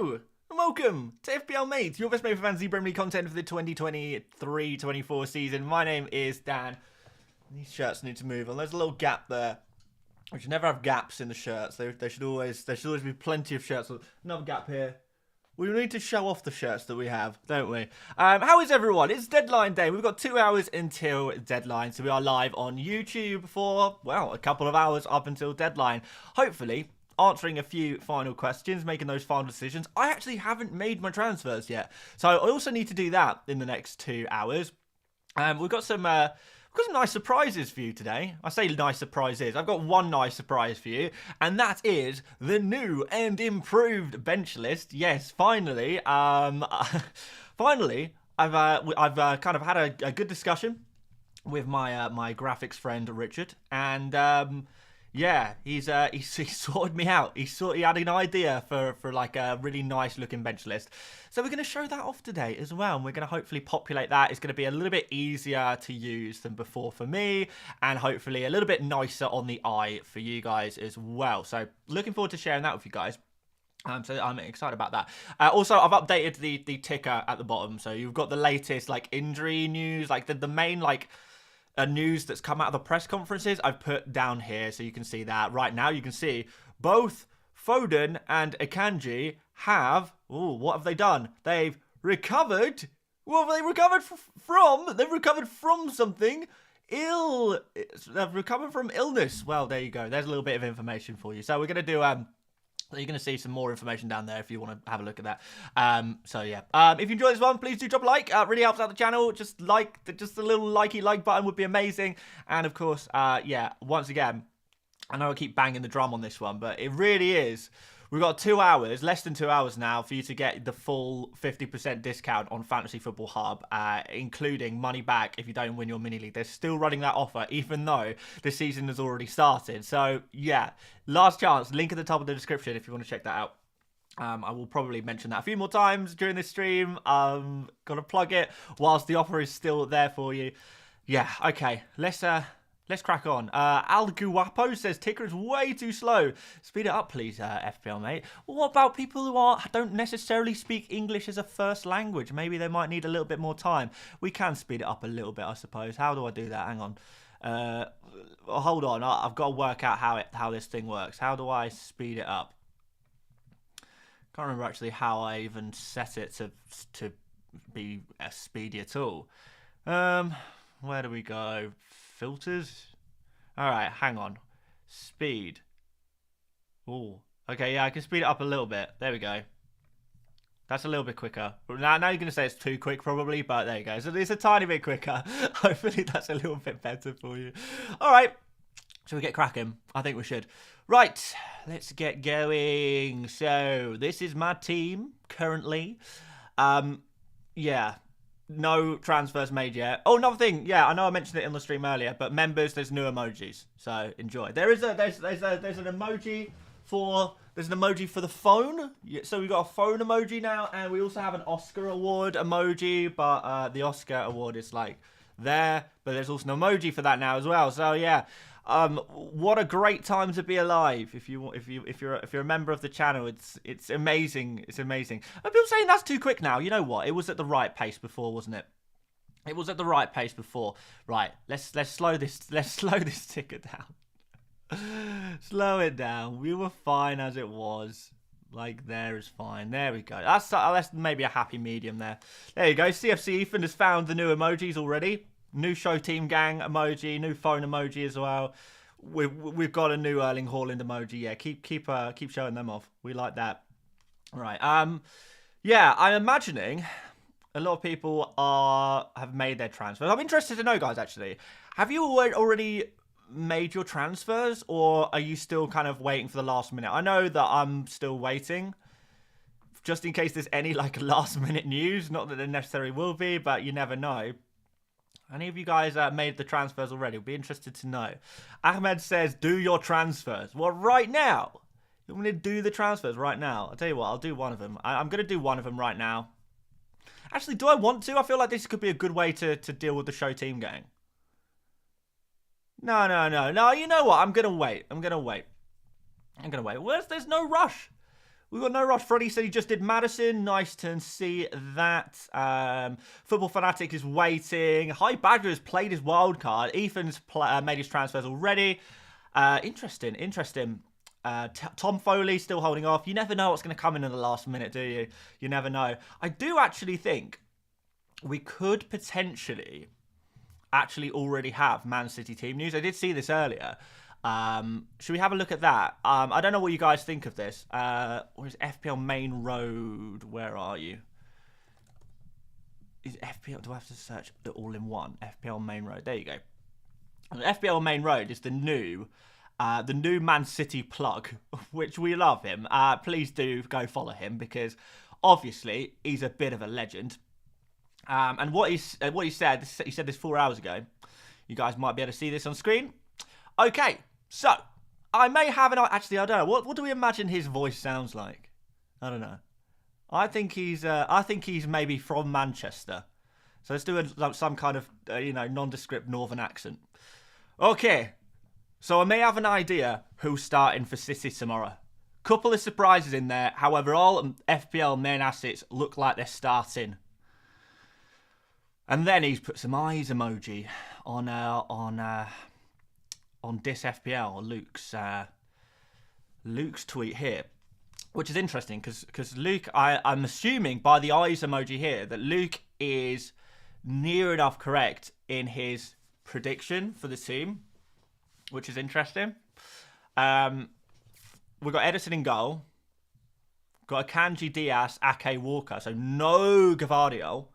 Hello, and welcome to FPL Mate, your best mate for fantasy Premier League content for the 2023-24 season. My name is Dan. These shirts need to move, and there's a little gap there. We should never have gaps in the shirts. There should always be plenty of shirts. Another gap here. We need to show off the shirts that we have, don't we? How is everyone? It's deadline day. We've got 2 hours until deadline, so we are live on YouTube for, well, a couple of hours up until deadline. Hopefully answering a few final questions, making those final decisions. I actually haven't made my transfers yet, so I also need to do that in the next 2 hours. We've got some nice surprises for you today. I say nice surprises. I've got one nice surprise for you, and that is the new and improved bench list. Yes, finally. Finally, I've kind of had a good discussion with my graphics friend Richard, and yeah, he sorted me out. He had an idea for like a really nice looking bench list. So we're going to show that off today as well. And we're going to hopefully populate that. It's going to be a little bit easier to use than before for me. And hopefully a little bit nicer on the eye for you guys as well. So looking forward to sharing that with you guys. So I'm excited about that. Also, I've updated the ticker at the bottom. So you've got the latest like injury news, like the main like news that's come out of the press conferences. I've put down here so you can see that. Right now you can see both Foden and Akanji have, what have they done? They've recovered. What have they recovered from? They've recovered from something. They've recovered from illness. Well, there you go. There's a little bit of information for you. So we're going to do you're going to see some more information down there if you want to have a look at that. So yeah, if you enjoyed this one, please do drop a like. Really helps out the channel. Just a little like button would be amazing. And of course, yeah, once again, I know I keep banging the drum on this one, but it really is. We've got 2 hours, less than 2 hours now, for you to get the full 50% discount on Fantasy Football Hub, including money back if you don't win your mini league. They're still running that offer, even though the season has already started. So, yeah, last chance. Link at the top of the description if you want to check that out. I will probably mention that a few more times during this stream. Gotta plug it whilst the offer is still there for you. Yeah, okay. Let's crack on. Al Guapo says ticker is way too slow. Speed it up, please, FPL Mate. Well, what about people who don't necessarily speak English as a first language? Maybe they might need a little bit more time. We can speed it up a little bit, I suppose. How do I do that? Hang on. Hold on. I've got to work out how this thing works. How do I speed it up? Can't remember actually how I even set it to be speedy at all. Where do we go? Filters. All right, hang on. Speed. Oh, okay, yeah, I can speed it up a little bit. There we go. That's a little bit quicker. Now you're going to say it's too quick probably, but there you go. So it's a tiny bit quicker. Hopefully that's a little bit better for you. All right, shall we get cracking? I think we should. Right, let's get going. So this is my team currently. Yeah. No transfers made yet. Oh, another thing. Yeah, I know I mentioned it in the stream earlier, but members, there's new emojis. So enjoy. There's an emoji for the phone. So we've got a phone emoji now, and we also have an Oscar award emoji, but the Oscar award is like there, but there's also an emoji for that now as well. So yeah. What a great time to be alive! If you're a member of the channel, it's amazing. It's amazing. And people saying that's too quick now. You know what? It was at the right pace before, wasn't it? It was at the right pace before. Right. Let's slow this ticker down. Slow it down. We were fine as it was. Like there is fine. There we go. That's maybe a happy medium there. There you go. CFC Ethan has found the new emojis already. New show team gang emoji, new phone emoji as well. We've got a new Erling Haaland emoji. Yeah, keep showing them off. We like that. All right. Yeah, I'm imagining a lot of people have made their transfers. I'm interested to know, guys. Actually, have you already made your transfers, or are you still kind of waiting for the last minute? I know that I'm still waiting, just in case there's any like last minute news. Not that there necessarily will be, but you never know. Any of you guys made the transfers already? We'll be interested to know. Ahmed says, do your transfers. Well, right now. You want me to do the transfers right now? I'll tell you what, I'll do one of them. I'm going to do one of them right now. Actually, do I want to? I feel like this could be a good way to deal with the show team gang. No, you know what? I'm going to wait. Well, there's no rush. We've got no rush. Freddie said he just did Madison. Nice to see that. Football Fanatic is waiting. High Badger has played his wild card. Ethan's made his transfers already. Interesting. Tom Foley still holding off. You never know what's going to come in the last minute, do you? You never know. I do actually think we could potentially actually already have Man City team news. I did see this earlier. Should we have a look at that? I don't know what you guys think of this. Where's FPL Main Road? Where are you? Is FPL? Do I have to search it all in one? FPL Main Road. There you go. FPL Main Road is the new Man City plug, which we love him. Please do go follow him because obviously he's a bit of a legend. And what he said this 4 hours ago. You guys might be able to see this on screen. Okay, so I may have actually I don't know. What do we imagine his voice sounds like? I don't know. I think he's maybe from Manchester. So let's do some kind of nondescript northern accent. Okay, so I may have an idea who's starting for City tomorrow. Couple of surprises in there. However, all FPL main assets look like they're starting. And then he's put some eyes emoji on Dis FPL, Luke's tweet here, which is interesting because Luke, I'm assuming by the eyes emoji here that Luke is near enough correct in his prediction for the team, which is interesting. We've got Edison in goal, got Akanji, Diaz, Ake, Walker, so no Gavardio.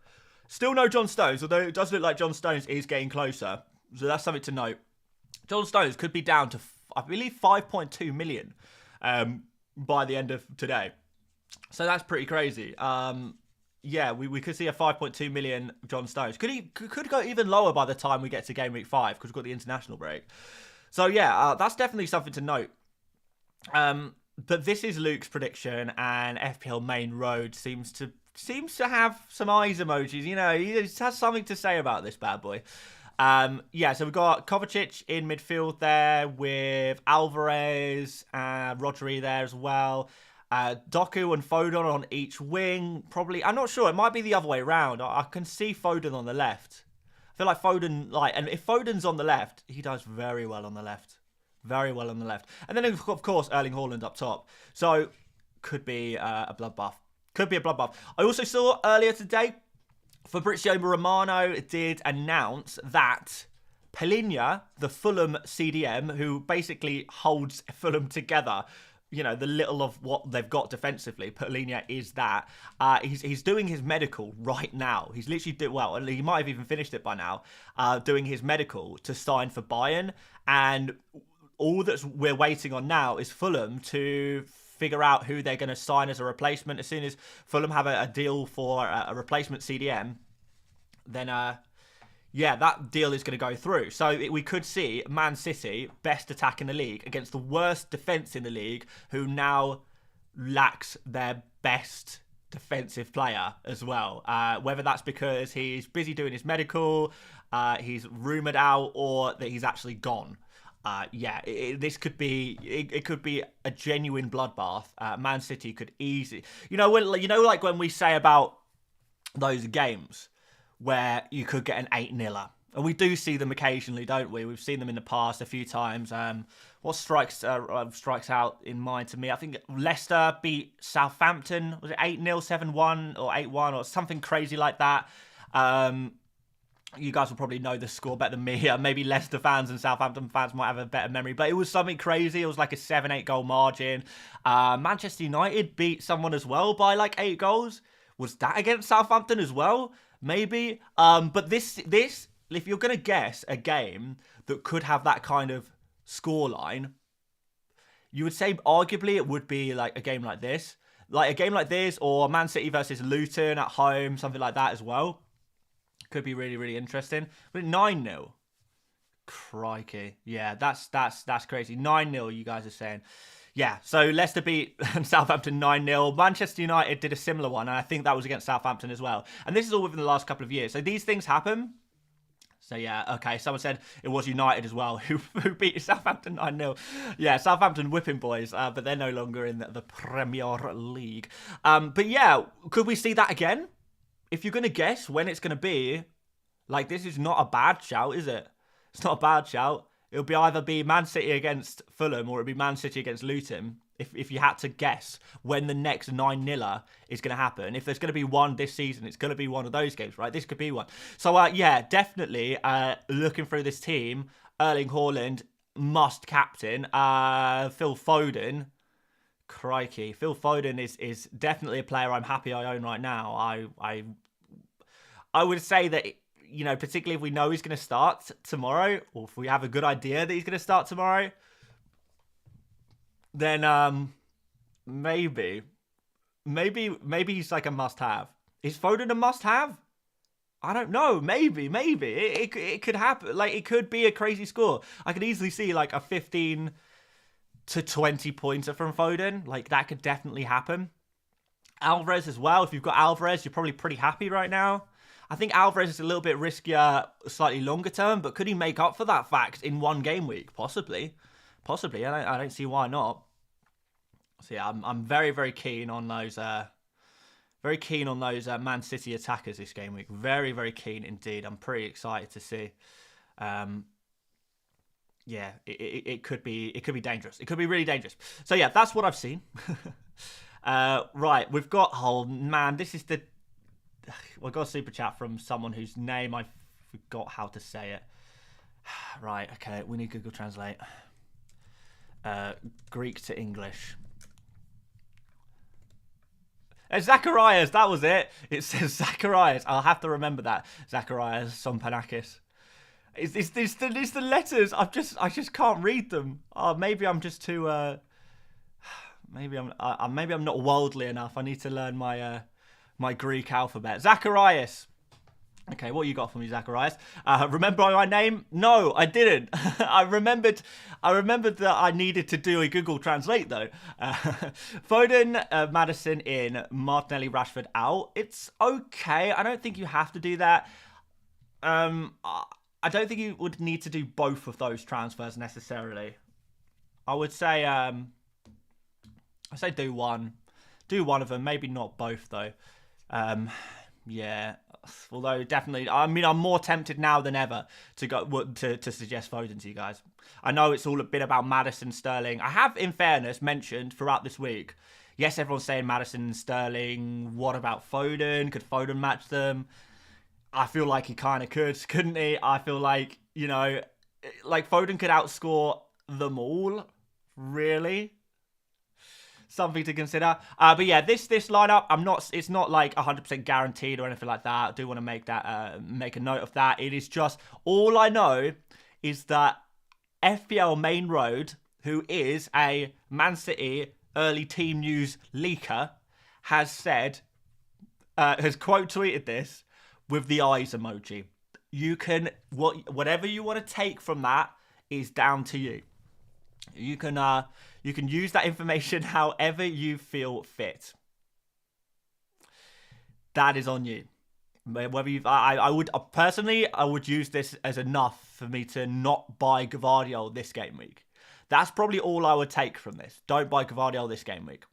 Still no John Stones, although it does look like John Stones is getting closer. So that's something to note. John Stones could be down to, I believe, 5.2 million by the end of today. So that's pretty crazy. Yeah, we could see a 5.2 million John Stones. Could go even lower by the time we get to Game Week 5 because we've got the international break. So yeah, that's definitely something to note. But this is Luke's prediction, and FPL Main Road seems to have some eyes emojis. He has something to say about this bad boy. Yeah, so we've got Kovacic in midfield there with Alvarez and Rodri there as well. Doku and Foden on each wing. Probably, I'm not sure. It might be the other way around. I can see Foden on the left. I feel like Foden, and if Foden's on the left, he does very well on the left. Very well on the left. And then, of course, Erling Haaland up top. So, could be a bloodbath. I also saw earlier today, Fabrizio Romano did announce that Palhinha, the Fulham CDM, who basically holds Fulham together, the little of what they've got defensively, Palhinha is that. He's doing his medical right now. He's literally he might have even finished it by now, doing his medical to sign for Bayern. And all that we're waiting on now is Fulham to figure out who they're going to sign as a replacement. As soon as Fulham have a deal for a replacement CDM, then that deal is going to go through. So we could see Man City, best attack in the league, against the worst defence in the league, who now lacks their best defensive player as well. Whether that's because he's busy doing his medical, he's rumoured out, or that he's actually gone. This could be it could be a genuine bloodbath. Man City could easily, like when we say about those games where you could get an 8-0, and we do see them occasionally, don't we? We've seen them in the past a few times. What strikes out in mind to me? I think Leicester beat Southampton. Was it 8-0, 7-1, or 8-1, or something crazy like that? You guys will probably know the score better than me. Maybe Leicester fans and Southampton fans might have a better memory. But it was something crazy. It was like a 7-8 goal margin. Manchester United beat someone as well by like 8 goals. Was that against Southampton as well? Maybe. But this, if you're going to guess a game that could have that kind of scoreline, you would say arguably it would be like a game like this. Like a game like this, or Man City versus Luton at home, something like that as well. Could be really, really interesting. But 9-0. Crikey. Yeah, that's crazy. 9-0, you guys are saying. Yeah, so Leicester beat Southampton 9-0. Manchester United did a similar one, and I think that was against Southampton as well. And this is all within the last couple of years. So these things happen. So, yeah, okay, someone said it was United as well who beat Southampton 9-0. Yeah, Southampton whipping boys, but they're no longer in the Premier League. But, yeah, could we see that again? If you're going to guess when it's going to be, like, this is not a bad shout, is it? It's not a bad shout. It'll either be Man City against Fulham or it'll be Man City against Luton. If you had to guess when the next 9-0 is going to happen. If there's going to be one this season, it's going to be one of those games, right? This could be one. So, yeah, definitely looking through this team, Erling Haaland must captain. Phil Foden, crikey. Phil Foden is definitely a player I'm happy I own right now. I would say that, you know, particularly if we know he's going to start tomorrow, or if we have a good idea that he's going to start tomorrow, then maybe he's like a must-have. Is Foden a must-have? I don't know. Maybe it could happen. Like, it could be a crazy score. I could easily see like a 15 to 20 pointer from Foden. Like, that could definitely happen. Alvarez as well. If you've got Alvarez, you're probably pretty happy right now. I think Alvarez is a little bit riskier, slightly longer term, but could he make up for that fact in one game week? Possibly. I don't see why not. So yeah, I'm very, very keen on those. Man City attackers this game week. Very, very keen indeed. I'm pretty excited to see. Yeah, it could be dangerous. It could be really dangerous. So yeah, that's what I've seen. Right, we've got. Oh man, this is the. We got a super chat from someone whose name I forgot how to say it. Right, okay, we need Google Translate. Greek to English. Zacharias, that was it. It says Zacharias. I'll have to remember that. Zacharias Sompanakis. It's the letters. I just can't read them. Maybe I'm just too. Maybe I'm not worldly enough. I need to learn my my Greek alphabet. Zacharias. Okay, what you got for me, Zacharias? Remember my name? No, I didn't. I remembered that I needed to do a Google Translate, though. Foden, Maddison in, Martinelli, Rashford out. It's okay. I don't think you have to do that. I don't think you would need to do both of those transfers necessarily. I would say, do one. Do one of them. Maybe not both, though. Yeah. Although definitely, I mean, I'm more tempted now than ever to go to suggest Foden to you guys. I know it's all a bit about Maddison, Sterling. I have, in fairness, mentioned throughout this week. Yes, everyone's saying Maddison and Sterling. What about Foden? Could Foden match them? I feel like he kind of couldn't he? I feel like, you know, like Foden could outscore them all, really. Something to consider. But yeah, this lineup, it's not like 100% guaranteed or anything like that. I do want to make a note of that. It is just, all I know is that FPL Main Road, who is a Man City early team news leaker, has quote tweeted this with the eyes emoji. You can, whatever you want to take from that is down to you. You can use that information however you feel fit. That is on you. Whether I would use this as enough for me to not buy Gvardiol this game week. That's probably all I would take from this. Don't buy Gvardiol this game week,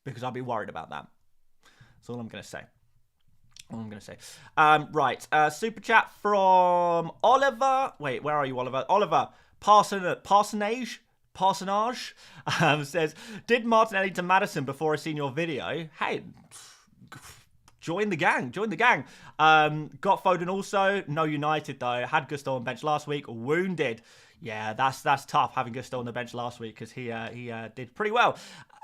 because I'll be worried about that. That's all I'm going to say. Right. Super chat from Oliver. Wait, where are you, Oliver? Oliver Parsonage says, did Martinelli to Maddison before I seen your video? Hey, join the gang. Got Foden also. No United though. Had Gusto on bench last week. Wounded. Yeah, that's tough having Gusto on the bench last week, because he did pretty well.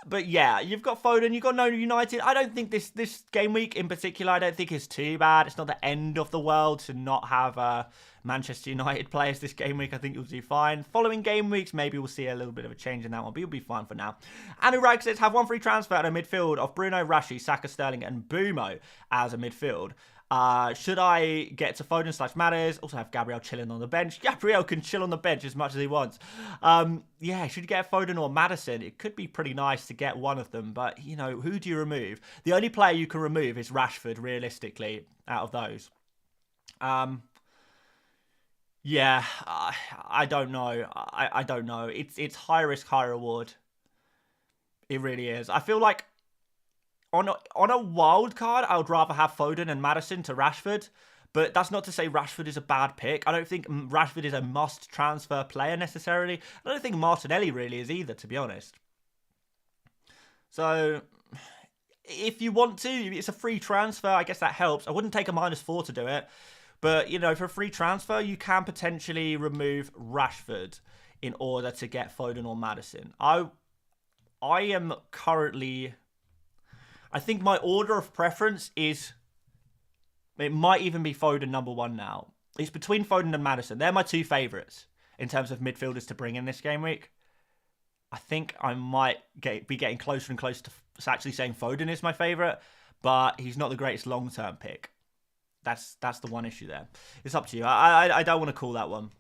But yeah, you've got Foden, you've got no United. I don't think this game week in particular, I don't think is too bad. It's not the end of the world to not have Manchester United players this game week. I think you'll do fine. Following game weeks, maybe we'll see a little bit of a change in that one, but you'll be fine for now. Anurag says, have one free transfer at a midfield of Bruno, Rashi, Saka, Sterling, and Bumo as a midfield. Should I get to Foden / Matters? Also have Gabriel chilling on the bench. Gabriel can chill on the bench as much as he wants. Yeah, should you get Foden or Maddison? It could be pretty nice to get one of them, but, you know, who do you remove? The only player you can remove is Rashford, realistically, out of those. Yeah, I don't know. I don't know. It's high risk, high reward. It really is. I feel like on a wild card, I would rather have Foden and Maddison to Rashford. But that's not to say Rashford is a bad pick. I don't think Rashford is a must transfer player necessarily. I don't think Martinelli really is either, to be honest. So if you want to, it's a free transfer. I guess that helps. I wouldn't take a -4 to do it. But, you know, for a free transfer, you can potentially remove Rashford in order to get Foden or Maddison. I am currently... I think my order of preference is... It might even be Foden number one now. It's between Foden and Maddison. They're my two favourites in terms of midfielders to bring in this game week. I think I might be getting closer and closer to actually saying Foden is my favourite, but he's not the greatest long-term pick. That's the one issue there. It's up to you. I don't want to call that one.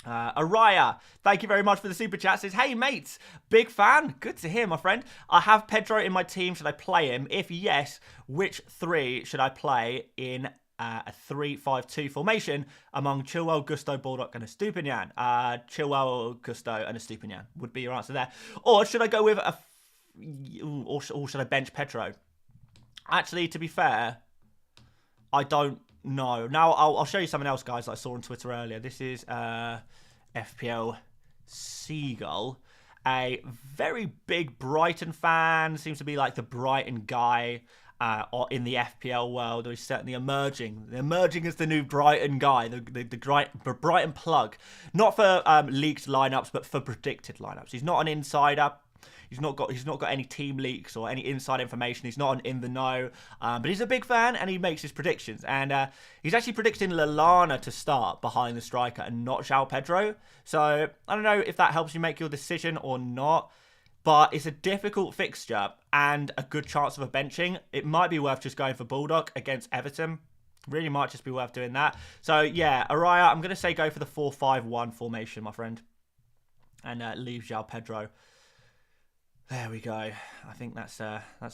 Araya, thank you very much for the super chat. Says, hey mates, big fan. Good to hear, my friend. I have Pedro in my team. Should I play him? If yes, which three should I play in a 3-5-2 formation among Chilwell, Gusto, Baldock, and Estupinian? Chilwell, Gusto, and Estupinian would be your answer there. Or should I go with or should I bench Pedro? Actually, to be fair, I don't know. Now, I'll show you something else, guys, that I saw on Twitter earlier. This is FPL Seagull, a very big Brighton fan. Seems to be like the Brighton guy in the FPL world. He's certainly emerging. Emerging as the new Brighton guy, the Brighton plug. Not for leaked lineups, but for predicted lineups. He's not an insider. He's not got any team leaks or any inside information. He's not in the know, but he's a big fan and he makes his predictions. And he's actually predicting Lallana to start behind the striker and not João Pedro. So I don't know if that helps you make your decision or not, but it's a difficult fixture and a good chance of a benching. It might be worth just going for Baldock against Everton. Really might just be worth doing that. So yeah, Araya, I'm going to say go for the 4-5-1 formation, my friend, and leave João Pedro. There we go. I think that's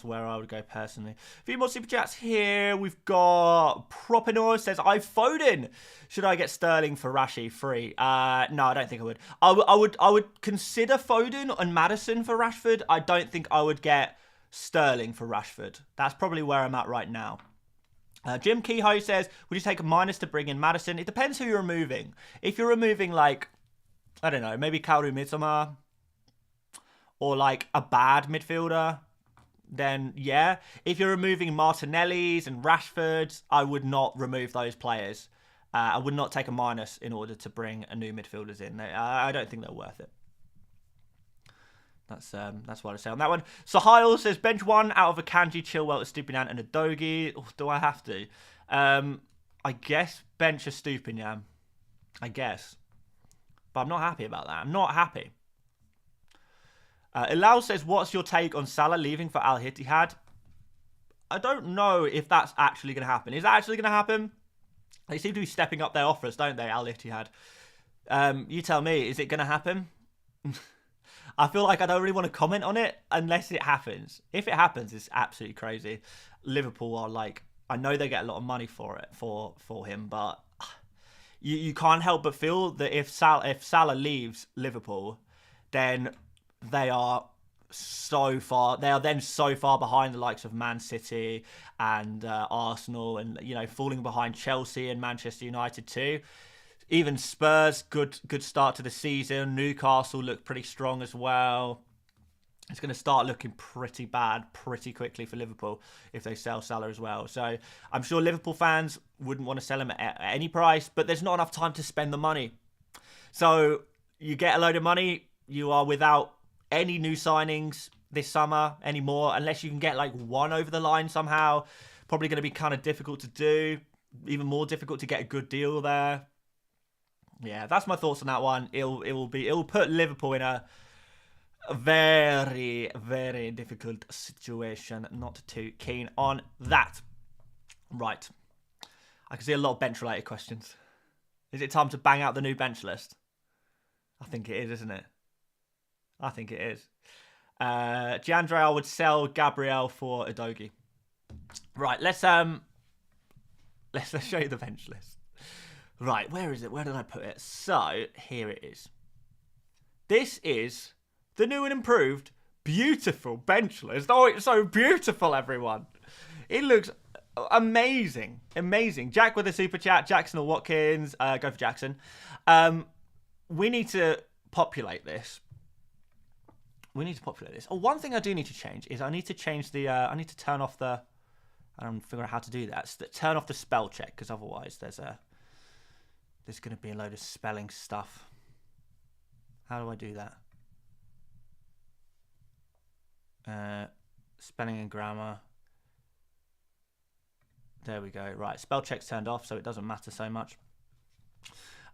where I would go personally. A few more super chats here. We've got Propinor says, I've Foden. Should I get Sterling for Rashi free? No, I don't think I would. I would consider Foden and Maddison for Rashford. I don't think I would get Sterling for Rashford. That's probably where I'm at right now. Jim Kehoe says, would you take a minus to bring in Maddison? It depends who you're removing. If you're removing, like, I don't know, maybe Kaoru Mitoma, or like a bad midfielder, then yeah. If you're removing Martinellis and Rashfords, I would not remove those players. I would not take a minus in order to bring a new midfielders in. I don't think they're worth it. That's what I say on that one. Sahil says, bench one out of Akanji, Chilwell, Estupinian, and Udogie. Oh, do I have to? I guess bench Estupinian. I guess. But I'm not happy about that. I'm not happy. Ilal says, what's your take on Salah leaving for Al Ittihad? I don't know if that's actually going to happen. Is that actually going to happen? They seem to be stepping up their offers, don't they, Al Ittihad? You tell me, is it going to happen? I feel like I don't really want to comment on it unless it happens. If it happens, it's absolutely crazy. Liverpool are like, I know they get a lot of money for it, for him, but you can't help but feel that if Salah leaves Liverpool, then they are then so far behind the likes of Man City and Arsenal, and falling behind Chelsea and Manchester United too. Even Spurs, good start to the season. Newcastle look pretty strong as well. It's going to start looking pretty bad pretty quickly for Liverpool if they sell Salah as well. So I'm sure Liverpool fans wouldn't want to sell him at any price, but there's not enough time to spend the money. So you get a load of money, you are without any new signings this summer anymore, unless you can get like one over the line somehow. Probably going to be kind of difficult to do, even more difficult to get a good deal there. Yeah, that's my thoughts on that one. It'll put Liverpool in a very, very difficult situation. Not too keen on that. Right. I can see a lot of bench related questions. Is it time to bang out the new bench list? I think it is, isn't it? I think it is. Giandre, I would sell Gabriel for Udogie. Right, let's show you the bench list. Right, where is it? Where did I put it? So, here it is. This is the new and improved, beautiful bench list. Oh, it's so beautiful, everyone. It looks amazing. Amazing. Jack with a super chat. Jackson or Watkins. Go for Jackson. We need to populate this. Oh, one thing I do need to change is I need to change the... I need to turn off the... I don't figure out how to do that. Turn off the spell check, because otherwise there's going to be a load of spelling stuff. How do I do that? Spelling and grammar. There we go. Right, spell check's turned off, so it doesn't matter so much.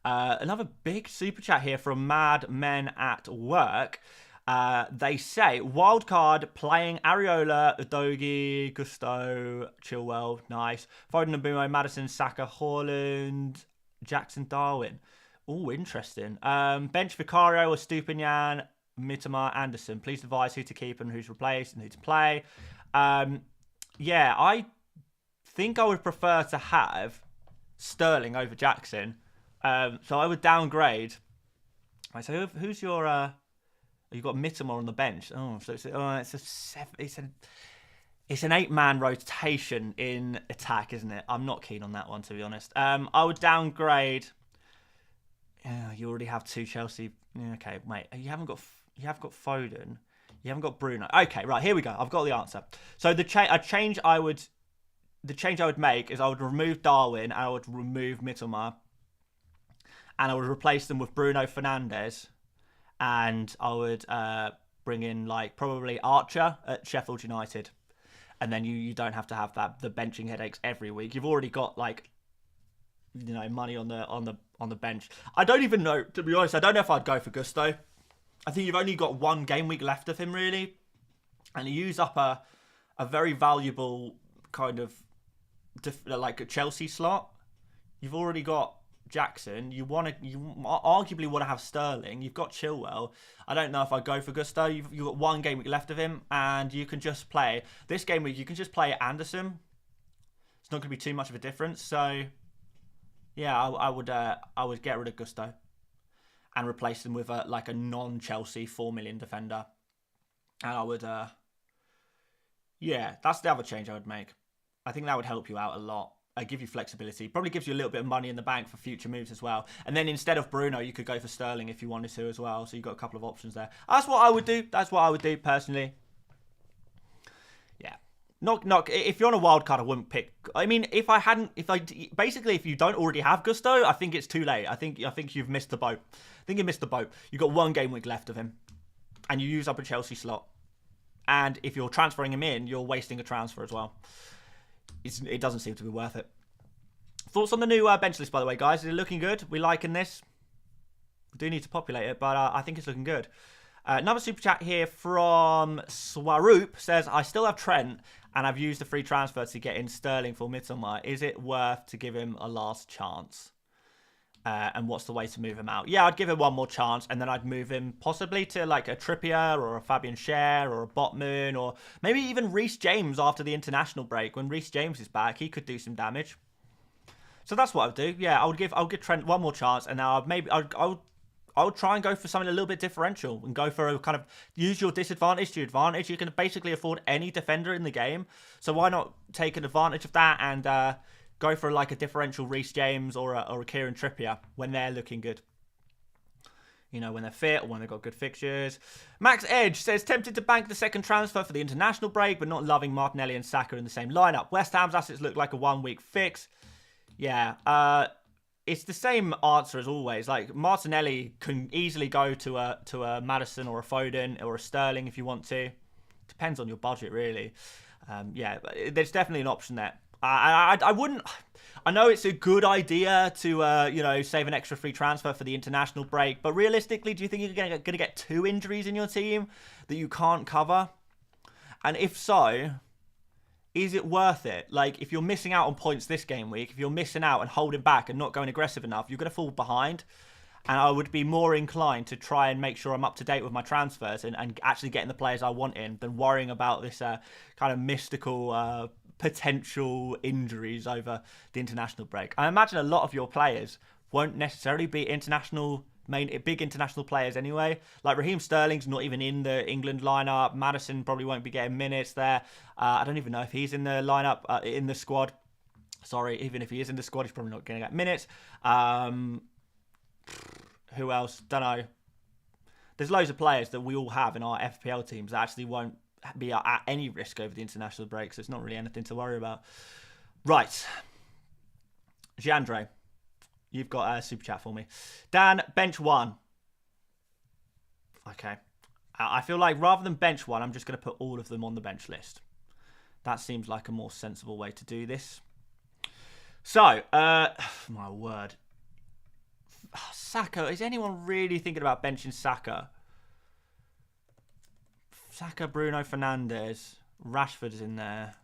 Another big super chat here from Mad Men at Work. They say, wildcard playing Areola, Udogie, Gusto, Chilwell, nice. Foden, Nabumo, Madison, Saka, Haaland, Jackson, Darwin. Oh, interesting. Bench Vicario or Stupinian, Mitoma, Anderson. Please advise who to keep and who's replaced and who to play. Yeah, I think I would prefer to have Sterling over Jackson. So I would downgrade. Right, so who's your... You've got Mitoma on the bench. Oh, so it's an 8-man rotation in attack, isn't it? I'm not keen on that one, to be honest. I would downgrade. Yeah, you already have 2 Chelsea. Okay, mate. You have got Foden. You haven't got Bruno. Okay, right, here we go. I've got the answer. So the change I would make is I would remove Darwin and I would remove Mitoma, and I would replace them with Bruno Fernandes. And I would bring in probably Archer at Sheffield United, and then you don't have to have the benching headaches every week. You've already got money on the bench. I don't even know, to be honest. I don't know if I'd go for Gusto. I think you've only got 1 game week left of him really, and you use up a very valuable kind of a Chelsea slot. You've already got Jackson, you arguably want to have Sterling. You've got Chilwell. I don't know if I go for Gusto. You've got 1 game week left of him, and you can just play this game week. You can just play Anderson. It's not going to be too much of a difference. So, yeah, I would get rid of Gusto and replace them with a non-Chelsea 4 million defender. And I would, yeah, that's the other change I would make. I think that would help you out a lot. Give you flexibility. Probably gives you a little bit of money in the bank for future moves as well. And then instead of Bruno, you could go for Sterling if you wanted to as well. So you've got a couple of options there. That's what I would do. That's what I would do personally. Yeah. If you're on a wild card, I wouldn't pick. I mean, if you don't already have Gusto, I think it's too late. I think you've missed the boat. I think you missed the boat. You've got 1 game week left of him, and you use up a Chelsea slot. And if you're transferring him in, you're wasting a transfer as well. It doesn't seem to be worth it. Thoughts on the new bench list, by the way, guys? Is it looking good? We liking this? We do need to populate it, but I think it's looking good. Another super chat here from Swaroop says, I still have Trent, and I've used the free transfer to get in Sterling for Mitoma. Is it worth to give him a last chance? And what's the way to move him out? Yeah, I'd give him 1 more chance, and then I'd move him possibly to a Trippier or a Fabian Schär or a Botman, or maybe even Reece James after the international break. When Reece James is back, he could do some damage. So that's what I would do. Yeah, I'll give Trent 1 more chance, and now I would try and go for something a little bit differential and go for a kind of use your disadvantage to your advantage. You can basically afford any defender in the game, so why not take an advantage of that and go for a differential Reece James or a Kieran Trippier when they're looking good. When they're fit or when they've got good fixtures. Max Edge says, tempted to bank the second transfer for the international break, but not loving Martinelli and Saka in the same lineup. West Ham's assets look like a 1-week fix. Yeah, it's the same answer as always. Martinelli can easily go to a Madison or a Foden or a Sterling if you want to. Depends on your budget, really. Yeah, there's definitely an option there. I wouldn't. I know it's a good idea to save an extra free transfer for the international break, but realistically, do you think you're going to get 2 injuries in your team that you can't cover? And if so, is it worth it? If you're missing out on points this game week, if you're missing out and holding back and not going aggressive enough, you're going to fall behind. And I would be more inclined to try and make sure I'm up to date with my transfers and actually getting the players I want in than worrying about this kind of mystical potential injuries over the international break. I imagine a lot of your players won't necessarily be big international players anyway. Like Raheem Sterling's not even in the England lineup. Maddison probably won't be getting minutes there. I don't even know if he's in the lineup, in the squad. Sorry, even if he is in the squad, he's probably not going to get minutes. Who else? Don't know. There's loads of players that we all have in our FPL teams that actually won't be at any risk over the international break, so it's not really anything to worry about. Right. Giandre, you've got a super chat for me. Dan, bench one. Okay. I feel like rather than bench one, I'm just going to put all of them on the bench list. That seems like a more sensible way to do this. So, my word. Saka, is anyone really thinking about benching Saka? Saka, Bruno Fernandes, Rashford's in there.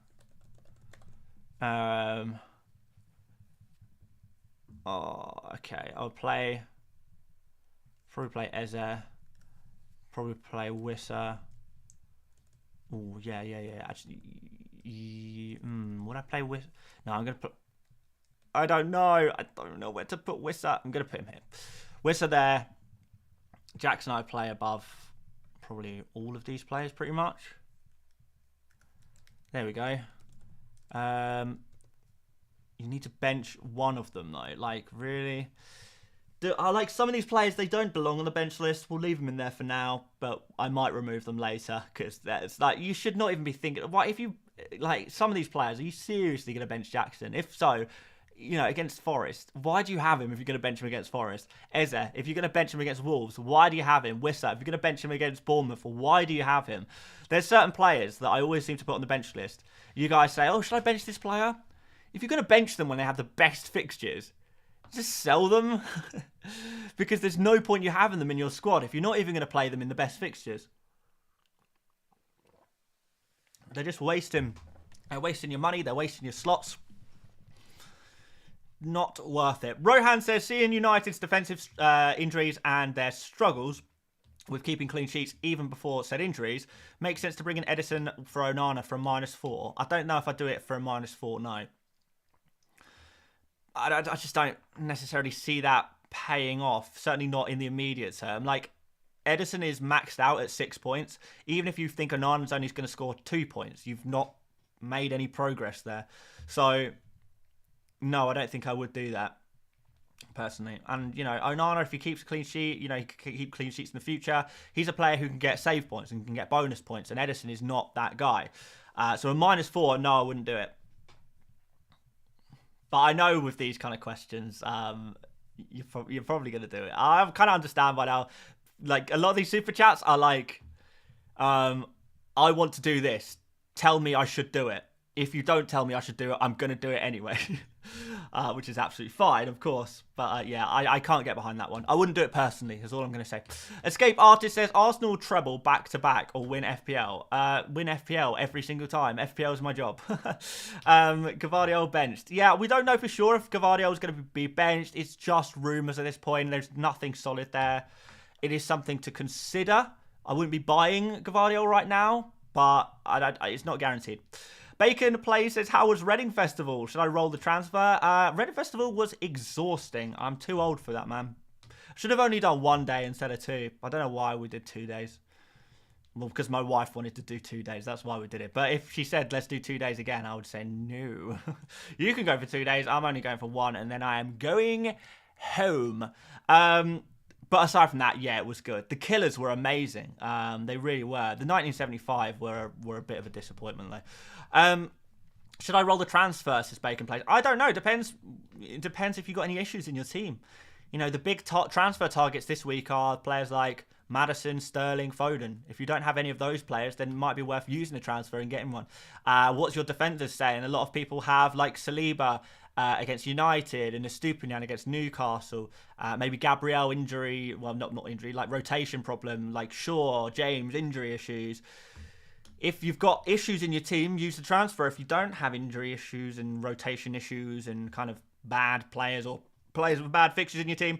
Okay. I'll probably play Eze. Probably play Wissa. Oh, yeah. Actually, would I play Wissa? No, I'm gonna put. I don't know where to put Wissa. I'm gonna put him here. Wissa there. Jackson, I play above probably all of these players pretty much. There we go. You need to bench one of them though. Like, really? I like some of these players, they don't belong on the bench list. We'll leave them in there for now, but I might remove them later because that's like, you should not even be thinking. Why, if you like some of these players, are you seriously going to bench Jackson? If so, against Forest, why do you have him if you're going to bench him against Forest? Eze, if you're going to bench him against Wolves, why do you have him? Wissa, if you're going to bench him against Bournemouth, why do you have him? There's certain players that I always seem to put on the bench list. You guys say, oh, should I bench this player? If you're going to bench them when they have the best fixtures, just sell them. Because there's no point you having them in your squad if you're not even going to play them in the best fixtures. They're just wasting. They're wasting your money. They're wasting your slots. Not worth it. Rohan says, seeing United's defensive injuries and their struggles with keeping clean sheets even before said injuries, makes sense to bring in Edison for Onana for a -4. I don't know if I do it for a -4, no. I just don't necessarily see that paying off, certainly not in the immediate term. Like, Edison is maxed out at 6 points. Even if you think Onana's only going to score 2 points, you've not made any progress there. So, no, I don't think I would do that, personally. And, Onana, if he keeps a clean sheet, he can keep clean sheets in the future. He's a player who can get save points and can get bonus points, and Edison is not that guy. So a -4, no, I wouldn't do it. But I know with these kind of questions, you're probably going to do it. I kind of understand by now. Like, a lot of these super chats are like, I want to do this. Tell me I should do it. If you don't tell me I should do it, I'm going to do it anyway. Which is absolutely fine, of course. But yeah, I can't get behind that one. I wouldn't do it personally, is all I'm going to say. Escape Artist says, Arsenal treble back-to-back or win FPL. Win FPL every single time. FPL is my job. Gavardiol benched. Yeah, we don't know for sure if Gavardiol is going to be benched. It's just rumours at this point. There's nothing solid there. It is something to consider. I wouldn't be buying Gavardiol right now, but it's not guaranteed. Bacon Play says, how was Reading Festival? Should I roll the transfer? Reading Festival was exhausting. I'm too old for that, man. Should have only done 1 day instead of 2. I don't know why we did 2 days. Well, because my wife wanted to do 2 days. That's why we did it. But if she said, let's do 2 days again, I would say no. You can go for 2 days. I'm only going for 1. And then I am going home. But aside from that, yeah, it was good. The Killers were amazing. They really were. The 1975 were a bit of a disappointment, though. Should I roll the transfer, says Bacon Plays? I don't know. It depends if you've got any issues in your team. The big transfer targets this week are players like Maddison, Sterling, Foden. If you don't have any of those players, then it might be worth using a transfer and getting one. What's your defenders saying? A lot of people have, like, Saliba against United and Estupinian against Newcastle. Maybe Gabriel injury, well, not injury, like rotation problem, like Shaw, James, injury issues. If you've got issues in your team, use the transfer. If you don't have injury issues and rotation issues and kind of bad players or players with bad fixtures in your team,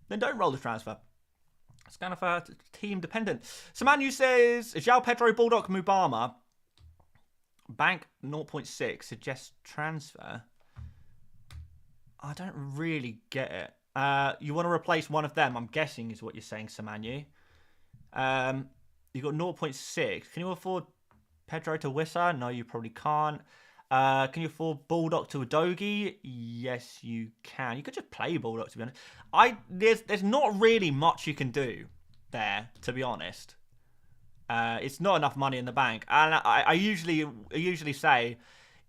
then don't roll the transfer. It's kind of team dependent. Samanu says, João Pedro, Bulldog, Mubama. Bank 0.6 suggests transfer. I don't really get it. You want to replace one of them, I'm guessing is what you're saying, Samanu. You got 0.6. Can you afford Pedro to Wissa? No, you probably can't. Can you afford Bulldog to Udogie? Yes, you can. You could just play Bulldog, to be honest. There's not really much you can do there, to be honest. It's not enough money in the bank, and I usually say,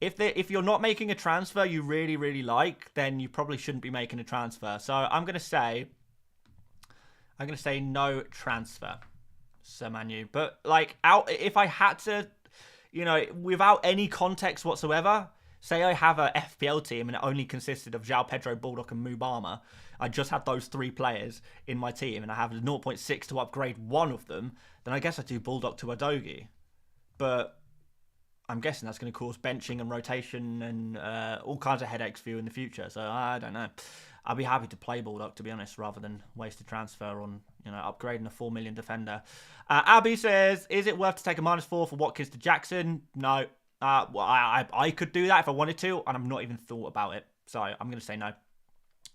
if you're not making a transfer you really like, then you probably shouldn't be making a transfer. So I'm gonna say no transfer, Sir Manu. But like, if I had to, without any context whatsoever, say I have a FPL team and it only consisted of João Pedro, Bulldog, and Mubama. I just had those 3 players in my team, and I have 0.6 to upgrade one of them. Then I guess I do Bulldog to Udogie. But I'm guessing that's going to cause benching and rotation and all kinds of headaches for you in the future. So I don't know. I'll be happy to play Bulldog, to be honest, rather than waste a transfer on upgrading a 4 million defender. Abby says, is it worth to take a -4 for Watkins to Jackson? No. Well, I could do that if I wanted to, and I've not even thought about it. So I'm going to say no.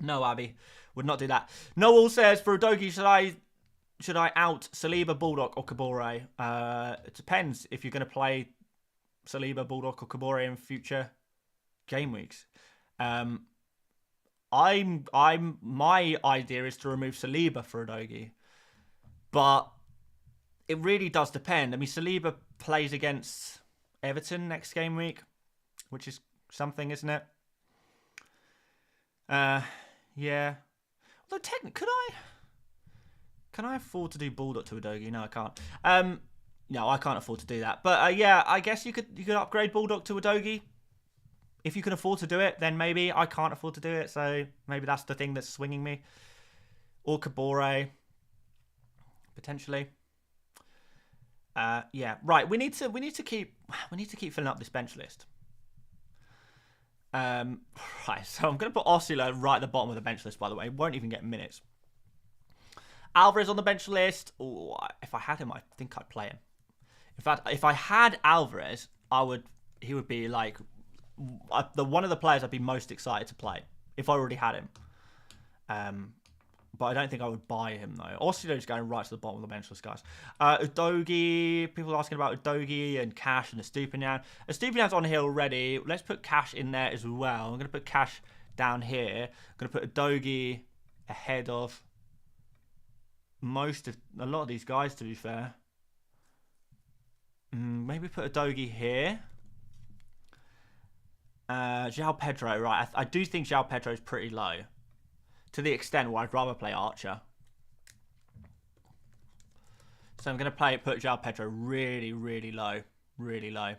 No, Abby. Would not do that. Noel says, for Udogie, should I out Saliba, Bulldog, or Kabore? It depends if you're going to play Saliba, Bulldog, or Kabore in future game weeks. My idea is to remove Saliba for Udogie, but it really does depend. I mean, Saliba plays against Everton next game week, which is something, isn't it? Yeah. Although technically, can I afford to do Bulldog to Udogie? No, I can't. No, I can't afford to do that. But yeah, I guess you could upgrade Bulldog to Udogie. If you can afford to do it, then maybe. I can't afford to do it, so maybe that's the thing that's swinging me. Or Kabore, potentially. Yeah, right. We need to keep filling up this bench list. Right, so I'm going to put Osula right at the bottom of the bench list, by the way. Won't even get minutes. Alvarez on the bench list. Ooh, if I had him, I think I'd play him. In fact, if I had Alvarez, he would be like one of the players I'd be most excited to play if I already had him. But I don't think I would buy him, though. Osula's going right to the bottom of the bench list, guys. Udogie. People are asking about Udogie and Cash and Estupinian. Estupinian's on here already. Let's put Cash in there as well. I'm going to put Cash down here. I'm going to put Udogie ahead of a lot of these guys, to be fair. Maybe put Udogie here. João Pedro, right. I do think João Pedro is pretty low. To the extent where I'd rather play Archer. So I'm going to put João Pedro really low. Really low.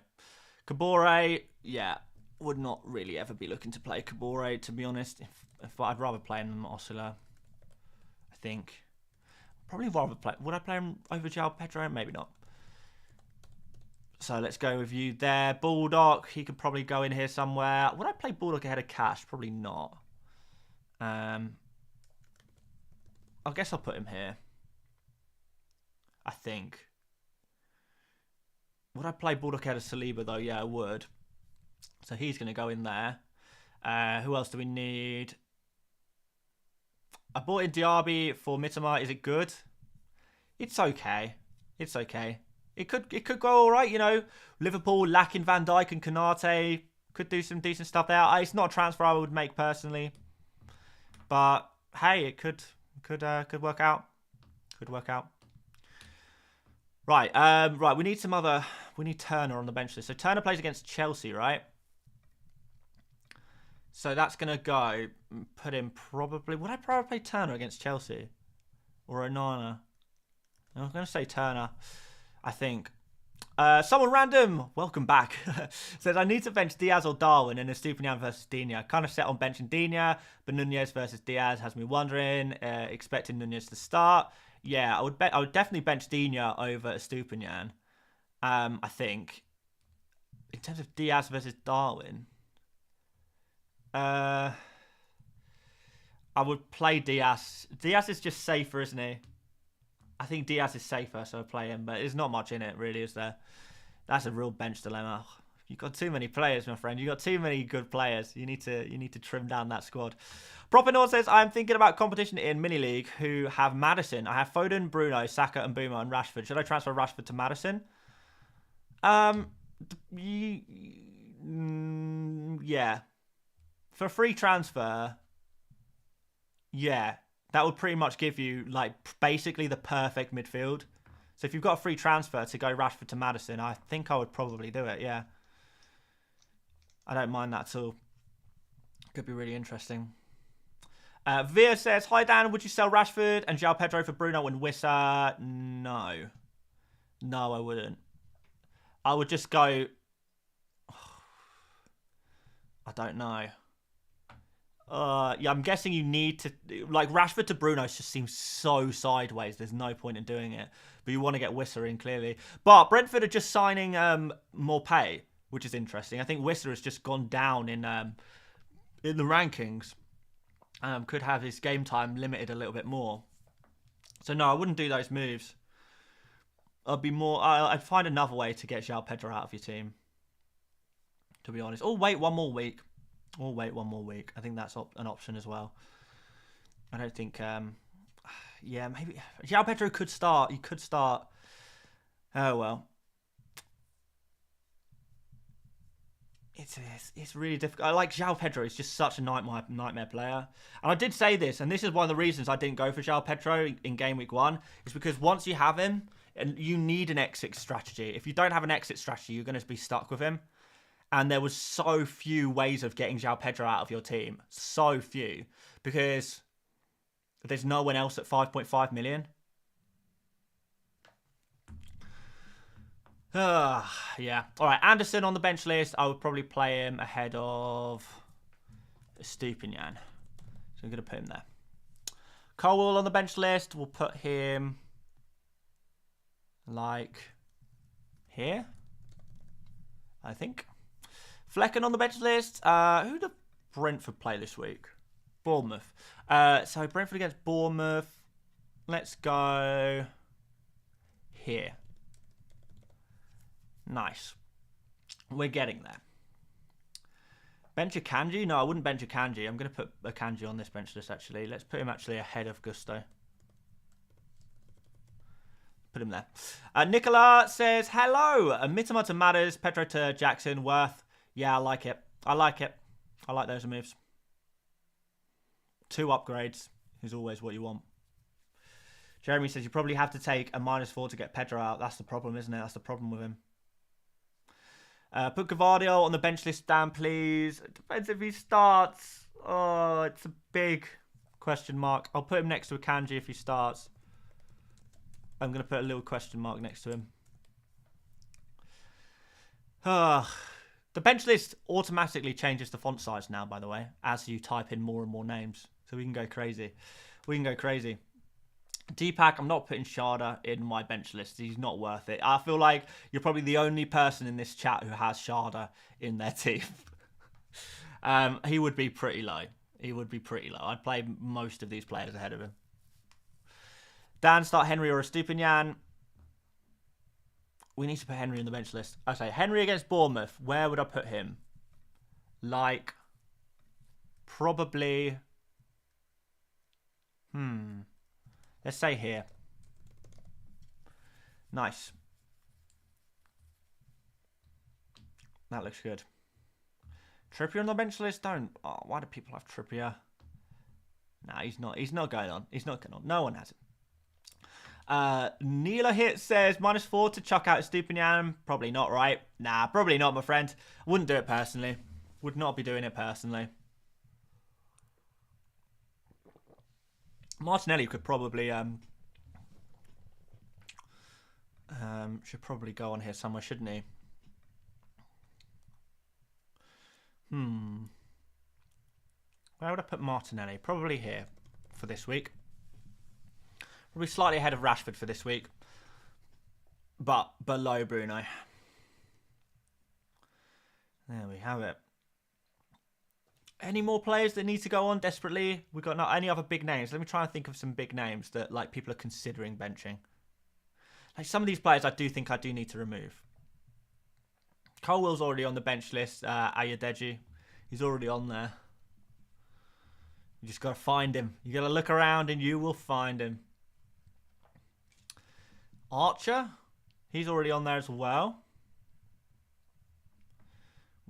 Kabore, yeah. Would not really ever be looking to play Kabore, to be honest. If I'd rather play him than Osula, I think. Probably rather play... Would I play him over João Pedro? Maybe not. So let's go with you there. Bulldog, he could probably go in here somewhere. Would I play Bulldog ahead of Cash? Probably not. I guess I'll put him here. I think. Would I play Bulldog ahead of Saliba, though? Yeah, I would. So he's going to go in there. Who else do we need? I bought in Diaby for Mitoma. Is it good? It's okay. It's okay. It could go all right, Liverpool lacking Van Dijk and Konate could do some decent stuff there. It's not a transfer I would make personally, but hey, it could work out. Could work out. Right, right. We need Turner on the bench list. So Turner plays against Chelsea, right? So that's gonna go. Put him probably. Would I probably play Turner against Chelsea or Onana? I'm gonna say Turner. I think. Someone random, welcome back, says I need to bench Diaz or Darwin in a Estupinian versus Dina. Kind of set on benching Dina, but Nunez versus Diaz has me wondering, expecting Nunez to start. Yeah, I would definitely bench Dina over Estupinian. I think. In terms of Diaz versus Darwin, I would play Diaz. Diaz is just safer, isn't he? I think Diaz is safer, so I play him, but there's not much in it, really, is there? That's a real bench dilemma. You've got too many players, my friend. You've got too many good players. You need to trim down that squad. Propinor says, I'm thinking about competition in Mini League who have Maddison. I have Foden, Bruno, Saka, and Boomer and Rashford. Should I transfer Rashford to Maddison? Yeah. For free transfer, yeah. That would pretty much give you, like, basically the perfect midfield. So if you've got a free transfer to go Rashford to Maddison, I think I would probably do it, yeah. I don't mind that at all. Could be really interesting. Via says, hi Dan, would you sell Rashford and João Pedro for Bruno and Wissa? No. No, I wouldn't. I would just go... I don't know. Yeah, I'm guessing you need to... Like, Rashford to Bruno just seems so sideways. There's no point in doing it. But you want to get Wissa in, clearly. But Brentford are just signing more pay, which is interesting. I think Wissa has just gone down in the rankings. Could have his game time limited a little bit more. So, no, I wouldn't do those moves. I'd find another way to get João Pedro out of your team, to be honest. Oh, wait one more week. I think that's an option as well. I don't think... yeah, maybe... João Pedro could start. He could start. Oh, well. It's really difficult. I like João Pedro. He's just such a nightmare player. And I did say this, and this is one of the reasons I didn't go for João Pedro in Game Week 1, is because once you have him, and you need an exit strategy. If you don't have an exit strategy, you're going to be stuck with him. And there was so few ways of getting João Pedro out of your team. So few. Because there's no one else at 5.5 million. Yeah. All right, Anderson on the bench list. I would probably play him ahead of Stupinian. So I'm going to put him there. Colwell on the bench list. We'll put him like here, I think. Flecken on the bench list. Who did Brentford play this week? Bournemouth. So Brentford against Bournemouth. Let's go here. Nice. We're getting there. Bench Akanji? No, I wouldn't bench Akanji. I'm going to put Akanji on this bench list, actually. Let's put him actually ahead of Gusto. Put him there. Nicola says, hello. Mitoma to Matters, Pedro to Jackson, Worth. Yeah, I like it. I like those moves. 2 upgrades is always what you want. Jeremy says, you probably have to take a -4 to get Pedro out. That's the problem, isn't it? That's the problem with him. Put Gavardio on the bench list, Dan, please. It depends if he starts. Oh, it's a big question mark. I'll put him next to Akanji if he starts. I'm going to put a little question mark next to him. The bench list automatically changes the font size now, by the way, as you type in more and more names. So we can go crazy. Deepak, I'm not putting Sharda in my bench list. He's not worth it. I feel like you're probably the only person in this chat who has Sharda in their team. He would be pretty low. I'd play most of these players ahead of him. Dan, start Henry or a Stupinian. We need to put Henry in the bench list. I say Henry against Bournemouth. Where would I put him? Like, probably... Let's say here. Nice. That looks good. Trippier on the bench list? Don't. Oh, why do people have Trippier? Nah, he's not. He's not going on. No one has it. Neela Hit says -4 to chuck out Stupinian. Probably not, right? Nah, probably not, my friend. Wouldn't do it personally. Would not be doing it personally. Martinelli could probably should probably go on here somewhere, shouldn't he? Where would I put Martinelli? Probably here for this week. Probably slightly ahead of Rashford for this week, but below Bruno. There we have it. Any more players that need to go on desperately? We've got not any other big names. Let me try and think of some big names that like people are considering benching. Like some of these players I do think I do need to remove. Colwell's already on the bench list. Ayodeji, he's already on there. You just got to find him. You got to look around and you will find him. Archer, he's already on there as well.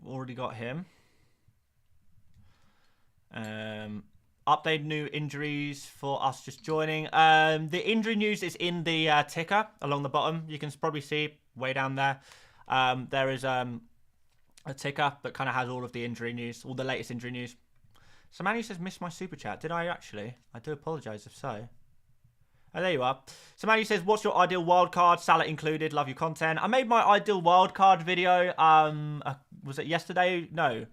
We've already got him. Update new injuries for us just joining. The injury news is in the ticker along the bottom. You can probably see way down there. There is a ticker that kind of has all of the injury news, all the latest injury news. So Manu says, missed my super chat. Did I actually? I do apologise if so. Oh, there you are. So Manu says, what's your ideal wildcard? Salah included. Love your content. I made my ideal wildcard video. Was it yesterday? No.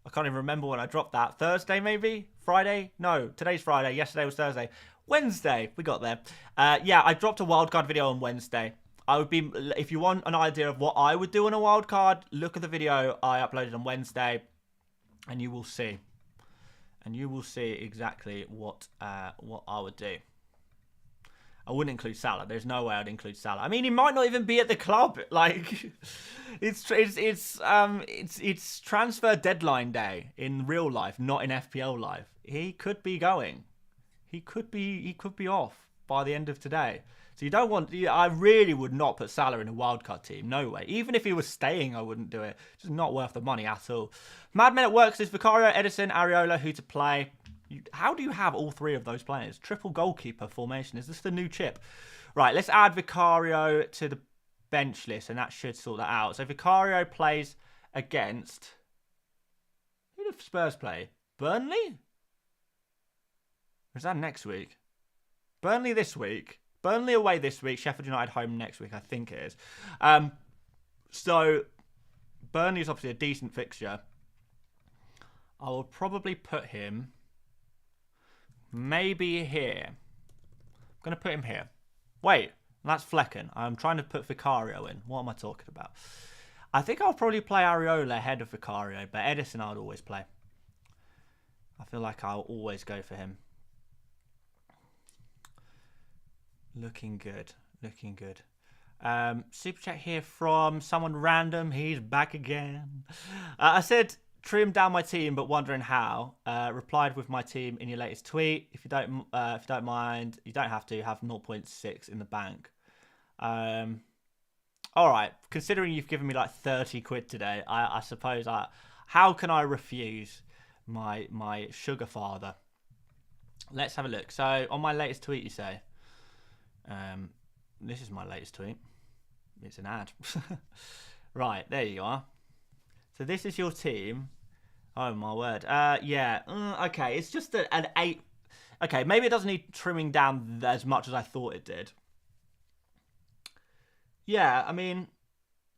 I can't even remember when I dropped that. Thursday, maybe? Friday? No, today's Friday. Yesterday was Thursday. Wednesday. We got there. Yeah, I dropped a wildcard video on Wednesday. I would be, if you want an idea of what I would do on a wildcard, look at the video I uploaded on Wednesday, and you will see. And you will see exactly what I would do. I wouldn't include Salah. There's no way I'd include Salah. I mean, he might not even be at the club. Like, it's transfer deadline day in real life, not in FPL life. He could be going. He could be off by the end of today. So you don't want. I really would not put Salah in a wildcard team. No way. Even if he was staying, I wouldn't do it. It's just not worth the money at all. Madmen at Work says Vicario, Edison, Areola, who to play. How do you have all three of those players? Triple goalkeeper formation. Is this the new chip? Right, let's add Vicario to the bench list, and that should sort that out. So Vicario plays against... Who do Spurs play? Burnley? Or is that next week? Burnley this week. Burnley away this week. Sheffield United home next week, I think it is. So Burnley is obviously a decent fixture. I will probably put him... maybe here. I'm going to put him here. Wait, that's Flecken. I'm trying to put Vicario in. What am I talking about? I think I'll probably play Areola ahead of Vicario, but Edison I'd always play. I feel like I'll always go for him. Looking good. Looking good. Super chat here from someone random. He's back again. I said... trim down my team, but wondering how. Replied with my team in your latest tweet. If you don't mind, you don't have to have 0.6 in the bank. All right. Considering you've given me like 30 quid today, I suppose how can I refuse my sugar father? Let's have a look. So on my latest tweet, you say, this is my latest tweet. It's an ad. Right, there you are. So this is your team. Oh, my word. Yeah. Okay, it's just an 8. Okay, maybe it doesn't need trimming down as much as I thought it did. Yeah, I mean,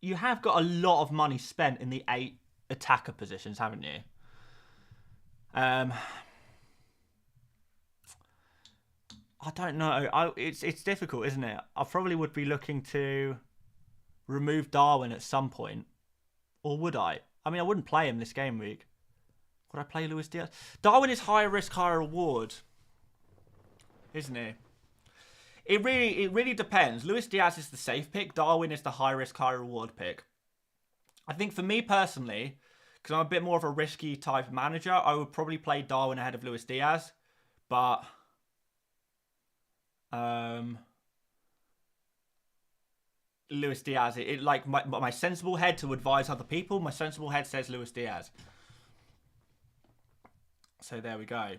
you have got a lot of money spent in the 8 attacker positions, haven't you? I don't know. It's difficult, isn't it? I probably would be looking to remove Darwin at some point. Or would I? I mean, I wouldn't play him this game week. Would I play Luis Diaz? Darwin is higher risk, higher reward. Isn't he? It really depends. Luis Diaz is the safe pick. Darwin is the high risk, high reward pick. I think for me personally, because I'm a bit more of a risky type manager, I would probably play Darwin ahead of Luis Diaz. But... Luis Diaz. It like my sensible head to advise other people. My sensible head says Luis Diaz. So there we go.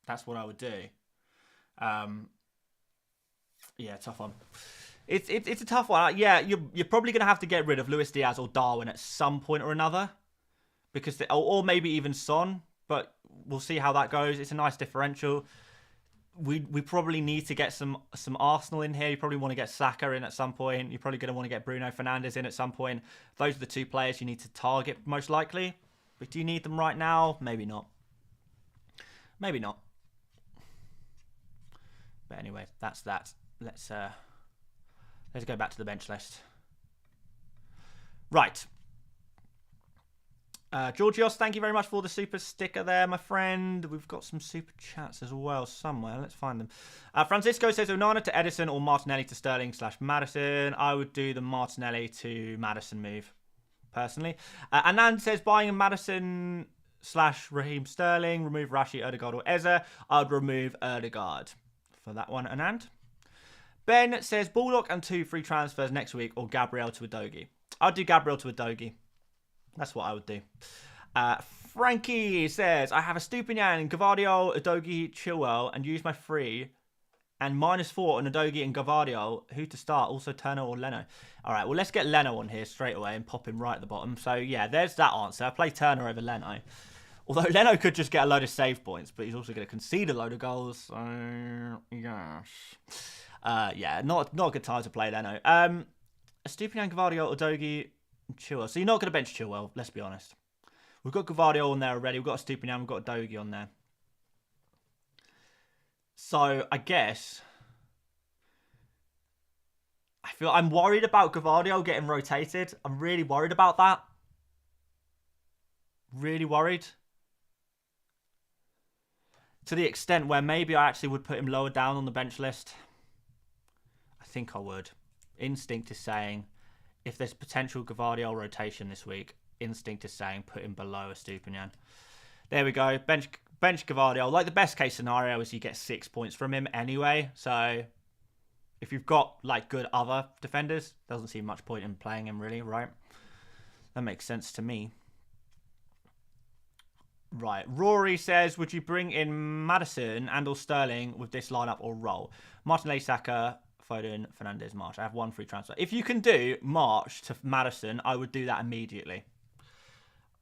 That's what I would do. Yeah, tough one. It's a tough one. Yeah, you're probably gonna have to get rid of Luis Diaz or Darwin at some point or another, because or maybe even Son. But we'll see how that goes. It's a nice differential. We probably need to get some Arsenal in here. You probably want to get Saka in at some point. You're probably going to want to get Bruno Fernandes in at some point. Those are the 2 players you need to target most likely. But do you need them right now? Maybe not. Maybe not. But anyway, that's that. Let's go back to the bench list. Right. Georgios, thank you very much for the super sticker there, my friend. We've got some super chats as well somewhere. Let's find them. Francisco says Onana to Edison or Martinelli to Sterling / Madison. I would do the Martinelli to Madison move, personally. Anand says buying a Madison / Raheem Sterling. Remove Rashi, Odegaard or Eze. I would remove Odegaard for that one, Anand. Ben says Bullock and 2 free transfers next week or Gabriel to Udogie. I'd do Gabriel to Udogie. That's what I would do. Frankie says, I have a Stupinian, Gavardio, Udogie, Chilwell, and use my free and -4 on Udogie and Gavardio. Who to start? Also Turner or Leno? All right, well, let's get Leno on here straight away and pop him right at the bottom. So, yeah, there's that answer. I play Turner over Leno. Although Leno could just get a load of save points, but he's also going to concede a load of goals. So, yes. Yeah, not a good time to play Leno. Stupinian, Gavardio, Udogie, Chilwell. So you're not going to bench Chilwell, let's be honest. We've got Gavardio on there already. We've got Stupinian, we've got Udogie on there. So I guess I'm worried about Gavardio getting rotated. I'm really worried about that. Really worried. To the extent where maybe I actually would put him lower down on the bench list. I think I would. Instinct is saying, if there's potential Gavardio rotation this week, instinct is saying put him below a Stupinian. There we go. Bench Gavardio. Like, the best case scenario is you get 6 points from him anyway. So if you've got like good other defenders, doesn't seem much point in playing him really, right? That makes sense to me. Right. Rory says, would you bring in Madison and or Sterling with this lineup or roll? Martinelli, Saka, Foden, Fernandes, March. I have 1 free transfer. If you can do March to Madison, I would do that immediately.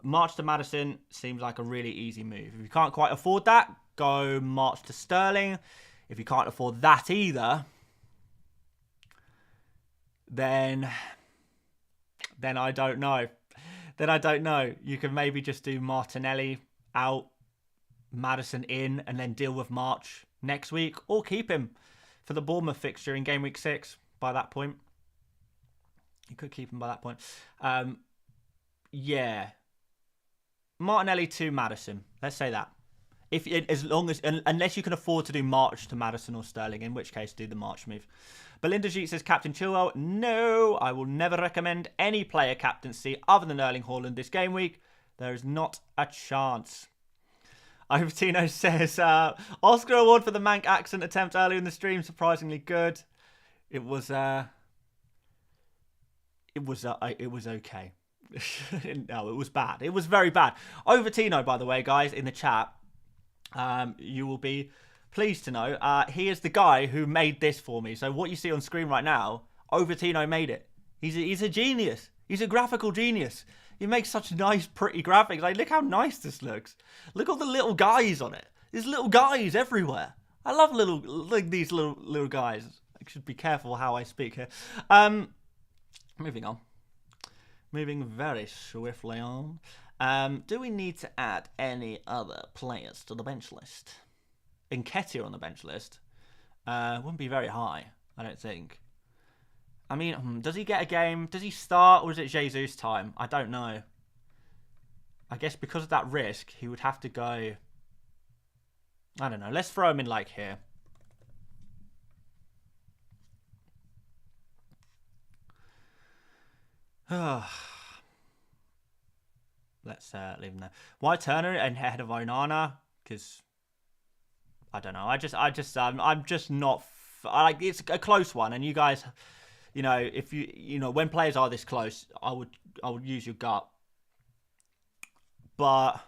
March to Madison seems like a really easy move. If you can't quite afford that, go March to Sterling. If you can't afford that either, then I don't know. Then I don't know. You can maybe just do Martinelli out, Madison in, and then deal with March next week, or keep him for the Bournemouth fixture in Gameweek 6 by that point. You could keep him by that point. Yeah. Martinelli to Madison. Let's say that. Unless you can afford to do March to Madison or Sterling, in which case do the March move. Belinda Jeet says Captain Chilwell. No, I will never recommend any player captaincy other than Erling Haaland this game week. There is not a chance. Ivatino says Oscar award for the Manc accent attempt earlier in the stream. Surprisingly good. It was okay. No, it was bad. It was very bad. Overtino, by the way, guys, in the chat, you will be pleased to know, he is the guy who made this for me. So what you see on screen right now, Overtino made it. He's a genius. He's a graphical genius. He makes such nice, pretty graphics. Like, look how nice this looks. Look at all the little guys on it. There's little guys everywhere. I love these little guys. I should be careful how I speak here. Moving on. Moving very swiftly on. Do we need to add any other players to the bench list? Nketiah on the bench list wouldn't be very high, I don't think. I mean, does he get a game? Does he start, or is it Jesus time? I don't know. I guess because of that risk, he would have to go... I don't know. Let's throw him in like here. Let's leave him there. Why Turner ahead of Onana? Because I don't know. I'm just not. Like, it's a close one, and you guys, you know, if you know when players are this close, I would use your gut. But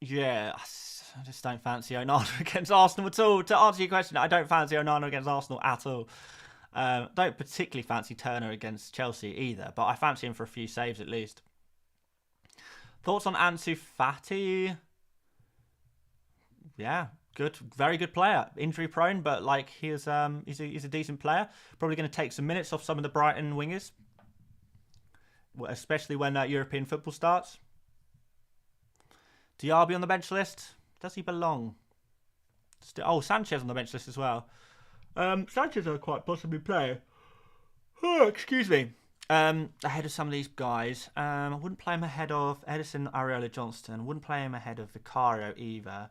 yeah, I just don't fancy Onana against Arsenal at all. To answer your question, I don't fancy Onana against Arsenal at all. Don't particularly fancy Turner against Chelsea either, but I fancy him for a few saves at least. Thoughts on Ansu Fati? Yeah, good, very good player. Injury prone, but like he's a decent player. Probably going to take some minutes off some of the Brighton wingers, especially when European football starts. Diaby on the bench list. Does he belong? Oh, Sanchez on the bench list as well. Sanchez will quite possibly play. Oh, excuse me. Ahead of some of these guys. I wouldn't play him ahead of Edison Areola Johnston. Wouldn't play him ahead of Vicario either.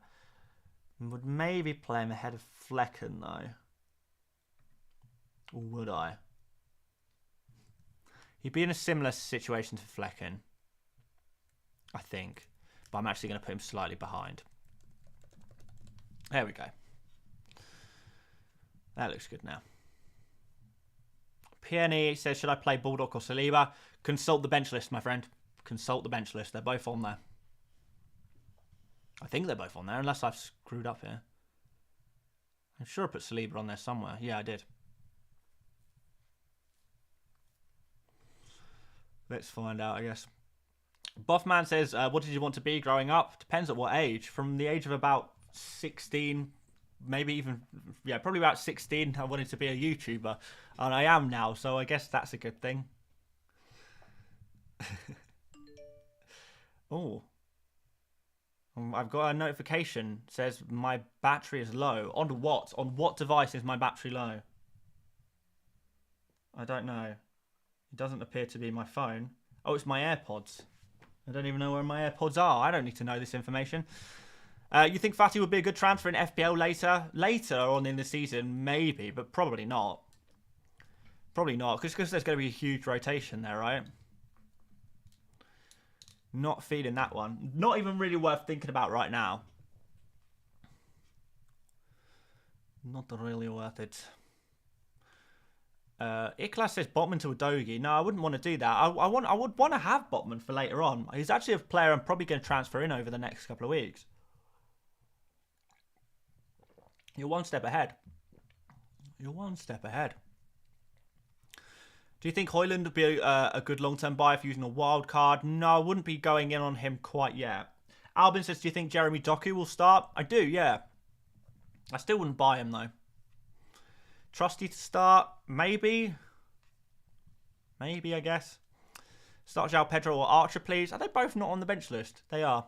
Would maybe play him ahead of Flecken though. Or would I? He'd be in a similar situation to Flecken, I think. But I'm actually going to put him slightly behind. There we go. That looks good now. PNE says, should I play Baldock or Saliba? Consult the bench list, my friend. Consult the bench list. They're both on there. I think they're both on there, unless I've screwed up here. I'm sure I put Saliba on there somewhere. Yeah, I did. Let's find out, I guess. Buffman says, what did you want to be growing up? Depends at what age. From the age of about 16, maybe even, yeah, probably about 16, I wanted to be a YouTuber. And I am now, so I guess that's a good thing. Oh. I've got a notification. It says my battery is low. On what? On what device is my battery low? I don't know. It doesn't appear to be my phone. Oh, it's my AirPods. I don't even know where my AirPods are. I don't need to know this information. You think Fatty would be a good transfer in FPL later on in the season? Maybe, but probably not. Probably not, because there's going to be a huge rotation there, right? Not feeling that one. Not even really worth thinking about right now. Not really worth it. Iklas says Botman to Udogie. No, I wouldn't want to do that. I would want to have Botman for later on. He's actually a player I'm probably going to transfer in over the next couple of weeks. You're one step ahead. You're one step ahead. Do you think Højlund would be a good long-term buy if using a wild card? No, I wouldn't be going in on him quite yet. Albin says, do you think Jeremy Doku will start? I do, yeah. I still wouldn't buy him, though. Trusty to start? Maybe. Maybe, I guess. Start João Pedro or Archer, please. Are they both not on the bench list? They are.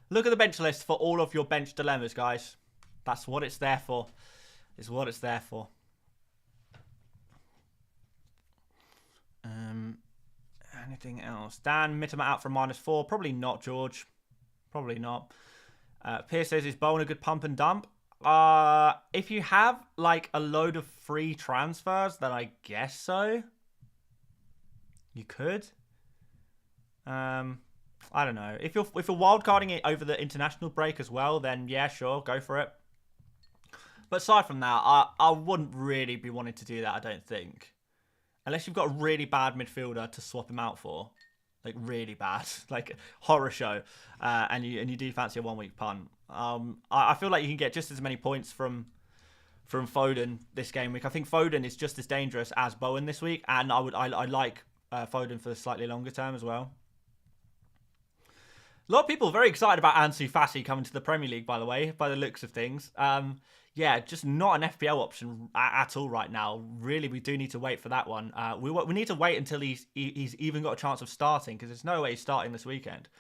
Look at the bench list for all of your bench dilemmas, guys. That's what it's there for. It's what it's there for. Anything else? Dan, Mitterman out for -4. Probably not, George. Probably not. Pierce says, is Bowen a good pump and dump? If you have like a load of free transfers, then I guess so. You could. I don't know. If you're wildcarding it over the international break as well, then yeah, sure, go for it. But aside from that, I wouldn't really be wanting to do that, I don't think. Unless you've got a really bad midfielder to swap him out for. Like, really bad. Like, horror show. And you do fancy a one-week punt. I feel like you can get just as many points from Foden this game week. I think Foden is just as dangerous as Bowen this week. And I like Foden for the slightly longer term as well. A lot of people are very excited about Ansu Fati coming to the Premier League, by the way, by the looks of things. Yeah, just not an FPL option at all right now. Really, we do need to wait for that one. We need to wait until he's even got a chance of starting, because there's no way he's starting this weekend.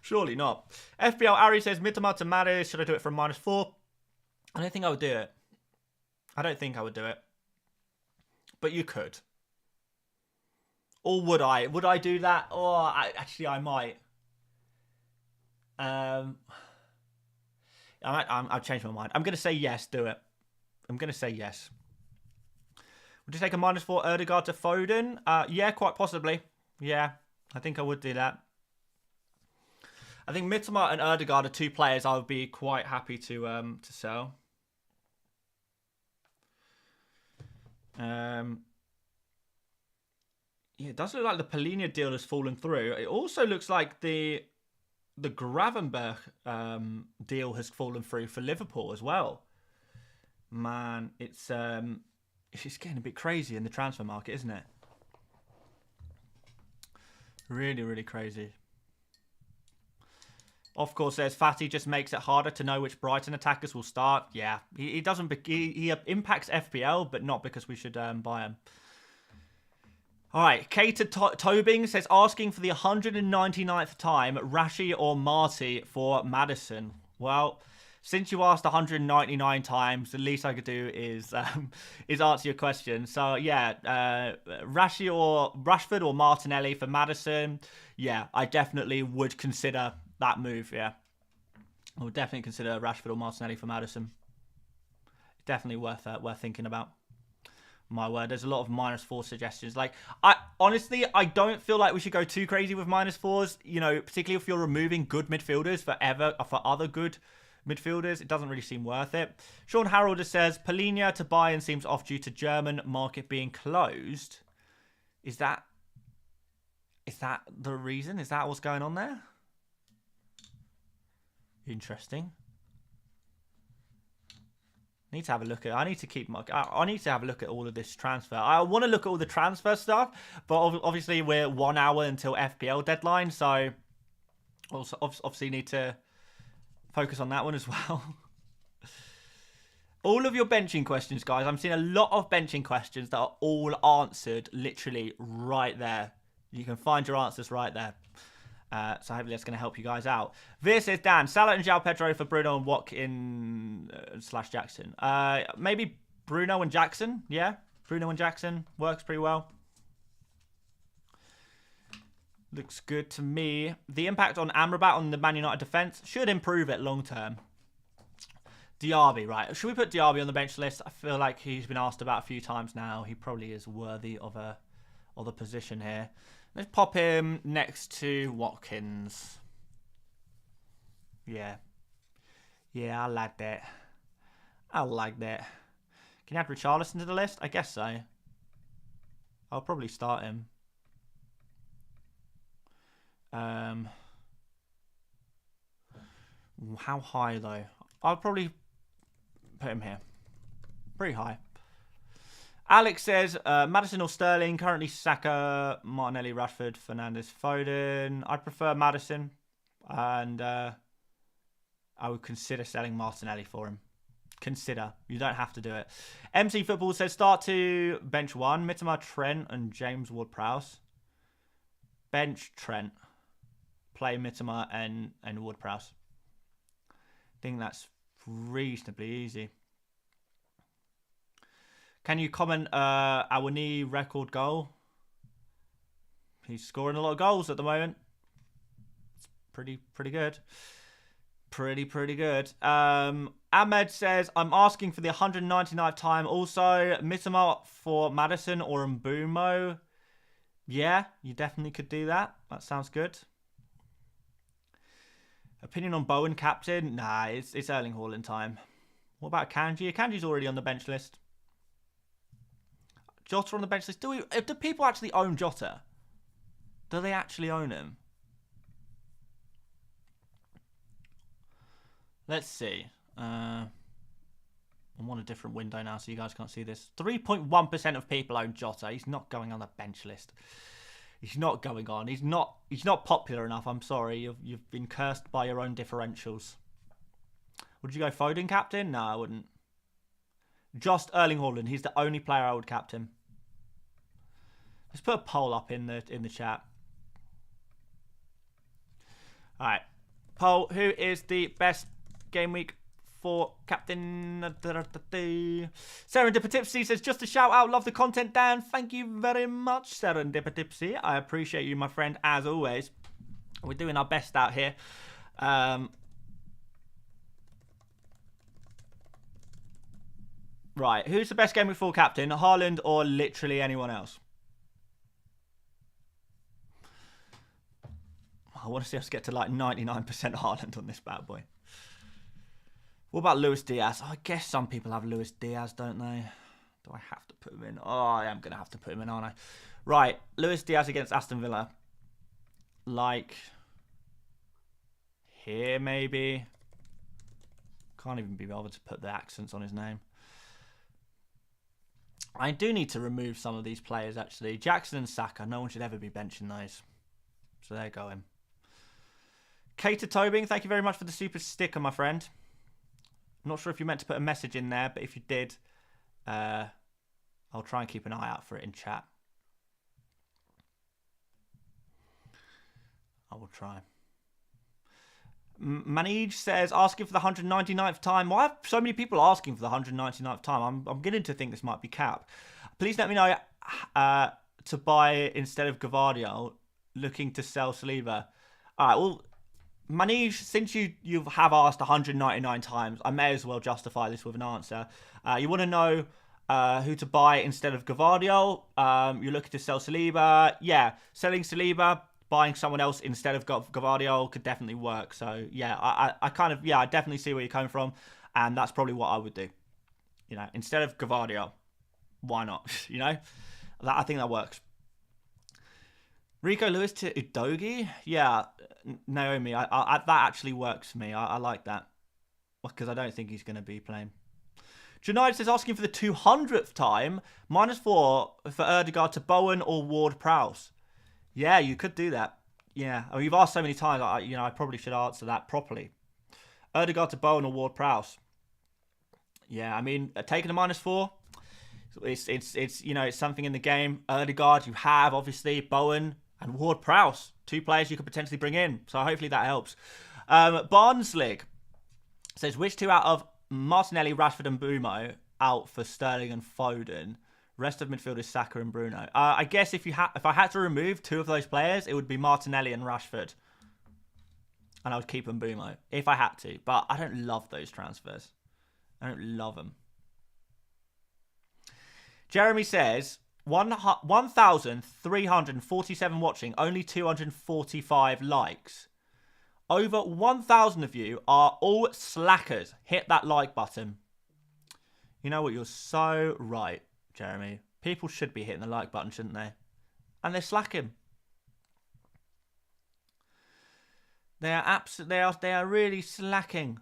Surely not. FPL Ari says, Mittermeier to Maris, should I do it from -4? I don't think I would do it. I don't think I would do it. But you could. Or would I? Would I do that? Or actually, I might. I've changed my mind. I'm going to say yes, do it. I'm going to say yes. Would you take a -4 Ødegaard to Foden? Yeah, quite possibly. Yeah, I think I would do that. I think Mittermeier and Ødegaard are two players I would be quite happy to sell. Yeah, it does look like the Polina deal has fallen through. It also looks like the Gravenberch deal has fallen through for Liverpool as well. Man, it's getting a bit crazy in the transfer market, isn't it? Really, really crazy. Of course, there's Fatty just makes it harder to know which Brighton attackers will start. Yeah, he doesn't. He impacts FPL, but not because we should buy him. All right, Cater Tobing says, asking for the 199th time, Rashi or Marty for Madison. Well, since you asked 199 times, the least I could do is answer your question. So yeah, Rashford or Martinelli for Maddison. Yeah, I definitely would consider that move. Yeah, I would definitely consider Rashford or Martinelli for Maddison. Definitely worth thinking about. My word, there's a lot of -4 suggestions. Like, I don't feel like we should go too crazy with -4s. You know, particularly if you're removing good midfielders for other good midfielders, it doesn't really seem worth it. Sean Harold just says Polina to Bayern seems off due to German market being closed. Is that the reason? Is that what's going on there? Interesting. I need to have a look at. I need to have a look at all of this transfer. I want to look at all the transfer stuff, but obviously we're 1 hour until FPL deadline, so also obviously need to focus on that one as well. All of your benching questions, guys. I'm seeing a lot of benching questions that are all answered literally right there. You can find your answers right there. So hopefully that's going to help you guys out. Veer says, Dan, Salah and João Pedro for Bruno and Watkins / Jackson. Maybe Bruno and Jackson. Yeah, Bruno and Jackson works pretty well. Looks good to me. The impact on Amrabat on the Man United defence should improve it long term. Diaby, right. Should we put Diaby on the bench list? I feel like he's been asked about a few times now. He probably is worthy of a position here. Let's pop him next to Watkins. Yeah. Yeah, I like that. I like that. Can you add Richarlison to the list? I guess so. I'll probably start him. How high, though? I'll probably put him here. Pretty high. Alex says, Maddison or Sterling, currently Saka, Martinelli, Rashford, Fernandes, Foden. I'd prefer Maddison, and I would consider selling Martinelli for him. Consider. You don't have to do it. MC Football says, start to bench 1, Mitoma, Trent, and James Ward-Prowse. Bench Trent. Play Mitoma and Ward-Prowse. I think that's reasonably easy. Can you comment Awani record goal? He's scoring a lot of goals at the moment. It's pretty good. Pretty good. Ahmed says, I'm asking for the 199th time. Also, Mitoma for Maddison or Mbumo. Yeah, you definitely could do that. That sounds good. Opinion on Bowen captain? Nah, it's Erling Haaland time. What about Kanji? Kanji's already on the bench list. Jota on the bench list. Do people actually own Jota? Do they actually own him? Let's see. I'm on a different window now, so you guys can't see this. 3.1% of people own Jota. He's not going on the bench list. He's not going on. He's not popular enough. I'm sorry. You've been cursed by your own differentials. Would you go Foden captain? No, I wouldn't. Just Erling Haaland. He's the only player I would captain. Let's put a poll up in the chat. All right. Poll. Who is the best game week for captain? Serendipitipsy says, just a shout out. Love the content, Dan. Thank you very much, Serendipitipsy. I appreciate you, my friend, as always. We're doing our best out here. Right, who's the best game week 4 captain? Haaland or literally anyone else? I want to see us get to like 99% Haaland on this bad boy. What about Luis Diaz? Oh, I guess some people have Luis Diaz, don't they? Do I have to put him in? Oh, I am going to have to put him in, aren't I? Right, Luis Diaz against Aston Villa. Like, here maybe. Can't even be bothered to put the accents on his name. I do need to remove some of these players, actually. Jackson and Saka. No one should ever be benching those. So there you go. Cater Tobing, thank you very much for the super sticker, my friend. I'm not sure if you meant to put a message in there, but if you did, I'll try and keep an eye out for it in chat. I will try. Manij says, asking for the 199th time. Why have so many people asking for the 199th time? I'm beginning to think this might be cap. Please let me know to buy instead of Gavardio, looking to sell Saliba. All right, well, Manij, since you have asked 199 times, I may as well justify this with an answer. You want to know who to buy instead of Gavardio. You're looking to sell Saliba. Yeah, selling Saliba, buying someone else instead of Gavardio could definitely work. So, yeah, I definitely see where you're coming from. And that's probably what I would do. You know, instead of Gavardio, why not? You know, I think that works. Rico Lewis to Udogi? Yeah, Naomi, that actually works for me. I like that. Because I don't think he's going to be playing. Junaid says, asking for the 200th time, -4 for Erdegaard to Bowen or Ward-Prowse. Yeah, you could do that. Yeah, I mean, you've asked so many times, I probably should answer that properly. Erdegaard to Bowen or Ward-Prowse. Yeah, I mean, taking a -4, it's something in the game. Erdegaard, you have, obviously, Bowen and Ward-Prowse, 2 players you could potentially bring in. So hopefully that helps. Barnsley says, which 2 out of Martinelli, Rashford and Bumo out for Sterling and Foden? Rest of midfield is Saka and Bruno. I guess if I had to remove 2 of those players, it would be Martinelli and Rashford. And I would keep Bumo if I had to. But I don't love those transfers. I don't love them. Jeremy says, 1,347 watching, only 245 likes. Over 1,000 of you are all slackers. Hit that like button. You know what? You're so right, Jeremy. People should be hitting the like button, shouldn't they? And they're slacking. They are really slacking.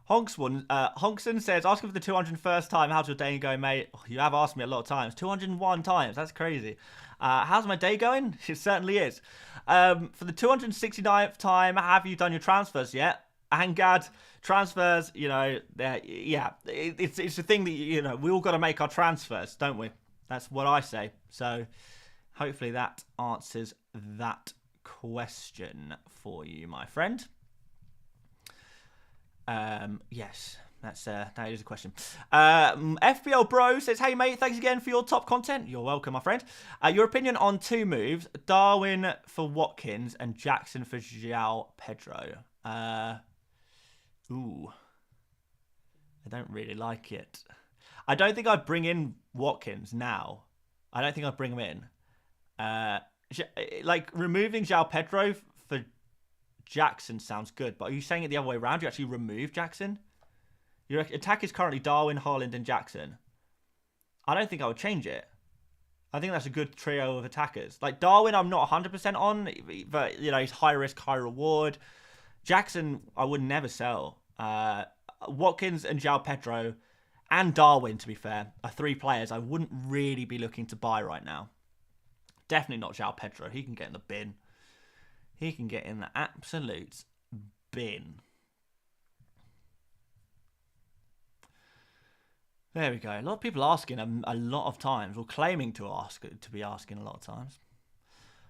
Honkson says, asking for the 201st time, how's your day going, mate? Oh, you have asked me a lot of times. 201 times, that's crazy. How's my day going? It certainly is. For the 269th time, have you done your transfers yet? Angad, transfers, it's a thing that, we all got to make our transfers, don't we? That's what I say. So hopefully that answers that question for you, my friend. Yes, that is a question. FPL Bro says, hey mate, thanks again for your top content. You're welcome, my friend. Your opinion on 2 moves, Darwin for Watkins and Jackson for João Pedro. I don't really like it. I don't think I'd bring in Watkins now. I don't think I'd bring him in. Removing João Pedro for Jackson sounds good, but are you saying it the other way around? You actually remove Jackson? Your attack is currently Darwin, Haaland, and Jackson. I don't think I would change it. I think that's a good trio of attackers. Like Darwin, I'm not 100% on, but he's high risk, high reward. Jackson, I would never sell. Watkins and João Pedro and Darwin, to be fair, are 3 players I wouldn't really be looking to buy right now. Definitely not João Pedro. He can get in the bin. He can get in the absolute bin. There we go. A lot of people asking a lot of times, or claiming to be asking a lot of times.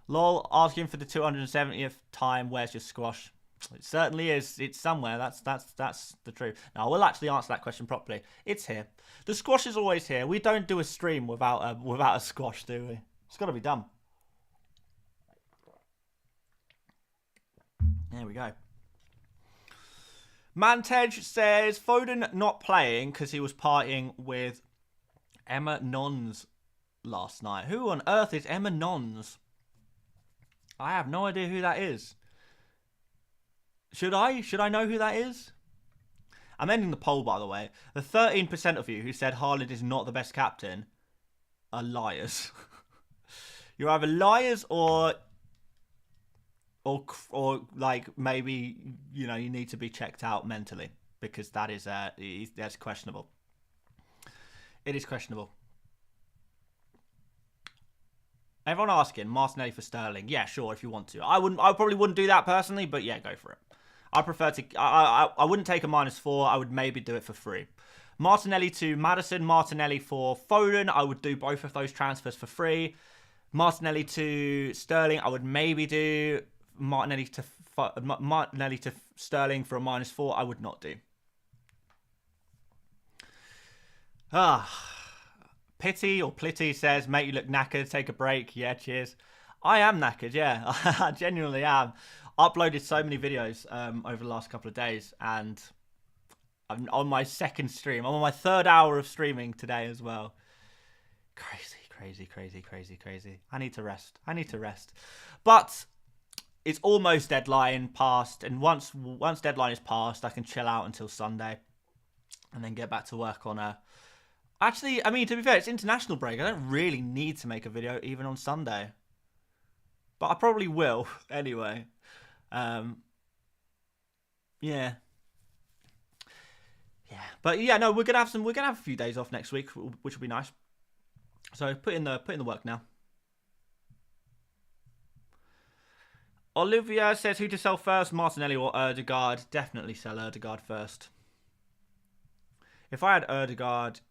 Lol, asking for the 270th time, where's your squash? It certainly is. It's somewhere. That's the truth. Now, I will actually answer that question properly. It's here. The squash is always here. We don't do a stream without a squash, do we? It's got to be done. There we go. Mantej says, Foden not playing because he was partying with Emma Nons last night. Who on earth is Emma Nons? I have no idea who that is. Should I know who that is? I'm ending the poll, by the way. The 13% of you who said Haaland is not the best captain are liars. You're either liars or like maybe you need to be checked out mentally, because that's questionable. It is questionable. Everyone asking Martinelli for Sterling. Yeah, sure, if you want to. I probably wouldn't do that personally, but yeah, go for it. I prefer to. I wouldn't take a -4. I would maybe do it for free. Martinelli to Maddison. Martinelli for Foden. I would do both of those transfers for free. Martinelli to Sterling. I would maybe do Martinelli to Martinelli to Sterling for a -4, I would not do. Pity or Plitty says, mate, you look knackered. Take a break. Yeah, cheers. I am knackered, yeah. I genuinely am. Uploaded so many videos over the last couple of days, and I'm on my second stream. I'm on my 3rd hour of streaming today as well. Crazy. I need to rest. But it's almost deadline passed, and once deadline is passed, I can chill out until Sunday and then get back to work on a... Actually, I mean, to be fair, it's international break. I don't really need to make a video even on Sunday. But I probably will anyway. Yeah. But yeah, no, we're gonna have a few days off next week, which will be nice. So put in the work now. Olivia says, who to sell first, Martinelli or Ødegaard? Definitely sell Ødegaard first. If I had Ødegaard,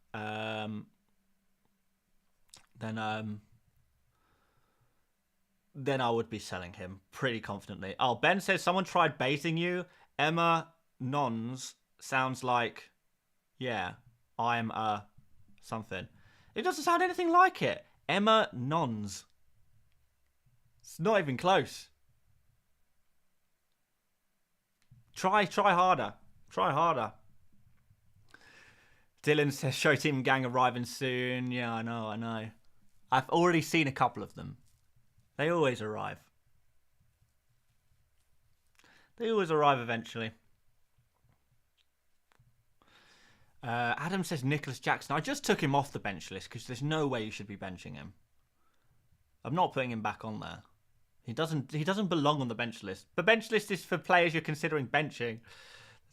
then I would be selling him pretty confidently. Oh, Ben says, someone tried baiting you. Emma Nons sounds like, yeah, I'm something. It doesn't sound anything like it. Emma Nons. It's not even close. Try harder. Try harder. Dylan says, show team gang arriving soon. Yeah, I know. I've already seen a couple of them. They always arrive. They always arrive eventually. Adam says Nicholas Jackson. I just took him off the bench list because there's no way you should be benching him. I'm not putting him back on there. He doesn't belong on the bench list. The bench list is for players you're considering benching.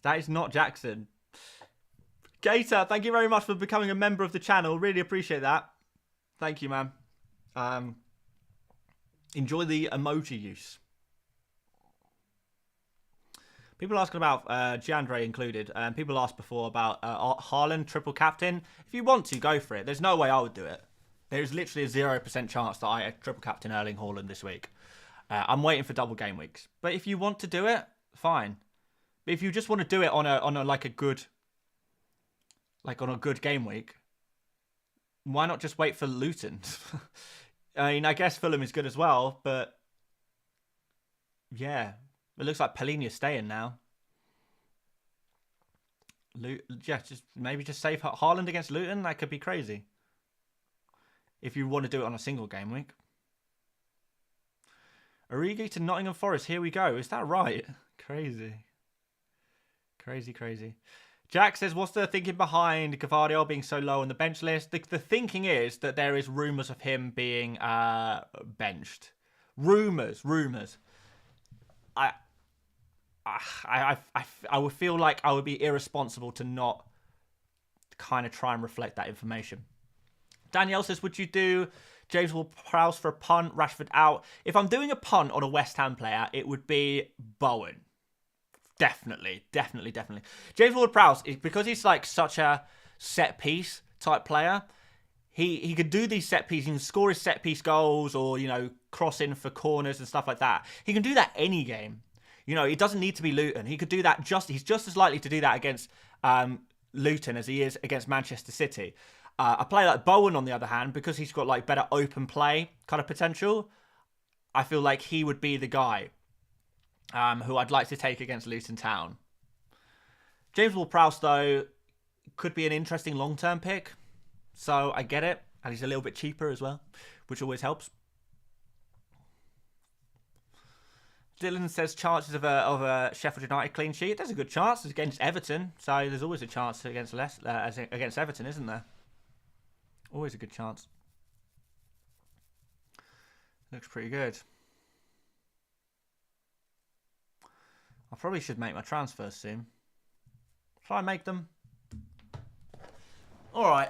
That is not Jackson. Gator, thank you very much for becoming a member of the channel. Really appreciate that. Thank you, man. Enjoy the emoji use. People asking about Giandre included. People asked before about Haaland triple captain. If you want to, go for it. There's no way I would do it. There's literally a 0% chance that I triple captain Erling Haaland this week. I'm waiting for double game weeks. But if you want to do it, fine. But if you just want to do it on a good game week, why not just wait for Luton? I mean, I guess Fulham is good as well, but yeah, it looks like Palhinha's staying now. Yeah, maybe just save Haaland against Luton. That could be crazy. If you want to do it on a single game week. Origi to Nottingham Forest. Here we go. Is that right? Crazy. Jack says, what's the thinking behind Gavardiol being so low on the bench list? The thinking is that there is rumours of him being benched. Rumours. I would feel like I would be irresponsible to not kind of try and reflect that information. Danielle says, would you do James Ward-Prowse for a punt, Rashford out? If I'm doing a punt on a West Ham player, it would be Bowen. Definitely. James Ward-Prowse, because he's like such a set-piece type player, he could do these set-piece, he can score his set-piece goals or, cross in for corners and stuff like that. He can do that any game. It doesn't need to be Luton. He could do that he's just as likely to do that against Luton as he is against Manchester City. A player like Bowen, on the other hand, because he's got like better open play kind of potential, I feel like he would be the guy who I'd like to take against Luton Town. James Ward-Prowse, though, could be an interesting long-term pick. So I get it. And he's a little bit cheaper as well, which always helps. Dylan says chances of a Sheffield United clean sheet. There's a good chance. It's against Everton. So there's always a chance against Everton, isn't there? Always a good chance. Looks pretty good. I probably should make my transfers soon. Shall I make them? All right.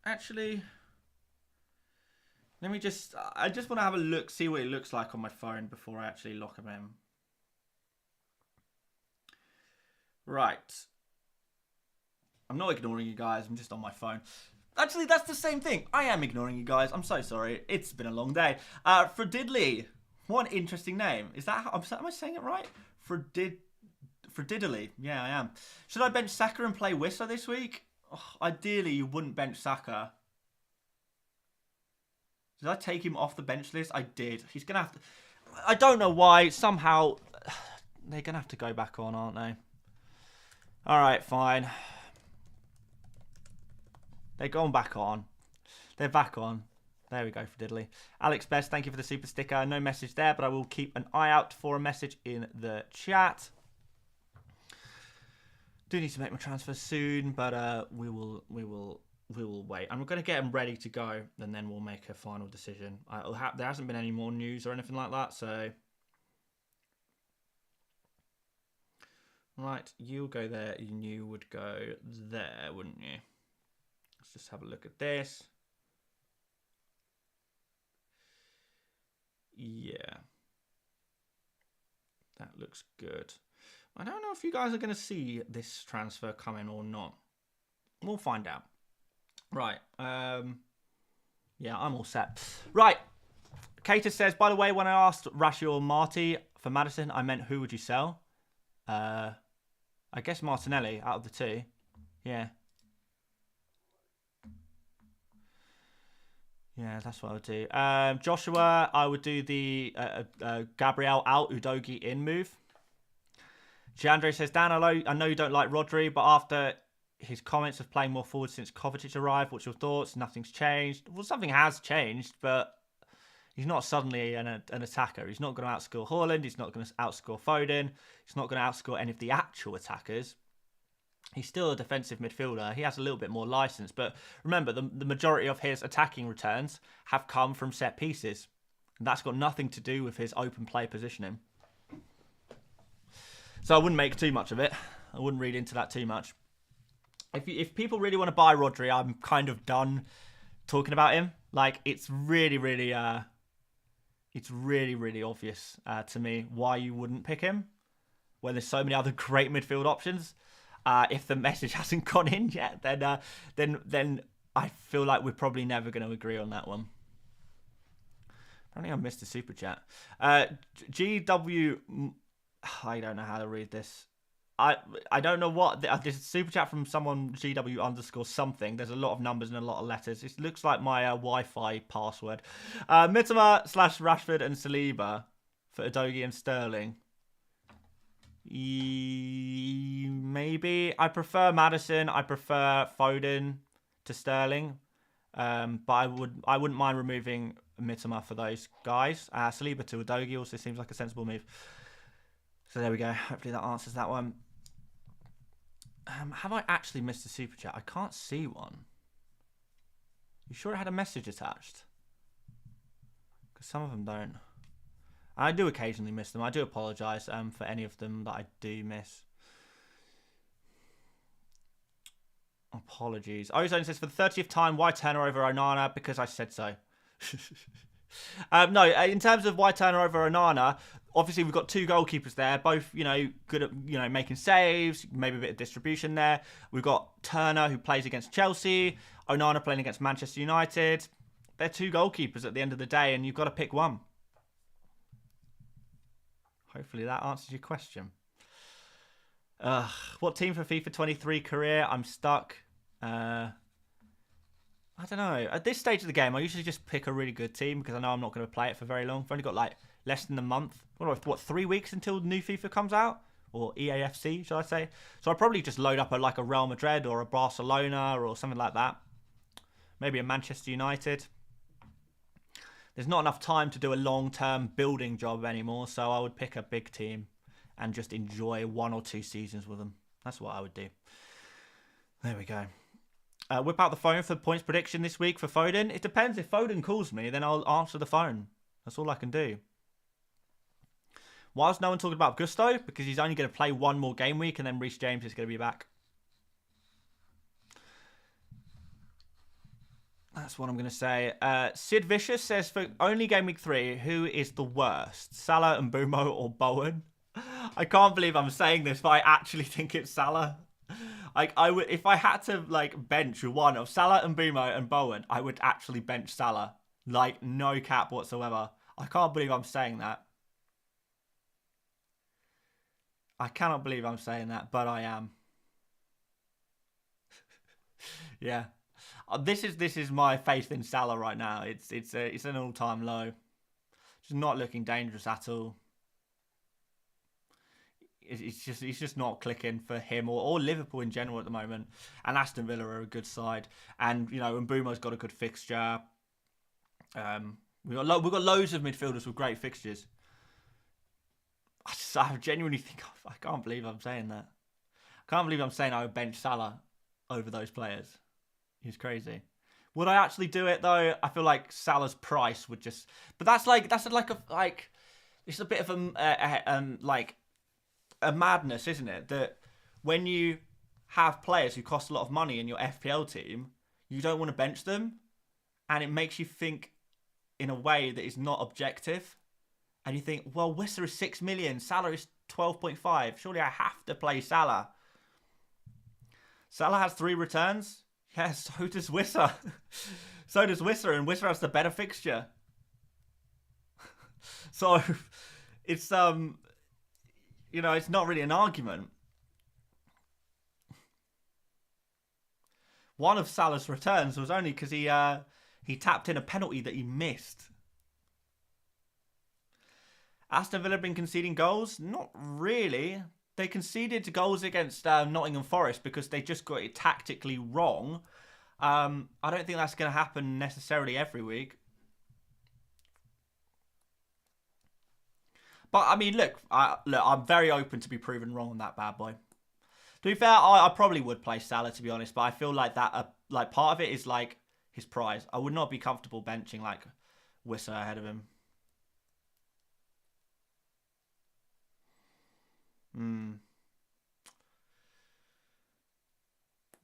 Actually, let me I just want to have a look, see what it looks like on my phone before I actually lock them in. Right. I'm not ignoring you guys. I'm just on my phone. Actually, that's the same thing. I am ignoring you guys. I'm so sorry. It's been a long day. For Diddley. What an interesting name. Is that how, am I saying it right? Diddley. Yeah, I am. Should I bench Saka and play Whistler this week? Oh, ideally, you wouldn't bench Saka. Did I take him off the bench list? I did. He's going to have to... I don't know why. Somehow, they're going to have to go back on, aren't they? All right, fine. They're going back on. They're back on. There we go for Diddley. Alex Best, thank you for the super sticker. No message there, but I will keep an eye out for a message in the chat. Do need to make my transfer soon, but we will wait. I'm going to get them ready to go, and then we'll make a final decision. There hasn't been any more news or anything like that, so... Right, you'll go there, and you would go there, wouldn't you? Let's just have a look at this. Yeah. That looks good. I don't know if you guys are going to see this transfer coming or not. We'll find out. Right. Yeah, I'm all set. Right. Cater says, by the way, when I asked Rashi or Marty for Madison, I meant who would you sell? I guess Martinelli out of the two. Yeah. Yeah, that's what I would do. Joshua, I would do the Gabriel out, Udogi in move. Jandre says, Dan, I know you don't like Rodri, but after his comments of playing more forward since Kovacic arrived, what's your thoughts? Nothing's changed. Well, something has changed, but he's not suddenly an attacker. He's not going to outscore Haaland. He's not going to outscore Foden. He's not going to outscore any of the actual attackers. He's still a defensive midfielder. He has a little bit more license. But remember, the majority of his attacking returns have come from set pieces. And that's got nothing to do with his open play positioning. So I wouldn't make too much of it. I wouldn't read into that too much. If people really want to buy Rodri, I'm kind of done talking about him. Like, it's really, really obvious to me why you wouldn't pick him when there's so many other great midfield options. If the message hasn't gone in yet, then I feel like we're probably never going to agree on that one. I think I missed a super chat. GW, I don't know how to read this. I don't know what this is. Super chat from someone GW underscore something. There's a lot of numbers and a lot of letters. It looks like my Wi-Fi password. Mitoma / Rashford and Saliba for Udogi and Sterling. Maybe I prefer Madison. I prefer Foden to Sterling, but I wouldn't mind removing Mitoma for those guys. Saliba to Udogi also seems like a sensible move. So there we go. Hopefully that answers that one. Have I actually missed a super chat? I can't see one. You sure it had a message attached? Because some of them don't. I do occasionally miss them. I do apologise for any of them that I do miss. Apologies. Ozone says, for the 30th time, why Turner over Onana? Because I said so. No, in terms of why Turner over Onana, obviously we've got two goalkeepers there, both, good at, making saves, maybe a bit of distribution there. We've got Turner, who plays against Chelsea, Onana playing against Manchester United. They're two goalkeepers at the end of the day, and you've got to pick one. Hopefully that answers your question. What team for FIFA 23 career? I'm stuck. I don't know. At this stage of the game, I usually just pick a really good team because I know I'm not going to play it for very long. I've only got less than a month. What, 3 weeks until new FIFA comes out? Or EAFC, should I say? So I'll probably just load up a Real Madrid or a Barcelona or something like that. Maybe a Manchester United. There's not enough time to do a long-term building job anymore, so I would pick a big team and just enjoy 1 or 2 seasons with them. That's what I would do. There we go. Whip out the phone for points prediction this week for Foden. It depends. If Foden calls me, then I'll answer the phone. That's all I can do. Why is no one talking about Gusto? Because he's only going to play 1 more game week, and then Reece James is going to be back. That's what I'm going to say. Sid Vicious says, for only game week 3, who is the worst? Salah and Mbumo or Bowen? I can't believe I'm saying this, but I actually think it's Salah. I would, if I had to bench one of Salah and Mbumo and Bowen, I would actually bench Salah. No cap whatsoever. I can't believe I'm saying that. I cannot believe I'm saying that, but I am. Yeah. This is my faith in Salah right now. It's an all-time low. Just not looking dangerous at all. It's just not clicking for him or Liverpool in general at the moment. And Aston Villa are a good side, and Mbeumo's got a good fixture. We've got loads of midfielders with great fixtures. I genuinely think I can't believe I'm saying that. I can't believe I'm saying I would bench Salah over those players. He's crazy. Would I actually do it though? I feel like Salah's price would just. But that's it's a bit of a madness, isn't it? That when you have players who cost a lot of money in your FPL team, you don't want to bench them, and it makes you think in a way that is not objective. And you think, well, Wissa is 6 million, Salah is 12.5. Surely I have to play Salah. Salah has 3 returns. Yes, so does Wissa. So does Wissa, and Wissa has the better fixture. So it's it's not really an argument. One of Salah's returns was only because he tapped in a penalty that he missed. Aston Villa have been conceding goals? Not really. They conceded goals against Nottingham Forest because they just got it tactically wrong. I don't think that's going to happen necessarily every week. But, I mean, look, I'm very open to be proven wrong on that bad boy. To be fair, I probably would play Salah, to be honest, but I feel like that, part of it is, like, his prize. I would not be comfortable benching, like, Wissa ahead of him.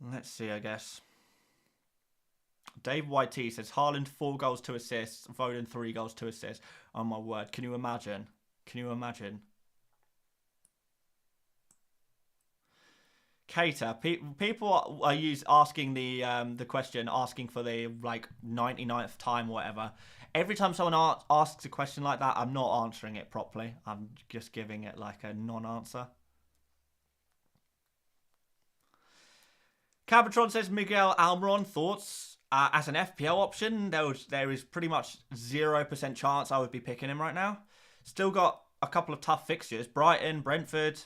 Let's see, I guess. Dave YT says, Haaland 4 goals, 2 assists. Foden 3 goals, 2 assists. Oh, my word. Can you imagine? Can you imagine? Cater. People are asking the question, asking for the 99th time or whatever. Every time someone asks a question like that, I'm not answering it properly. I'm just giving it like a non-answer. Cabotron says, Miguel Almiron, thoughts? As an FPL option, there is pretty much 0% chance I would be picking him right now. Still got a couple of tough fixtures. Brighton, Brentford.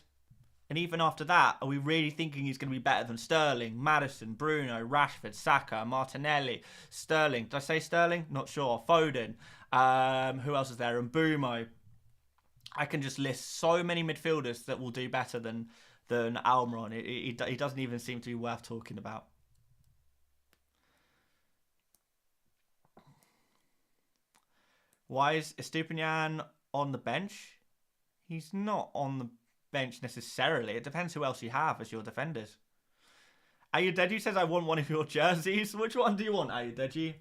And even after that, are we really thinking he's going to be better than Sterling, Maddison, Bruno, Rashford, Saka, Martinelli, Sterling? Did I say Sterling? Not sure. Foden. Who else is there? And Mbeumo. I can just list so many midfielders that will do better than Almiron. He doesn't even seem to be worth talking about. Why is Estupinian on the bench? He's not on the bench necessarily. It depends who else you have as your defenders. Ayudeji says, I want one of your jerseys. Which one do you want, Ayudeji?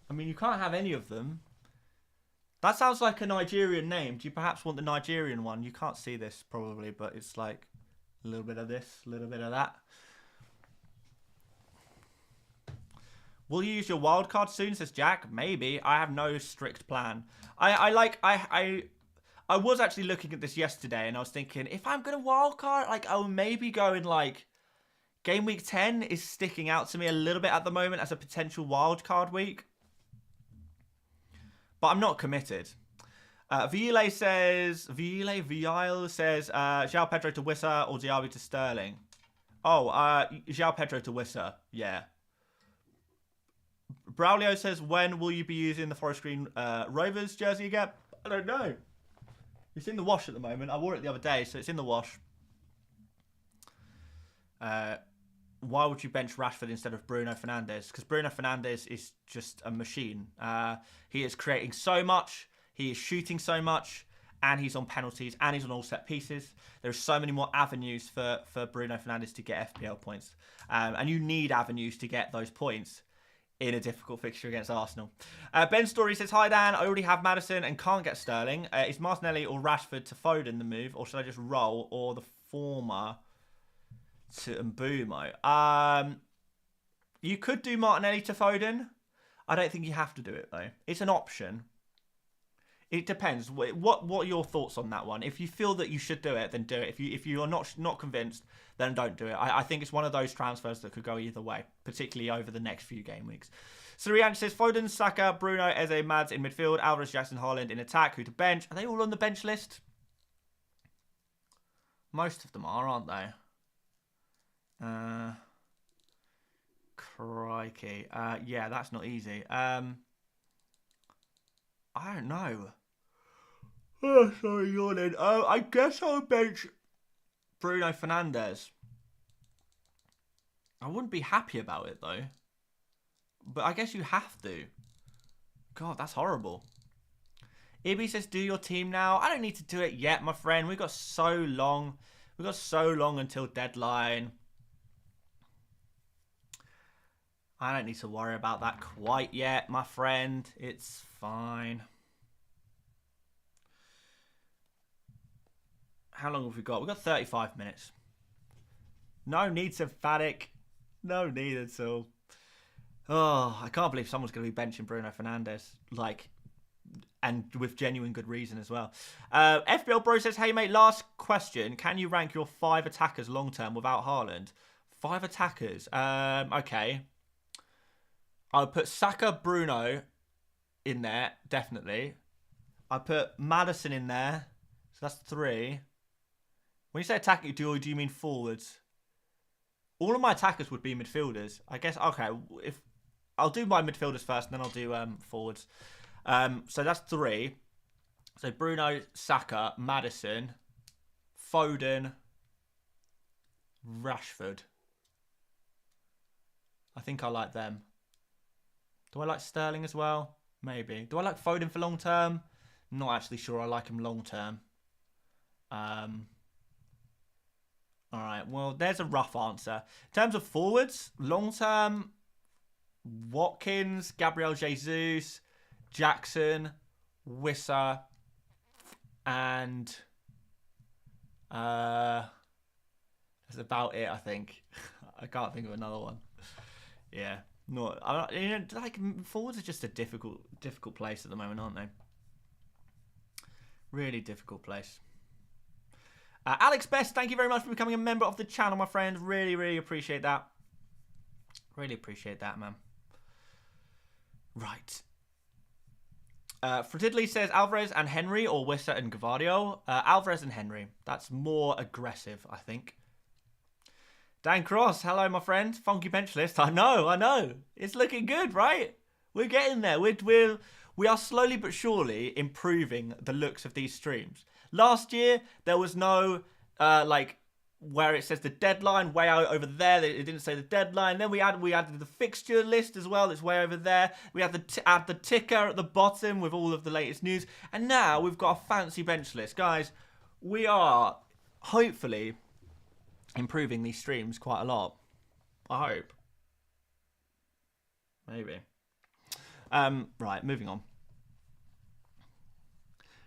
I mean, you can't have any of them. That sounds like a Nigerian name. Do you perhaps want the Nigerian one? You can't see this probably, but it's like a little bit of this, a little bit of that. Will you use your wildcard soon, says Jack? Maybe. I have no strict plan. I was actually looking at this yesterday and I was thinking, if I'm going to wildcard, I will maybe go in Game Week 10 is sticking out to me a little bit at the moment as a potential wildcard week. But I'm not committed. Vile says, João Pedro to Wissa or Diaby to Sterling? Oh, João Pedro to Wissa. Yeah. Braulio says, when will you be using the Forest Green Rovers jersey again? I don't know. It's in the wash at the moment. I wore it the other day, so it's in the wash. Why would you bench Rashford instead of Bruno Fernandes? Because Bruno Fernandes is just a machine. He is creating so much. He is shooting so much. And he's on penalties. And he's on all set pieces. There's so many more avenues for Bruno Fernandes to get FPL points. And you need avenues to get those points in a difficult fixture against Arsenal. Ben Story says, hi Dan, I already have Maddison and can't get Sterling. Is Martinelli or Rashford to Foden the move? Or should I just roll or the former to Mbeumo? You could do Martinelli to Foden. I don't think you have to do it, though. It's an option. It depends. What are your thoughts on that one? If you feel that you should do it, then do it. If you are not convinced, then don't do it. I think it's one of those transfers that could go either way, particularly over the next few game weeks. Surian says Foden, Saka, Bruno, Eze, Mads in midfield, Alvarez, Jackson, Haaland in attack. Who to bench? Are they all on the bench list? Most of them are, aren't they? Crikey. Yeah, that's not easy. I don't know. Oh, sorry, yawning. I guess I'll bench Bruno Fernandes. I wouldn't be happy about it, though. But I guess you have to. God, that's horrible. Ibby says, do your team now. I don't need to do it yet, my friend. We've got so long. We've got so long until deadline. I don't need to worry about that quite yet, my friend. It's fine. How long have we got? We've got 35 minutes. No need to panic. No need at all. Oh, I can't believe someone's going to be benching Bruno Fernandes. Like, and with genuine good reason as well. FPL Bro says, hey mate, last question. Can you rank your 5 attackers long term without Haaland? 5 attackers. Okay. I'll put Saka, Bruno in there, definitely. I put Maddison in there. So that's 3. When you say attacking, do you mean forwards? All of my attackers would be midfielders. I guess, okay, if I'll do my midfielders first, and then I'll do forwards. So that's 3. So Bruno, Saka, Maddison, Foden, Rashford. I think I like them. Do I like Sterling as well? Maybe. Do I like Foden for long term? Not actually sure I like him long term. All right, well, there's a rough answer. In terms of forwards, long term, Watkins, Gabriel Jesus, Jackson, Wissa, and that's about it, I think. I can't think of another one. Yeah, forwards are just a difficult place at the moment, aren't they? Really difficult place. Alex Best, thank you very much for becoming a member of the channel, my friend. Really, really appreciate that. Really appreciate that, man. Right. Fratidley says Alvarez and Henry or Wissa and Gvardio. Alvarez and Henry. That's more aggressive, I think. Dan Cross, hello, my friend. Funky bench list. I know. It's looking good, right? We're getting there. We are slowly but surely improving the looks of these streams. Last year, there was no, where it says the deadline way out over there. It didn't say the deadline. Then we added the fixture list as well. It's way over there. We had add the ticker at the bottom with all of the latest news. And now we've got a fancy bench list. Guys, we are hopefully improving these streams quite a lot. I hope. Maybe. Right, moving on.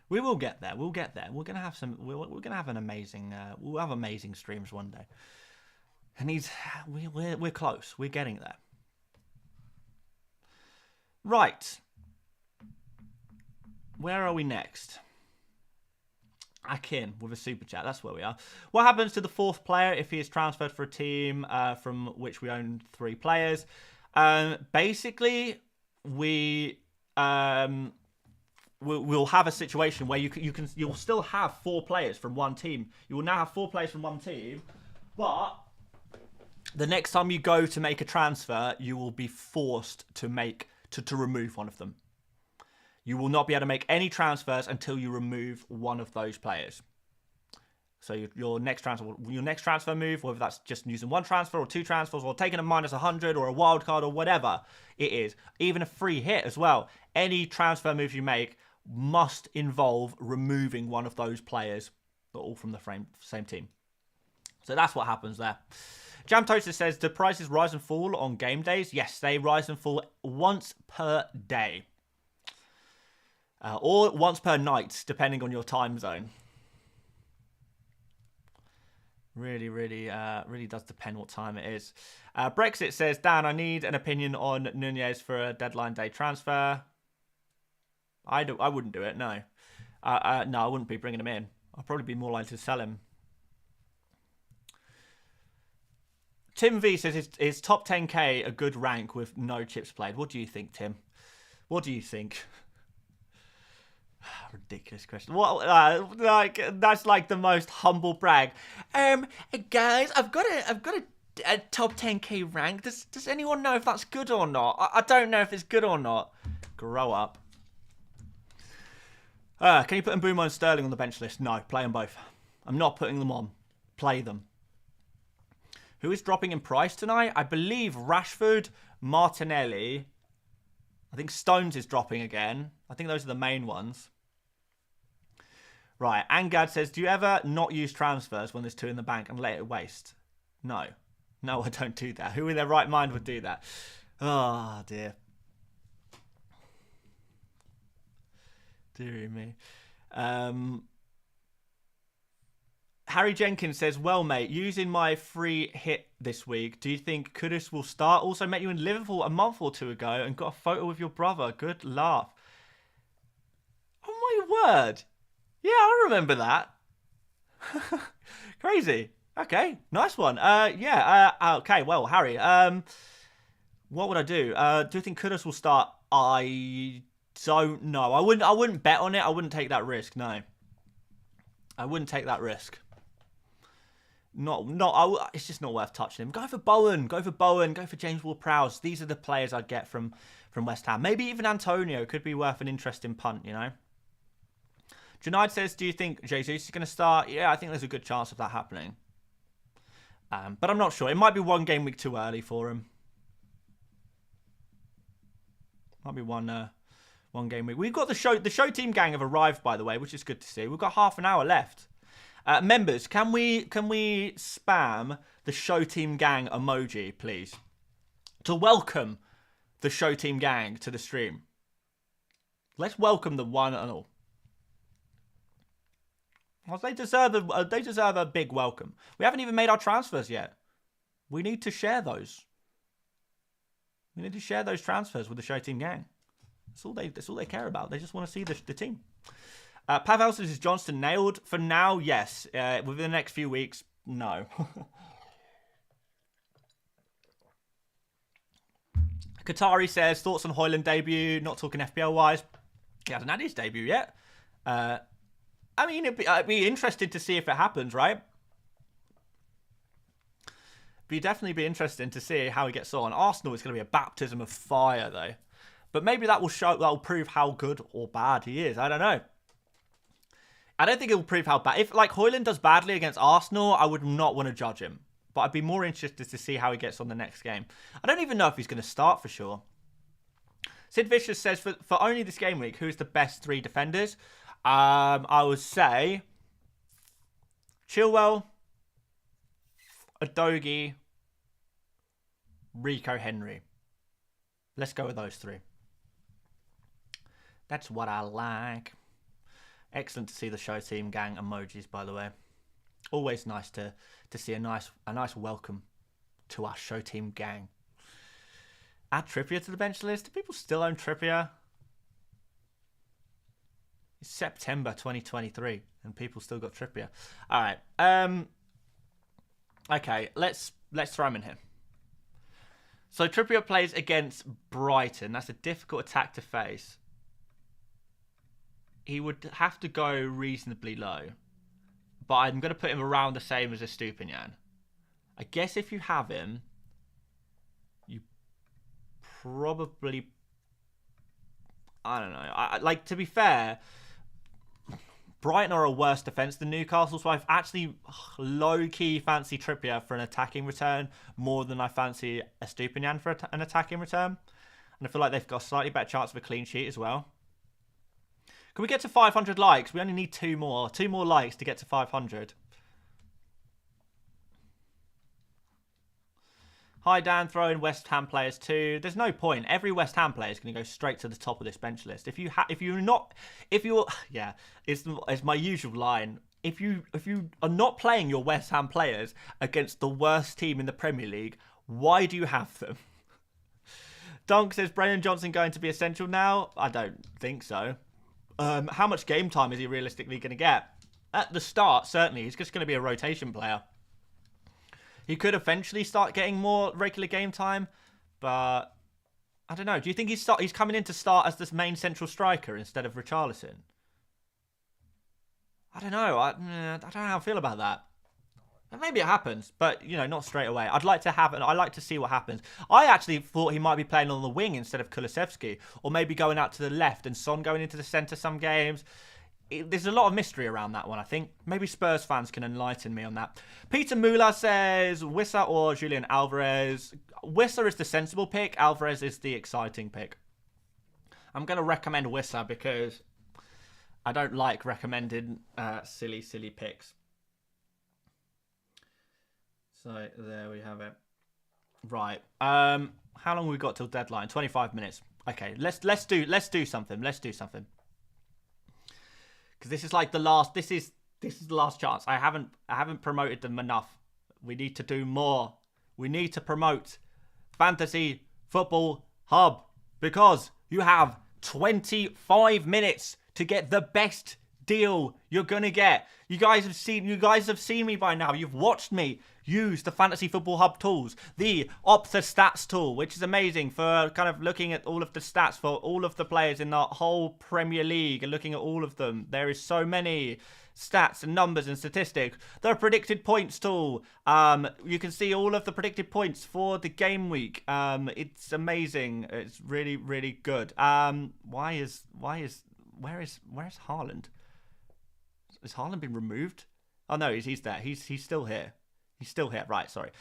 We will get there. We'll get there. We're gonna have some. We're gonna have an amazing. We'll have amazing streams one day. And we're close. We're getting there. Right. Where are we next? Akin with a super chat. That's where we are. What happens to the 4th player if he is transferred for a team from which we own 3 players? Basically, we'll have a situation where you'll still have 4 players from one team. You will now have 4 players from one team, but the next time you go to make a transfer, you will be forced to remove one of them. You will not be able to make any transfers until you remove one of those players. So your next transfer move, whether that's just using 1 transfer or 2 transfers or taking a -100 or a wild card or whatever it is, even a free hit as well, any transfer move you make must involve removing one of those players, all from the same team. So that's what happens there. Jam Toaster says, do prices rise and fall on game days? Yes, they rise and fall once per day. Or once per night, depending on your time zone. Really does depend what time it is. Brexit says, Dan, I need an opinion on Nunez for a deadline day transfer. I wouldn't do it. No, no, I wouldn't be bringing him in. I'd probably be more likely to sell him. Tim V says, is top 10k a good rank with no chips played? What do you think, Tim? What do you think? Ridiculous question. What? That's like the most humble brag. Guys, I've got a top 10k rank. Does anyone know if that's good or not? I don't know if it's good or not. Grow up. Can you put Mbeumo and Sterling on the bench list? No, play them both. I'm not putting them on. Play them. Who is dropping in price tonight? I believe Rashford, Martinelli. I think Stones is dropping again. I think those are the main ones. Right, Angad says, do you ever not use transfers when there's 2 in the bank and let it waste? No. No, I don't do that. Who in their right mind would do that? Oh, dear. Dear me. Harry Jenkins says, well, mate, using my free hit this week, do you think Kudus will start? Also met you in Liverpool a month or 2 ago and got a photo with your brother. Good laugh. Oh, my word. Yeah, I remember that. Crazy. Okay, nice one. Okay, well, Harry, what would I do? Do you think Kudus will start? I don't know. I wouldn't bet on it. I wouldn't take that risk, no. I wouldn't take that risk. It's just not worth touching him. Go for Bowen. Go for James Ward-Prowse. These are the players I'd get from West Ham. Maybe even Antonio could be worth an interesting punt, you know. Junaid says, do you think Jesus is going to start? Yeah, I think there's a good chance of that happening. But I'm not sure. It might be 1 game week too early for him. Might be one game week. We've got the show team gang have arrived, by the way, which is good to see. We've got half an hour left. Members, can we spam the show team gang emoji, please, to welcome the show team gang to the stream? Let's welcome them one and all. Well, they deserve a big welcome. We haven't even made our transfers yet. We need to share those. We need to share those transfers with the show team gang. That's all they care about. They just want to see the team. Pavel says, is Johnston nailed? For now, yes. Within the next few weeks, no. Qatari says, thoughts on Højlund debut? Not talking FPL-wise. He hasn't had his debut yet. I mean, it'd be interesting to see if it happens, right? Definitely be interesting to see how he gets on. Arsenal is going to be a baptism of fire, though. But maybe that will prove how good or bad he is. I don't know. I don't think it will prove how bad. If like Højlund does badly against Arsenal, I would not want to judge him. But I'd be more interested to see how he gets on the next game. I don't even know if he's going to start for sure. Sid Vicious says, for only this game week, who's the best 3 defenders? I would say Chilwell, Udogie, Rico Henry. Let's go with those 3. That's what I like. Excellent to see the show team gang emojis, by the way. Always nice to see a nice welcome to our show team gang. Add Trippier to the bench list. Do people still own Trippier? It's September 2023 and people still got Trippier. All right. Okay, let's throw him in here. So Trippier plays against Brighton. That's a difficult attack to face. He would have to go reasonably low. But I'm going to put him around the same as a Estupiñán. I guess if you have him, you probably... I don't know. Like, to be fair, Brighton are a worse defence than Newcastle, so I've actually low-key fancy Trippier for an attacking return more than I fancy Estupiñán for an attacking return. And I feel like they've got a slightly better chance of a clean sheet as well. Can we get to 500 likes? We only need 2 more. 2 more likes to get to 500. Hi, Dan. Throw in West Ham players too. There's no point. Every West Ham player is going to go straight to the top of this bench list. It's my usual line. if you are not playing your West Ham players against the worst team in the Premier League, why do you have them? Dunk says, Brennan Johnson going to be essential now? I don't think so. How much game time is he realistically going to get? At the start, certainly. He's just going to be a rotation player. He could eventually start getting more regular game time, but I don't know. Do you think he's coming in to start as this main central striker instead of Richarlison? I don't know. I don't know how I feel about that. Maybe it happens, but, you know, not straight away. I'd like to see what happens. I actually thought he might be playing on the wing instead of Kulusevski, or maybe going out to the left and Son going into the centre some games. There's a lot of mystery around that one, I think. Maybe Spurs fans can enlighten me on that. Peter Mula says, Wissa or Julian Alvarez. Wissa is the sensible pick. Alvarez is the exciting pick. I'm going to recommend Wissa because I don't like recommending silly picks. So there we have it. Right. How long have we got till deadline? 25 minutes. Okay. Let's do something. Let's do something. Because this is like the last. This is the last chance. I haven't promoted them enough. We need to do more. We need to promote Fantasy Football Hub because you have 25 minutes to get the best deal you're gonna get. You guys have seen me by now. You've watched me use the Fantasy Football Hub tools, the Opta Stats tool, which is amazing for kind of looking at all of the stats for all of the players in the whole Premier League and looking at all of them. There is so many stats and numbers and statistics. The predicted points tool. You can see all of the predicted points for the game week. It's amazing. It's really, really good. Where is Haaland? Has Haaland been removed? Oh no, he's there. He's still here. He's still here. Right, sorry.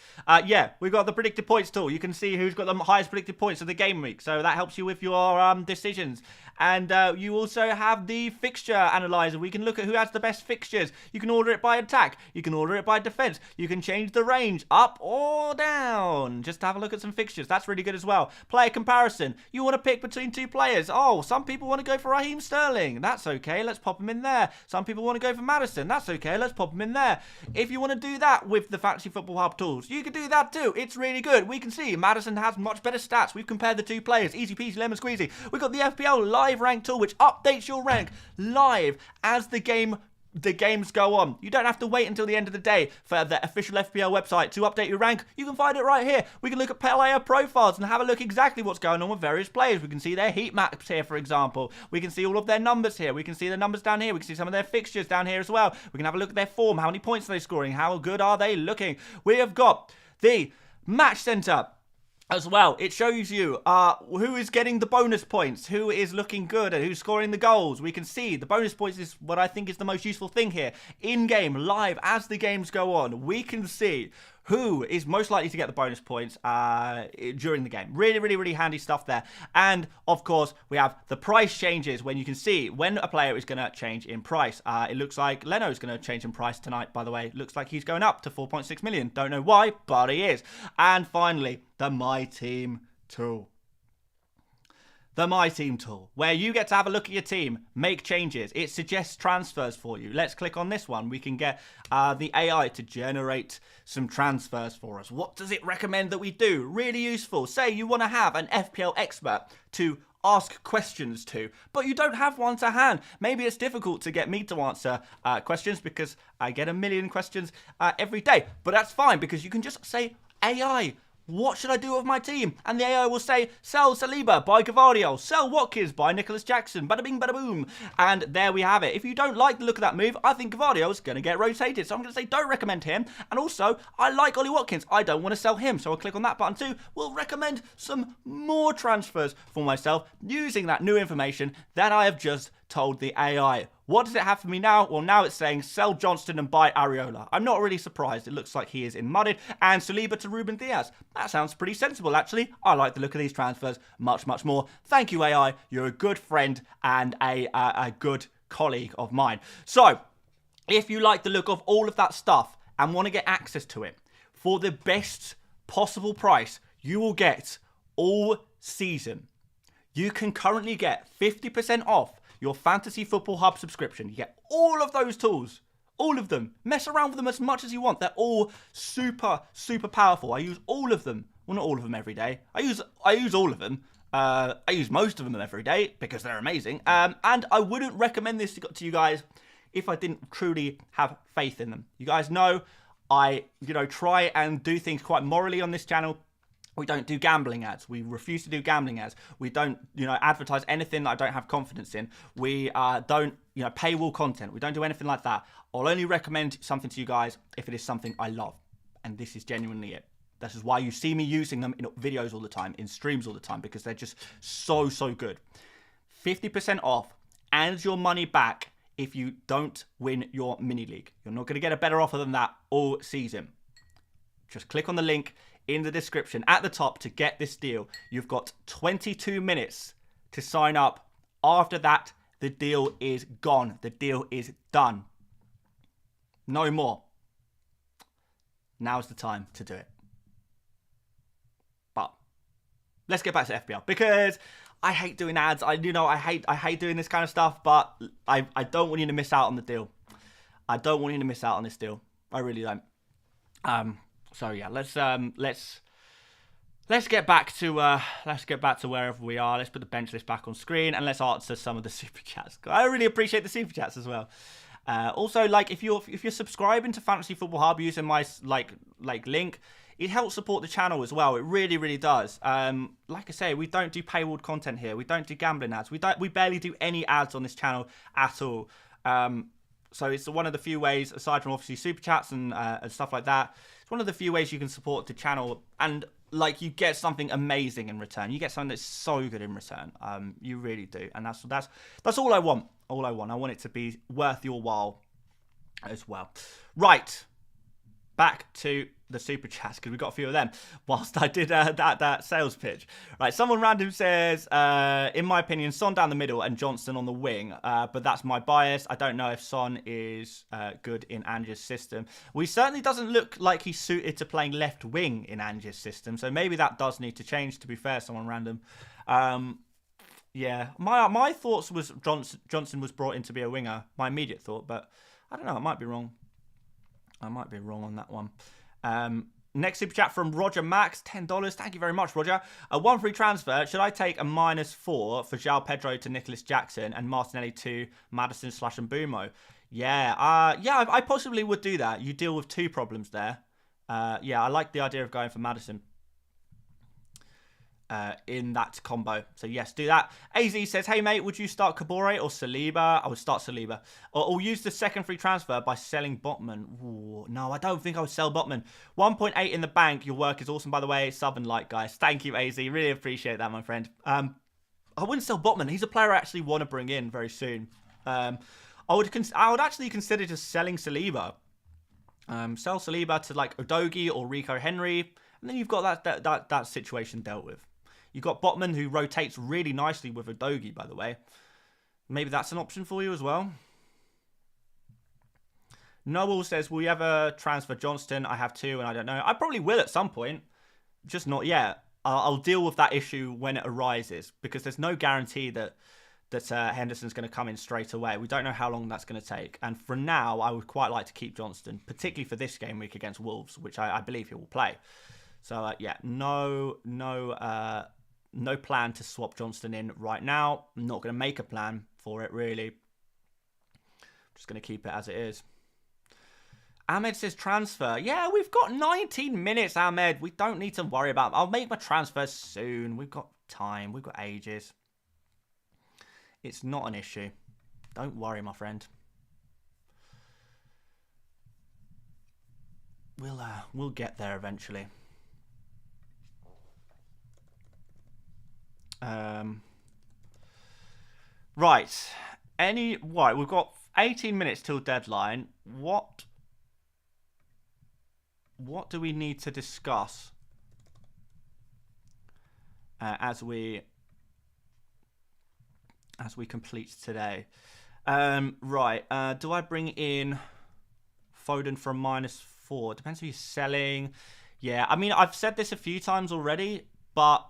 Yeah, we've got the predicted points tool. You can see who's got the highest predicted points of the game week. So that helps you with your decisions. And you also have the fixture analyzer. We can look at who has the best fixtures. You can order it by attack. You can order it by defense. You can change the range up or down. Just to have a look at some fixtures. That's really good as well. Player comparison. You want to pick between two players. Oh, some people want to go for Raheem Sterling. That's okay. Let's pop him in there. Some people want to go for Maddison. That's okay. Let's pop him in there. If you want to do that with the Fantasy Football Hub tools, you can do that too. It's really good. We can see Maddison has much better stats. We've compared the two players. Easy peasy, lemon squeezy. We've got the FPL live rank tool, which updates your rank live as the games go on. You don't have to wait until the end of the day for the official FPL website to update your rank. You can find it right here. We can look at player profiles and have a look exactly what's going on with various players. We can see their heat maps here, for example. We can see all of their numbers here. We can see the numbers down here. We can see some of their fixtures down here as well. We can have a look at their form. How many points are they scoring? How good are they looking? We have got the match center as well. It shows you who is getting the bonus points, who is looking good, and who's scoring the goals. We can see the bonus points is what I think is the most useful thing here. In-game, live, as the games go on, we can see who is most likely to get the bonus points during the game. Really, really, really handy stuff there. And, of course, we have the price changes when you can see when a player is going to change in price. It looks like Leno is going to change in price tonight, by the way. Looks like he's going up to 4.6 million. Don't know why, but he is. And, finally, the My Team tool. The My Team tool, where you get to have a look at your team, make changes. It suggests transfers for you. Let's click on this one. We can get the AI to generate some transfers for us. What does it recommend that we do? Really useful. Say you want to have an FPL expert to ask questions to, but you don't have one to hand. Maybe it's difficult to get me to answer questions because I get a million questions every day. But that's fine because you can just say, AI, what should I do with my team? And the AI will say, sell Saliba, buy Gavardio, sell Watkins, buy Nicholas Jackson, bada bing, bada boom. And there we have it. If you don't like the look of that move, I think Gavardio is going to get rotated. So I'm going to say don't recommend him. And also, I like Ollie Watkins. I don't want to sell him. So I'll click on that button too. We'll recommend some more transfers for myself using that new information that I have just told the AI. What does it have for me now? Well, now it's saying sell Johnston and buy Areola. I'm not really surprised. It looks like he is in mudded. And Saliba to Ruben Diaz. That sounds pretty sensible, actually. I like the look of these transfers much, much more. Thank you, AI. You're a good friend and a good colleague of mine. So, if you like the look of all of that stuff and want to get access to it for the best possible price you will get all season, you can currently get 50% off your Fantasy Football Hub subscription. You get all of those tools, All of them. Mess around with them as much as you want. They're all super, super powerful. I use all of them. Well, not all of them every day. I use all of them. I use most of them every day because they're amazing. And I wouldn't recommend this to you guys if I didn't truly have faith in them. You guys know I, try and do things quite morally on this channel. We don't do gambling ads. We refuse to do gambling ads. We don't, advertise anything that I don't have confidence in. We don't, paywall content. We don't do anything like that. I'll only recommend something to you guys if it is something I love. And this is genuinely it. This is why you see me using them in videos all the time, in streams all the time, because they're just so, so good. 50% off and your money back if you don't win your mini league. You're not going to get a better offer than that all season. Just click on the link in the description at the top to get this deal. You've got 22 minutes to sign up. After that, the deal is gone. The deal is done. No more. Now's the time to do it. But let's get back to FPL because I hate doing ads. I hate doing this kind of stuff, but I don't want you to miss out on the deal. I don't want you to miss out on this deal. I really don't. So yeah, let's get back to wherever we are. Let's put the bench list back on screen and let's answer some of the super chats. I really appreciate the super chats as well. Also, if you're subscribing to Fantasy Football Hub using my link, it helps support the channel as well. It really, really does. Like I say, we don't do paywalled content here. We don't do gambling ads. We barely do any ads on this channel at all. So it's one of the few ways, aside from obviously super chats and stuff like that, it's one of the few ways you can support the channel and you get something amazing in return. You get something that's so good in return. You really do, and that's all I want. All I want. I want it to be worth your while as well. Right, back to the super chats because we've got a few of them. Whilst I did that sales pitch, right? Someone random says, in my opinion, Son down the middle and Johnston on the wing. But that's my bias. I don't know if Son is good in Ange's system. Well, he certainly doesn't look like he's suited to playing left wing in Ange's system. So maybe that does need to change. To be fair, someone random. Yeah, my thoughts was Johnson was brought in to be a winger. My immediate thought, but I don't know. I might be wrong. I might be wrong on that one. Next super chat from Roger Max, $10. Thank you very much, Roger. A 1 free transfer. Should I take a -4 for João Pedro to Nicholas Jackson and Martinelli to Madison / Mbumo? Yeah, I possibly would do that. You deal with two problems there. Yeah, I like the idea of going for Madison in that combo. So yes, do that. AZ says, hey mate, would you start Kabore or Saliba? I would start Saliba. Or use the second free transfer by selling Botman. Ooh, no, I don't think I would sell Botman. 1.8 in the bank. Your work is awesome, by the way. Sub and like, guys. Thank you, AZ. Really appreciate that, my friend. I wouldn't sell Botman. He's a player I actually want to bring in very soon. I would actually consider just selling Saliba. Sell Saliba to Udogie or Rico Henry, and then you've got that situation dealt with. You've got Botman, who rotates really nicely with Udogie, by the way. Maybe that's an option for you as well. Noel says, will you ever transfer Johnston? I have two, and I don't know. I probably will at some point. Just not yet. I'll deal with that issue when it arises, because there's no guarantee that Henderson's going to come in straight away. We don't know how long that's going to take. And for now, I would quite like to keep Johnston, particularly for this game week against Wolves, which I believe he will play. So, yeah, no plan to swap Johnston in right now. I'm not going to make a plan for it, really. I'm just going to keep it as it is. Ahmed says transfer. Yeah, we've got 19 minutes, Ahmed. We don't need to worry about it. I'll make my transfer soon. We've got time. We've got ages. It's not an issue. Don't worry, my friend. We'll get there eventually. Right. We've got 18 minutes till deadline. What do we need to discuss as we complete today? Right. Do I bring in Foden for a -4? Depends who you're selling. Yeah, I mean, I've said this a few times already, but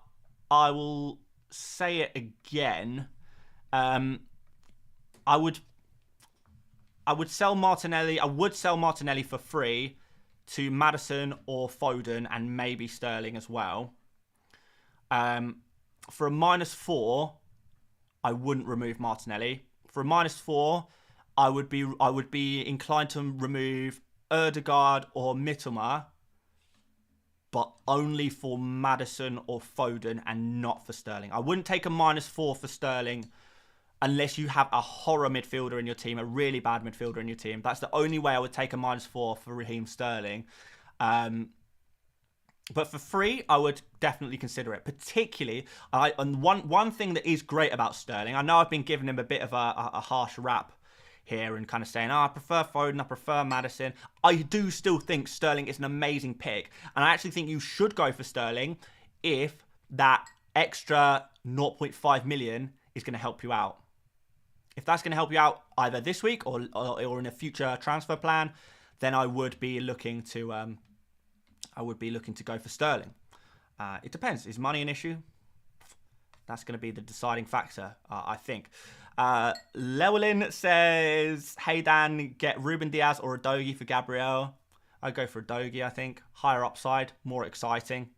I will say it again. I I would sell Martinelli. I would sell Martinelli for free to Maddison or Foden and maybe Sterling as well. For a -4, I wouldn't remove Martinelli. For a -4, I would be inclined to remove Ødegaard or Mittelmer, but only for Maddison or Foden and not for Sterling. I wouldn't take a -4 for Sterling unless you have a horror midfielder in your team, a really bad midfielder in your team. That's the only way I would take a -4 for Raheem Sterling. But for free, I would definitely consider it. Particularly, and one thing that is great about Sterling, I know I've been giving him a bit of a harsh rap here and kind of saying, I prefer Foden, I prefer Maddison. I do still think Sterling is an amazing pick. And I actually think you should go for Sterling if that extra 0.5 million is going to help you out. If that's going to help you out either this week or in a future transfer plan, then I would be looking to go for Sterling. It depends. Is money an issue? That's going to be the deciding factor, I think. Llewellyn says, hey Dan, get Ruben Diaz or Udogie for Gabriel. I'd go for Udogie, I think. Higher upside, more exciting.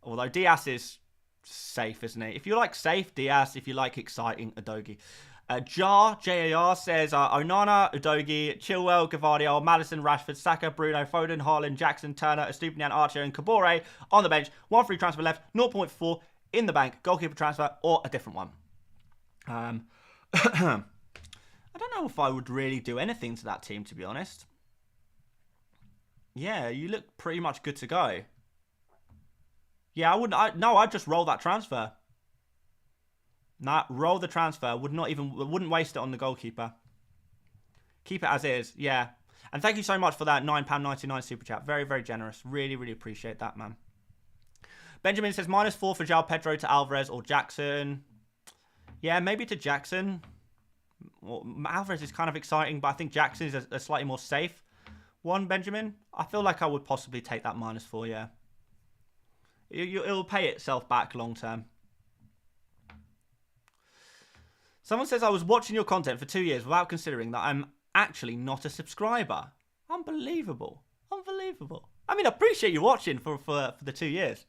Although Diaz is safe, isn't he? If you like safe, Diaz. If you like exciting, Udogie. JAR says, Onana, Udogie, Chilwell, Gvardiol, Maddison, Rashford, Saka, Bruno, Foden, Haaland, Jackson, Turner, Estupinian, Archer, and Kabore on the bench. 1 free transfer left, 0.4 in the bank, goalkeeper transfer, or a different one. I don't know if I would really do anything to that team, to be honest. Yeah, you look pretty much good to go. Yeah, I'd just roll that transfer. Nah, roll the transfer. Wouldn't waste it on the goalkeeper. Keep it as is, yeah. And thank you so much for that £9.99 super chat. Very, very generous. Really, really appreciate that, man. Benjamin says -4 for João Pedro to Alvarez or Jackson. Yeah, maybe to Jackson. Well, Alvarez is kind of exciting, but I think Jackson is a slightly more safe one, Benjamin. I feel like I would possibly take that -4, yeah. It'll pay itself back long term. Someone says, I was watching your content for 2 years without considering that I'm actually not a subscriber. Unbelievable. Unbelievable. I mean, I appreciate you watching for the 2 years.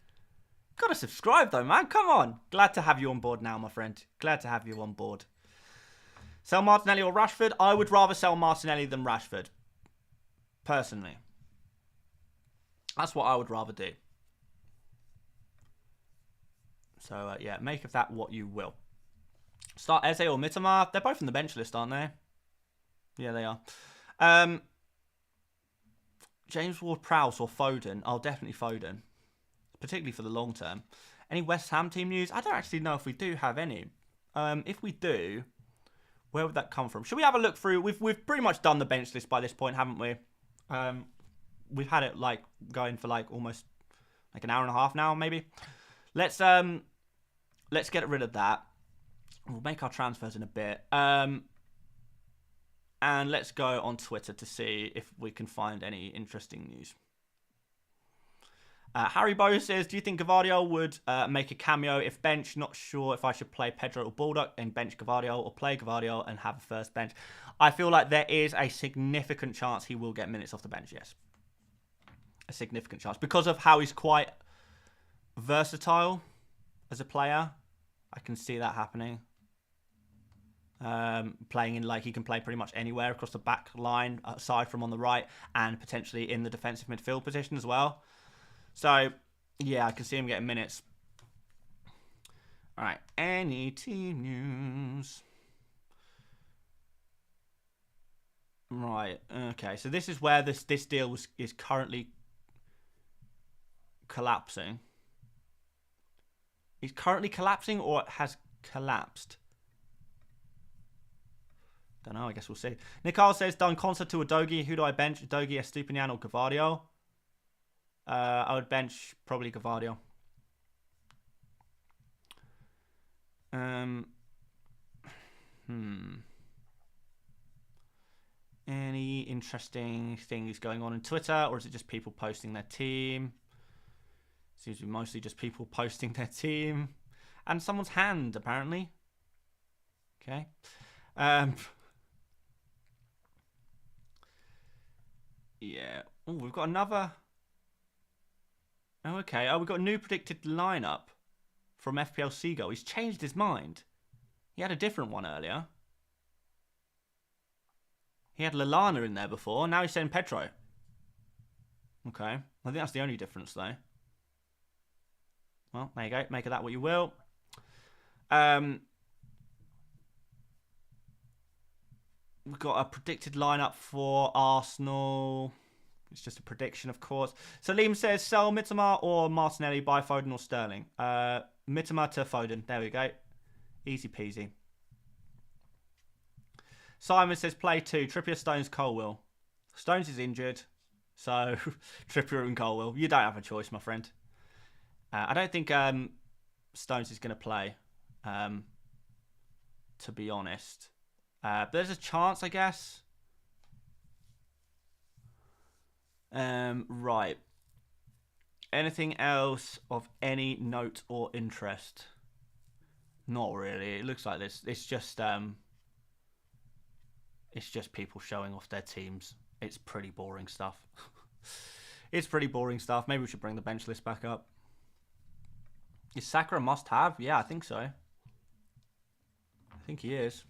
Gotta subscribe though, man. Come on. Glad to have you on board now, my friend. Glad to have you on board. Sell Martinelli or Rashford? I would rather sell Martinelli than Rashford. Personally. That's what I would rather do. So, yeah, make of that what you will. Start Eze or Mittelmer. They're both on the bench list, aren't they? Yeah, they are. James Ward-Prowse or Foden? Oh, definitely Foden. Particularly for the long term. Any West Ham team news? I don't actually know if we do have any. If we do, where would that come from? Should we have a look through? We've pretty much done the bench list by this point, haven't we? We've had it going for almost an hour and a half now, maybe. Let's get rid of that. We'll make our transfers in a bit. And let's go on Twitter to see if we can find any interesting news. Harry Bow says, do you think Gvardiol would make a cameo if bench? Not sure if I should play Pedro or Baldock and bench Gvardiol or play Gvardiol and have a first bench. I feel like there is a significant chance he will get minutes off the bench, yes. A significant chance. Because of how he's quite versatile as a player. I can see that happening. Playing in he can play pretty much anywhere across the back line, aside from on the right, and potentially in the defensive midfield position as well. So, yeah, I can see him getting minutes. All right, any team news? Right, okay. So this is where this deal is currently collapsing. Is currently collapsing or has collapsed? Don't know, I guess we'll see. Nicole says, done concert to Udogie. Who do I bench? Udogie, Estupinian or Gvardiol? I would bench probably Gvardiol. Any interesting things going on Twitter, or is it just people posting their team? Seems to be mostly just people posting their team. And someone's hand, apparently. Okay. Yeah. Oh, we've got another. Oh, okay. Oh, we've got a new predicted lineup from FPL Seagull. He's changed his mind. He had a different one earlier. He had Lallana in there before. Now he's saying Pedro. Okay. I think that's the only difference, though. Well, there you go. Make of that what you will. We've got a predicted lineup for Arsenal. It's just a prediction, of course. So Liam says, sell Mitoma or Martinelli, buy Foden or Sterling. Mitoma to Foden. There we go. Easy peasy. Simon says, play 2. Trippier, Stones, Colwill. Stones is injured. So, Trippier and Colwill. You don't have a choice, my friend. I don't think Stones is going to play, to be honest. But there's a chance, I guess. Right. Anything else of any note or interest? Not really. It looks like this. It's just people showing off their teams. It's pretty boring stuff. It's pretty boring stuff. Maybe we should bring the bench list back up. Is Saka a must-have? Yeah, I think so. I think he is.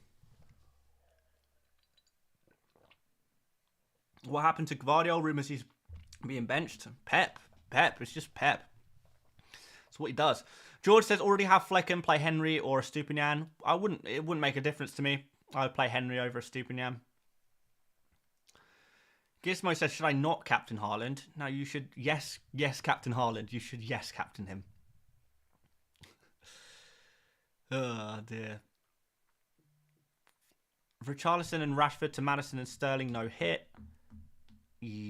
What happened to Gvardiol? Rumours he's being benched. Pep. It's just Pep. That's what he does. George says, already have Flecken, play Henry or a Stupinian. It wouldn't make a difference to me. I would play Henry over a Stupinian. Gizmo says, should I not captain Haaland? No, you should. Yes, captain Haaland. You should, captain him. Oh, dear. Richarlison and Rashford to Maddison and Sterling, no hit. Yeah,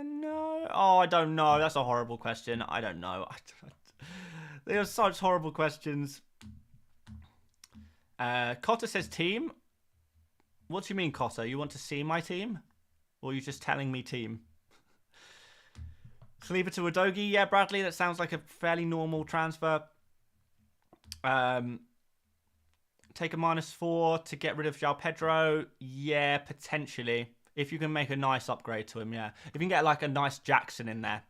no. Oh, I don't know. That's a horrible question. I don't know. They are such horrible questions. Cotter says team. What do you mean, Cotter? You want to see my team? Or are you just telling me team? Saliba to Udogie. Yeah, Bradley. That sounds like a fairly normal transfer. Take a -4 to get rid of João Pedro. Yeah, potentially. If you can make a nice upgrade to him, yeah. If you can get like a nice Jackson in there.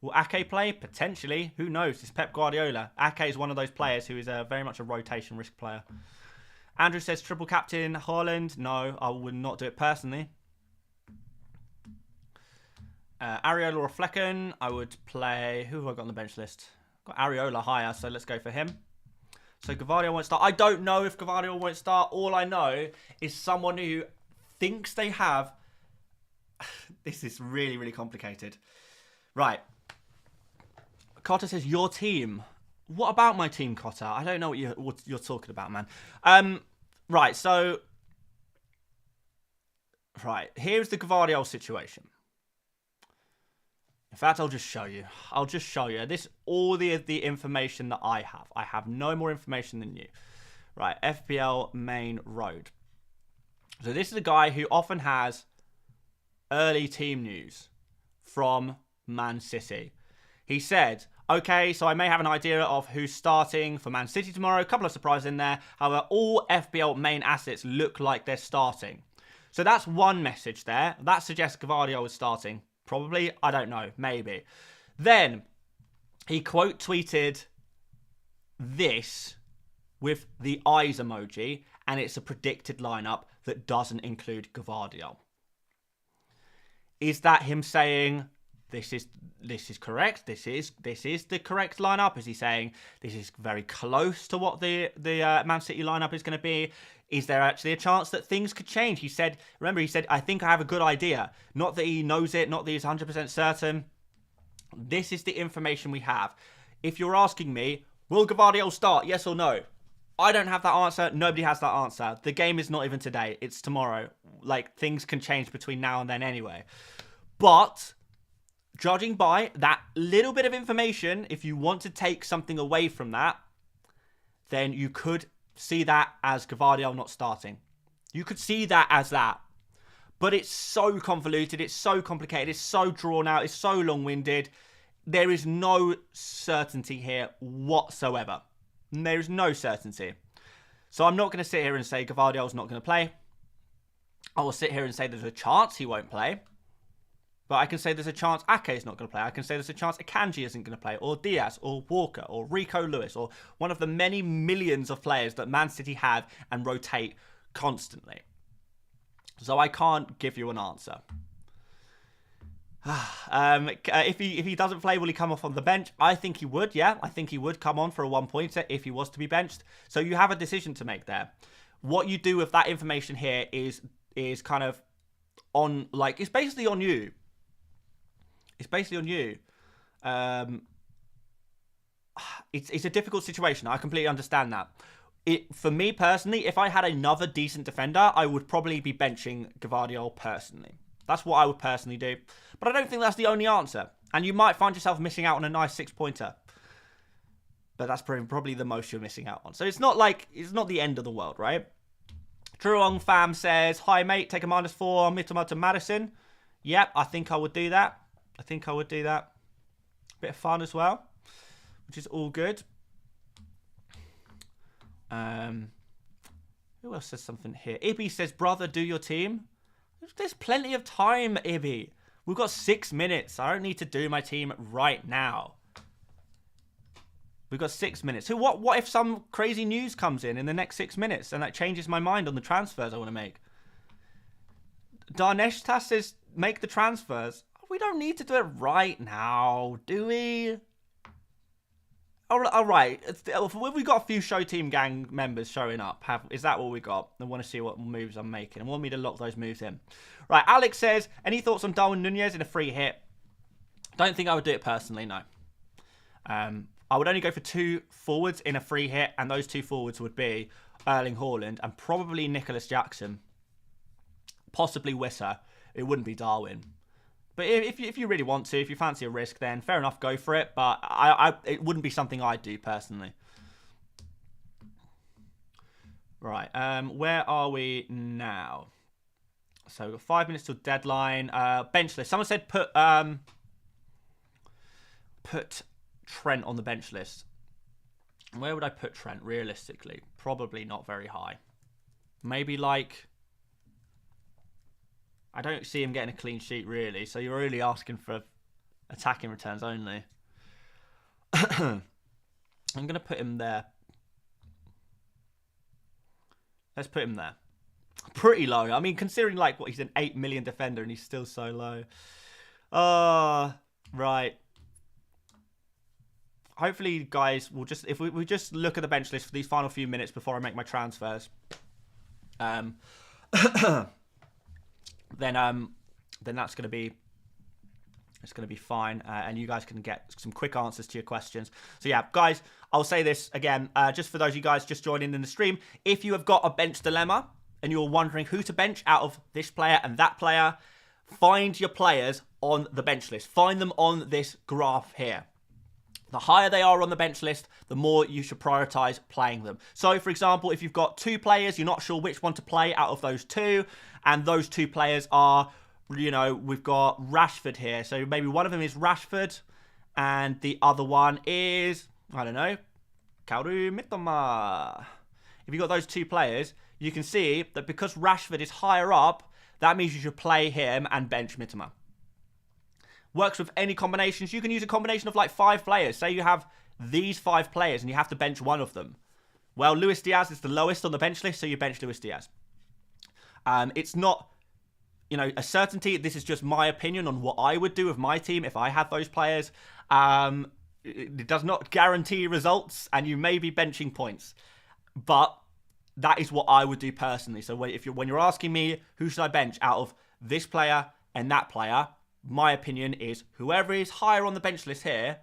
Will Ake play? Potentially. Who knows? It's Pep Guardiola. Ake is one of those players who is very much a rotation risk player. Andrew says triple captain Haaland. No, I would not do it personally. Areola or Flecken. I would play... Who have I got on the bench list? Got Areola higher, so let's go for him. So Gvardiol won't start. I don't know if Gvardiol won't start. All I know is someone who thinks they have... This is really, really complicated. Right. Cotter says, your team. What about my team, Cotter? I don't know what you're talking about, man. Right, so... Right, here's the Gvardiol situation. In fact, I'll just show you. This all the information that I have. I have no more information than you. Right, FPL main road. So this is a guy who often has early team news from Man City. He said, okay, so I may have an idea of who's starting for Man City tomorrow. A couple of surprises in there. However, all FPL main assets look like they're starting. So that's one message there. That suggests Gvardiol is starting. Probably, I don't know, maybe. Then, he quote tweeted this with the eyes emoji, and it's a predicted lineup that doesn't include Gvardiol. Is that him saying this is correct? This is the correct lineup? Is he saying this is very close to what the Man City lineup is going to be? Is there actually a chance that things could change? He said, I think I have a good idea. Not that he knows it, not that he's 100% certain. This is the information we have. If you're asking me, will Gvardiol start? Yes or no? I don't have that answer. Nobody has that answer. The game is not even today. It's tomorrow. Like, things can change between now and then anyway. But, judging by that little bit of information, if you want to take something away from that, then you could see that as Gvardiol not starting. You could see that as that. But it's so convoluted, it's so complicated, it's so drawn out, it's so long-winded. There is no certainty here whatsoever. There is no certainty. So I'm not going to sit here and say Gvardiol's not going to play. I will sit here and say there's a chance he won't play. But I can say there's a chance Ake is not going to play. I can say there's a chance Akanji isn't going to play, or Diaz, or Walker, or Rico Lewis, or one of the many millions of players that Man City have and rotate constantly. So I can't give you an answer. If he doesn't play, will he come off on the bench? I think he would, yeah. I think he would come on for a 1-pointer if he was to be benched. So you have a decision to make there. What you do with that information here is kind of on, like, it's basically on you. It's basically on you. It's a difficult situation. I completely understand that. For me personally, if I had another decent defender, I would probably be benching Gvardiol personally. That's what I would personally do. But I don't think that's the only answer. And you might find yourself missing out on a nice 6-pointer. But that's probably the most you're missing out on. So it's not the end of the world, right? Truong Fam says, hi mate, take a -4 Mitoma to Madison. Yep, I think I would do that. Bit of fun as well, which is all good. Who else says something here? Ibby says, brother, do your team. There's plenty of time, Ibby. We've got 6 minutes. I don't need to do my team right now. We've got 6 minutes. So what if some crazy news comes in the next 6 minutes and that changes my mind on the transfers I want to make? Darneshta says, make the transfers. We don't need to do it right now, do we? All right. We've got a few show team gang members showing up. Is that what we got? I want to see what moves I'm making. I want me to lock those moves in. Right, Alex says, any thoughts on Darwin Nunez in a free hit? Don't think I would do it personally, no. I would only go for 2 forwards in a free hit, and those 2 forwards would be Erling Haaland and probably Nicholas Jackson. Possibly Wissa. It wouldn't be Darwin. But if you really want to, if you fancy a risk, then fair enough, go for it. But it wouldn't be something I'd do personally. Right, where are we now? So we've got 5 minutes till deadline. Bench list. Someone said put Trent on the bench list. Where would I put Trent realistically? Probably not very high. Maybe like, I don't see him getting a clean sheet really. So you're really asking for attacking returns only. I'm going to put him there. Let's put him there. Pretty low. I mean, considering like what, he's an 8 million defender and he's still so low. Right. Hopefully, guys, we'll just, if we just look at the bench list for these final few minutes before I make my transfers, then that's going to be, it's going to be fine, and you guys can get some quick answers to your questions. So yeah, guys, I'll say this again, just for those of you guys just joining in the stream, if you have got a bench dilemma and you're wondering who to bench out of this player and that player, find your players on the bench list. Find them on this graph here. The higher they are on the bench list, the more you should prioritize playing them. So, for example, if you've got 2 players, you're not sure which one to play out of those 2, and those 2 players are, you know, we've got Rashford here. So maybe one of them is Rashford, and the other one is, I don't know, Kaoru Mitoma. If you've got those 2 players, you can see that because Rashford is higher up, that means you should play him and bench Mitoma. Works with any combinations. You can use a combination of like 5 players. Say you have these 5 players and you have to bench one of them. Well, Luis Diaz is the lowest on the bench list, so you bench Luis Diaz. It's not, you know, a certainty. This is just my opinion on what I would do with my team if I had those players. It does not guarantee results, and you may be benching points. But that is what I would do personally. So when you're asking me who should I bench out of this player and that player, my opinion is whoever is higher on the bench list here,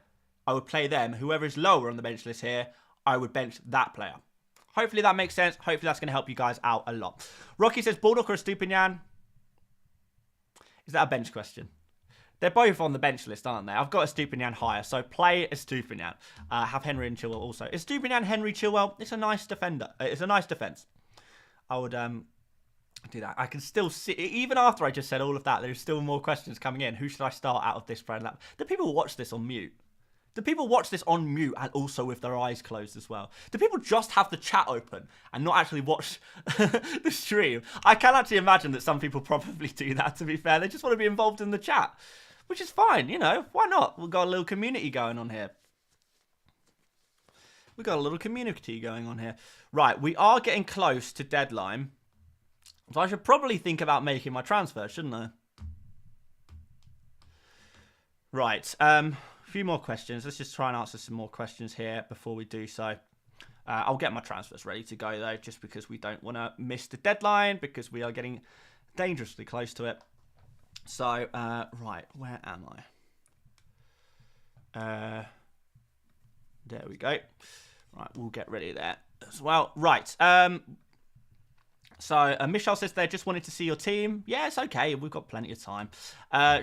I would play them. Whoever is lower on the bench list here, I would bench that player. Hopefully that makes sense. Hopefully that's going to help you guys out a lot. Rocky says, Baldock or Estupinian? Is that a bench question? They're both on the bench list, aren't they? I've got Estupinian higher, so play Estupinian. Have Henry and Chilwell also. Estupinian, Henry, Chilwell, it's a nice defender. It's a nice defence. I would do that. I can still see, even after I just said all of that, there's still more questions coming in. Who should I start out of this brand lap? The people who watch this on mute. Do people watch this on mute and also with their eyes closed as well? Do people just have the chat open and not actually watch the stream? I can actually imagine that some people probably do that, to be fair. They just want to be involved in the chat, which is fine, you know. Why not? We've got a little community going on here. We've got a little community going on here. Right, we are getting close to deadline. So I should probably think about making my transfer, shouldn't I? Right, a few more questions. Let's just try and answer some more questions here before we do so. I'll get my transfers ready to go, though, just because we don't want to miss the deadline, because we are getting dangerously close to it. So, right, where am I? There we go. Right, we'll get ready there as well. Right, so Michelle says they just wanted to see your team. Yeah, it's okay. We've got plenty of time.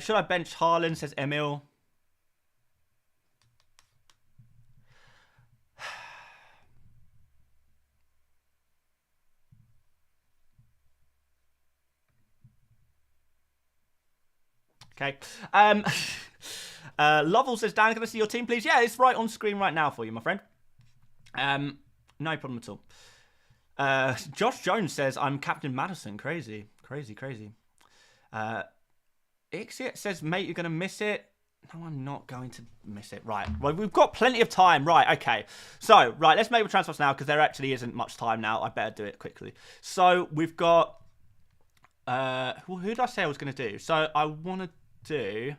Should I bench Haaland, says Emil. Okay. Lovell says, Dan, can I see your team, please? Yeah, it's right on screen right now for you, my friend. No problem at all. Josh Jones says, I'm Captain Madison. Crazy. Crazy, crazy. Ixiot says, mate, you're going to miss it. No, I'm not going to miss it. Right. Well, we've got plenty of time. Right, okay. So, right, let's make the transfers now, because there actually isn't much time now. I better do it quickly. So, we've got... who did I say I was going to do? So, I want to do...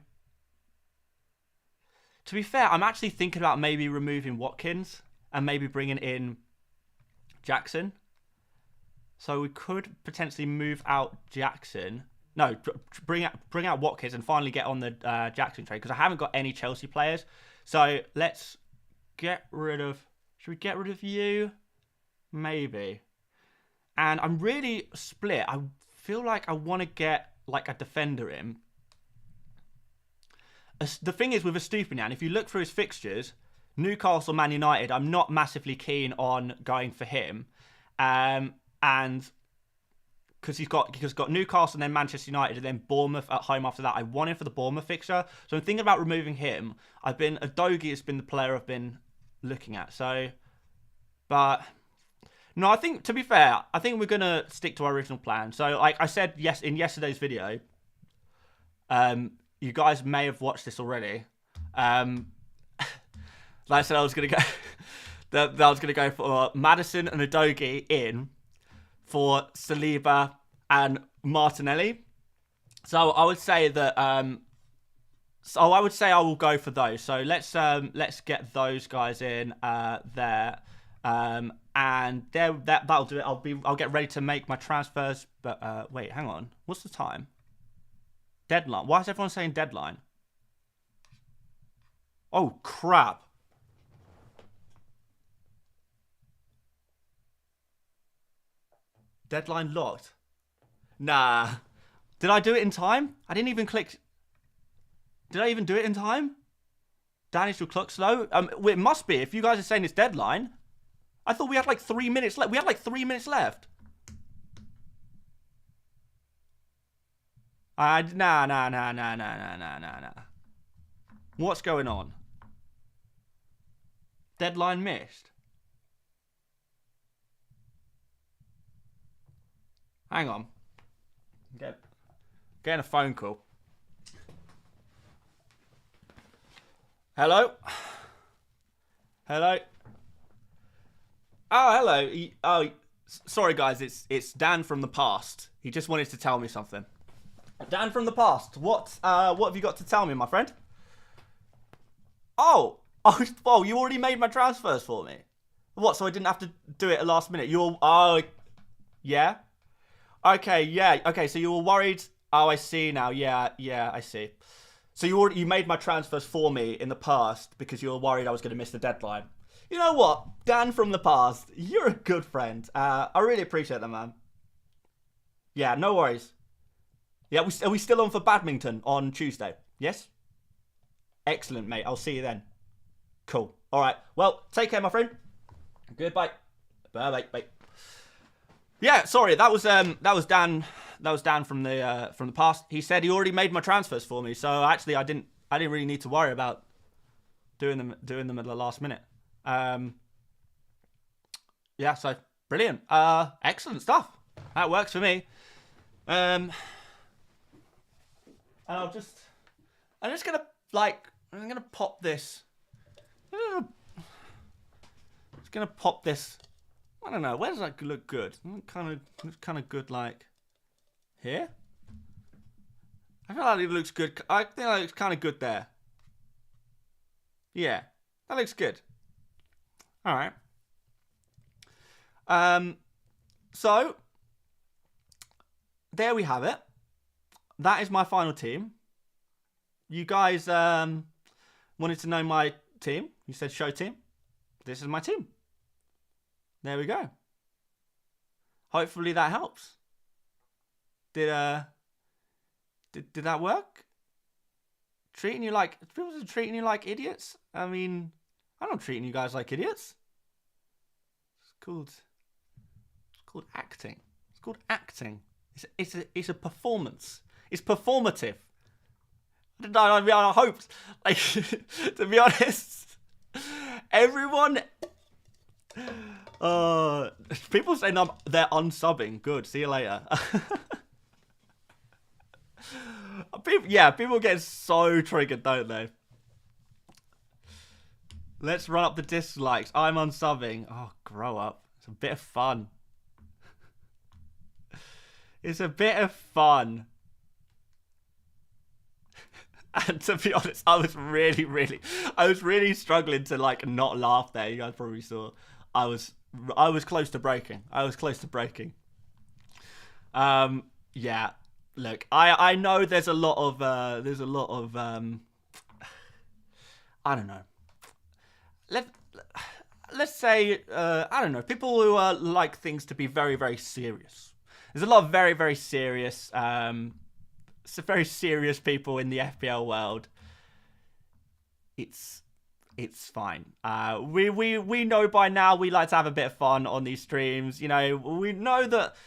To be fair, I'm actually thinking about maybe removing Watkins and maybe bringing in Jackson. So we could potentially move out Jackson. No, bring out Watkins and finally get on the Jackson trade, because I haven't got any Chelsea players. So let's get rid of... Should we get rid of you? Maybe. And I'm really split. I feel like I want to get like a defender in. The thing is with Estupiñán, if you look through his fixtures, Newcastle, Man United, I'm not massively keen on going for him. And because he's got Newcastle and then Manchester United and then Bournemouth at home after that. I want him for the Bournemouth fixture. So I'm thinking about removing him. Udogie has been the player I've been looking at. So, but no, I think, to be fair, I think we're going to stick to our original plan. So like I said in yesterday's video, you guys may have watched this already. Like I said, I was going to go for Maddison and Udogie in for Saliba and Martinelli. So I would say that I will go for those. So let's get those guys in there. And that'll do it. I'll get ready to make my transfers. But wait, hang on. What's the time? Deadline. Why is everyone saying deadline? Oh crap. Deadline locked. Nah. Did I do it in time? I didn't even click. Did I even do it in time? Danish your clock slow? Well, it must be. If you guys are saying it's deadline. I thought we had like 3 minutes left. We had like 3 minutes left. Nah. What's going on? Deadline missed. Hang on. Getting a phone call. Hello? Hello? Oh, hello. Oh, sorry guys, it's Dan from the past. He just wanted to tell me something. Dan from the past, what have you got to tell me, my friend? Oh, you already made my transfers for me. What, so I didn't have to do it at last minute? Yeah? Okay, yeah. Okay, so you were worried. Oh, I see now. Yeah, I see. So you made my transfers for me in the past because you were worried I was going to miss the deadline. You know what? Dan from the past, you're a good friend. I really appreciate that, man. Yeah, no worries. Yeah, are we still on for badminton on Tuesday? Yes? Excellent, mate. I'll see you then. Cool. All right. Well, take care, my friend. Goodbye. Bye. Yeah, sorry. That was Dan. That was Dan from the past. He said he already made my transfers for me, so actually I didn't really need to worry about doing them at the last minute. Yeah, so brilliant. Excellent stuff. That works for me. And I'm just gonna I'm gonna pop this. Just gonna pop this. I don't know. Where does that look good? Kind of good, like here. I feel like it looks good. I think that looks kind of good there. Yeah, that looks good. All right. So there we have it. That is my final team. You guys wanted to know my team. You said show team. This is my team. There we go. Hopefully that helps. Did that work? Treating you like idiots? I mean, I'm not treating you guys like idiots. It's called acting. It's called acting. It's a performance. It's performative. I hoped, like, to be honest, everyone. People say they're unsubbing. Good. See you later. People get so triggered, don't they? Let's run up the dislikes. I'm unsubbing. Oh, grow up. It's a bit of fun. It's a bit of fun. And to be honest, I was really struggling to like not laugh there. You guys probably saw. I was close to breaking. Yeah. Look, I know there's a lot of I don't know. Let's say I don't know, people who like things to be very, very serious. There's a lot of very, very serious very serious people in the FPL world. It's fine. We know by now we like to have a bit of fun on these streams. You know, we know that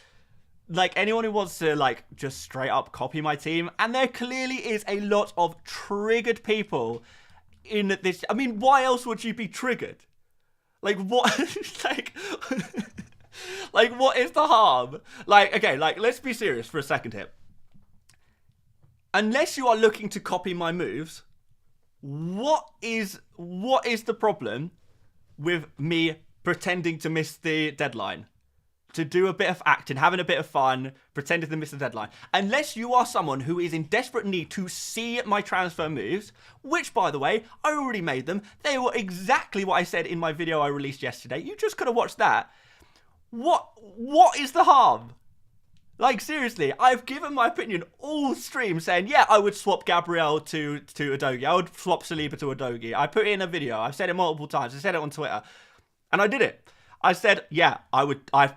like anyone who wants to like just straight up copy my team, and there clearly is a lot of triggered people in this. I mean, why else would you be triggered? Like what? like what is the harm? Like, okay, like let's be serious for a second here. Unless you are looking to copy my moves, what is the problem with me pretending to miss the deadline? To do a bit of acting, having a bit of fun, pretending to miss the deadline. Unless you are someone who is in desperate need to see my transfer moves, which, by the way, I already made them. They were exactly what I said in my video I released yesterday. You just could have watched that. What is the harm? Like, seriously, I've given my opinion all stream saying, yeah, I would swap Gabriel to Udogie. I would swap Saliba to Udogie. I put it in a video. I've said it multiple times. I said it on Twitter. And I did it. I said, yeah, I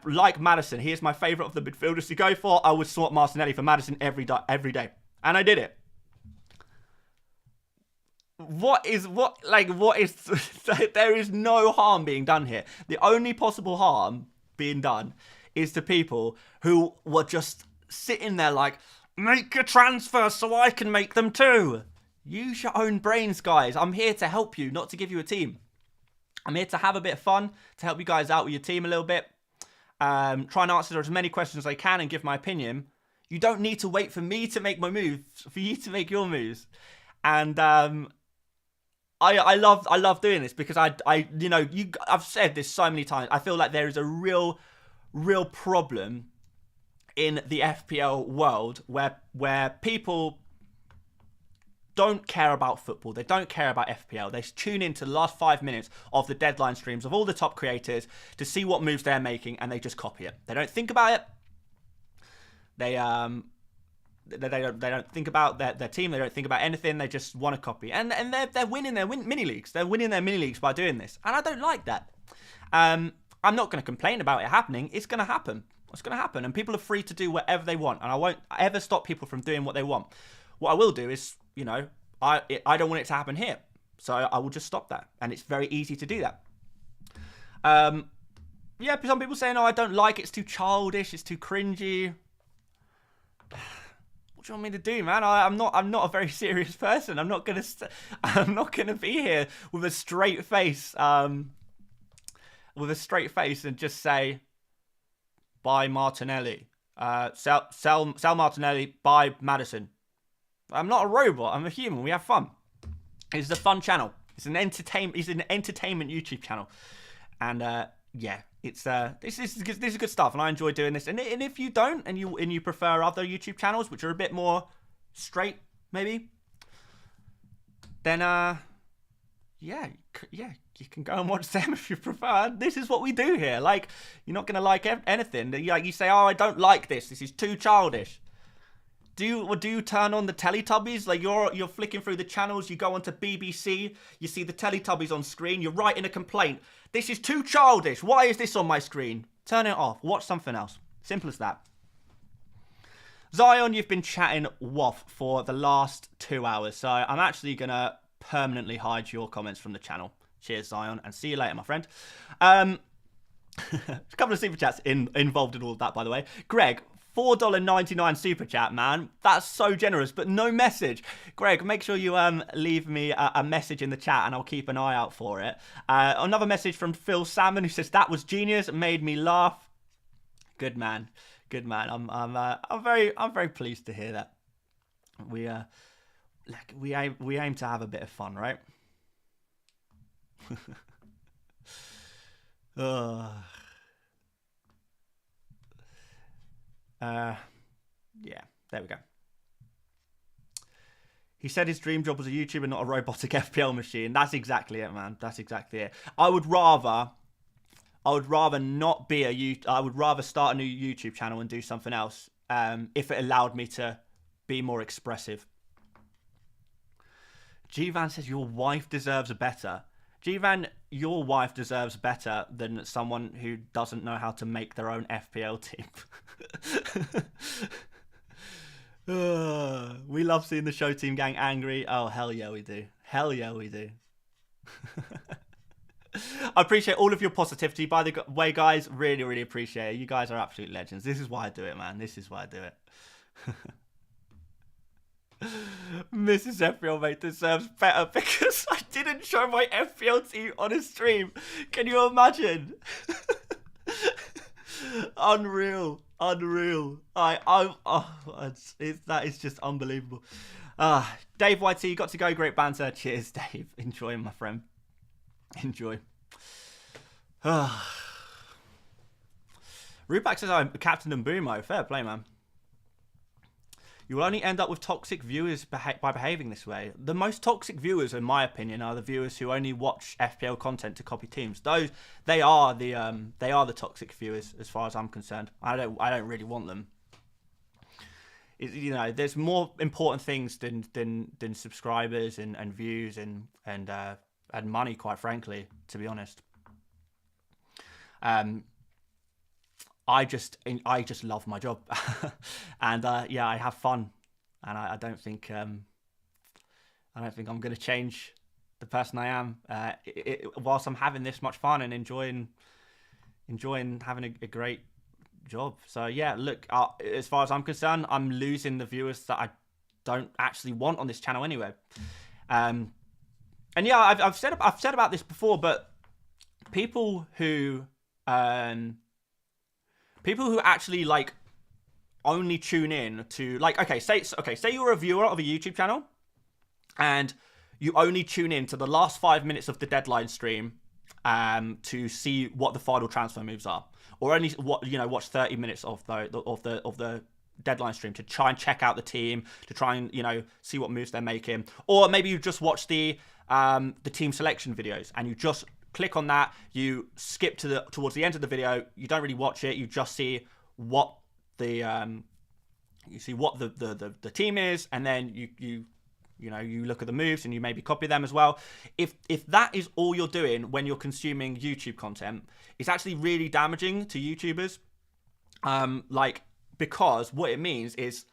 like Maddison. He is my favourite of the midfielders to go for. I would swap Martinelli for Maddison every day. And I did it. There is no harm being done here. The only possible harm being done is to people who were just sitting there like, make a transfer so I can make them too. Use your own brains, guys. I'm here to help you, not to give you a team. I'm here to have a bit of fun, to help you guys out with your team a little bit. Try and answer as many questions as I can and give my opinion. You don't need to wait for me to make my moves, for you to make your moves. And I love doing this because I've said this so many times. I feel like there is a real problem in the FPL world where people don't care about football. They don't care about FPL. They tune into the last 5 minutes of the deadline streams of all the top creators to see what moves they're making, and they just copy it. They don't think about it. They don't think about their team. They don't think about anything. They just want to copy, and they're winning their mini leagues. They're winning their mini leagues by doing this, and I don't like that. I'm not going to complain about it happening. It's going to happen. It's going to happen, and people are free to do whatever they want, and I won't ever stop people from doing what they want. What I will do is, I don't want it to happen here, so I will just stop that, and it's very easy to do that. Yeah, some people say, no, I don't like it. It's too childish. It's too cringy. what do you want me to do, man? I'm not a very serious person. I'm not gonna be here with a straight face, and just say, buy Martinelli, sell Martinelli, buy Maddison. I'm not a robot. I'm a human. We have fun. It's a fun channel. It's an entertainment YouTube channel, and yeah, it's this is good stuff, and I enjoy doing this. And if you don't, and you prefer other YouTube channels which are a bit more straight, maybe, then yeah, you can go and watch them if you prefer. This is what we do here. Like, you're not gonna like anything. Like, you say, oh, I don't like this. This is too childish. Do you turn on the Teletubbies? Like, you're flicking through the channels, you go onto BBC, you see the Teletubbies on screen, you're writing a complaint. This is too childish. Why is this on my screen? Turn it off. Watch something else. Simple as that. Zion, you've been chatting waff for the last 2 hours, so I'm actually going to permanently hide your comments from the channel. Cheers, Zion, and see you later, my friend. A couple of super chats involved in all of that, by the way. Greg, $4.99 super chat, man. That's so generous, but no message. Greg, make sure you leave me a message in the chat, and I'll keep an eye out for it. Another message from Phil Salmon, who says that was genius, made me laugh. Good man, good man. I'm very pleased to hear that. We aim to have a bit of fun, right? Yeah, there we go. He said his dream job was a YouTuber, not a robotic FPL machine. That's exactly it, man. That's exactly it. I would rather not be I would rather start a new YouTube channel and do something else, if it allowed me to be more expressive. G-Van says your wife deserves better. G-Van, your wife deserves better than someone who doesn't know how to make their own FPL team. We love seeing the show team gang angry. Oh, hell yeah, we do. Hell yeah, we do. I appreciate all of your positivity, by the way, guys. Really, really appreciate it. You guys are absolute legends. This is why I do it, man. This is why I do it. Mrs. FPL Mate deserves better because I didn't show my FPL team on a stream. Can you imagine? Unreal. That is just unbelievable. Dave YT, you got to go. Great banter. Cheers, Dave. Enjoy, my friend. Enjoy. Rupak says I'm Captain and Boomo. Fair play, man. You will only end up with toxic viewers by behaving this way. The most toxic viewers, in my opinion, are the viewers who only watch FPL content to copy teams. They are the toxic viewers, as far as I'm concerned. I don't really want them. You know, there's more important things than subscribers and views and money, quite frankly, to be honest. I just love my job, and yeah, I have fun, and I don't think I'm going to change the person I am. Whilst I'm having this much fun and enjoying having a great job. So yeah, look, as far as I'm concerned, I'm losing the viewers that I don't actually want on this channel anyway. And yeah, I've said about this before, but people who actually like only tune in to say you're a viewer of a YouTube channel and you only tune in to the last 5 minutes of the deadline stream to see what the final transfer moves are, or only watch 30 minutes of the deadline stream to try and check out the team, to try and see what moves they're making, or maybe you just watch the team selection videos and you just click on that, you skip towards the end of the video, you don't really watch it, you just see what the team is, and then you look at the moves and you maybe copy them as well. If that is all you're doing when you're consuming YouTube content, it's actually really damaging to YouTubers. Because what it means is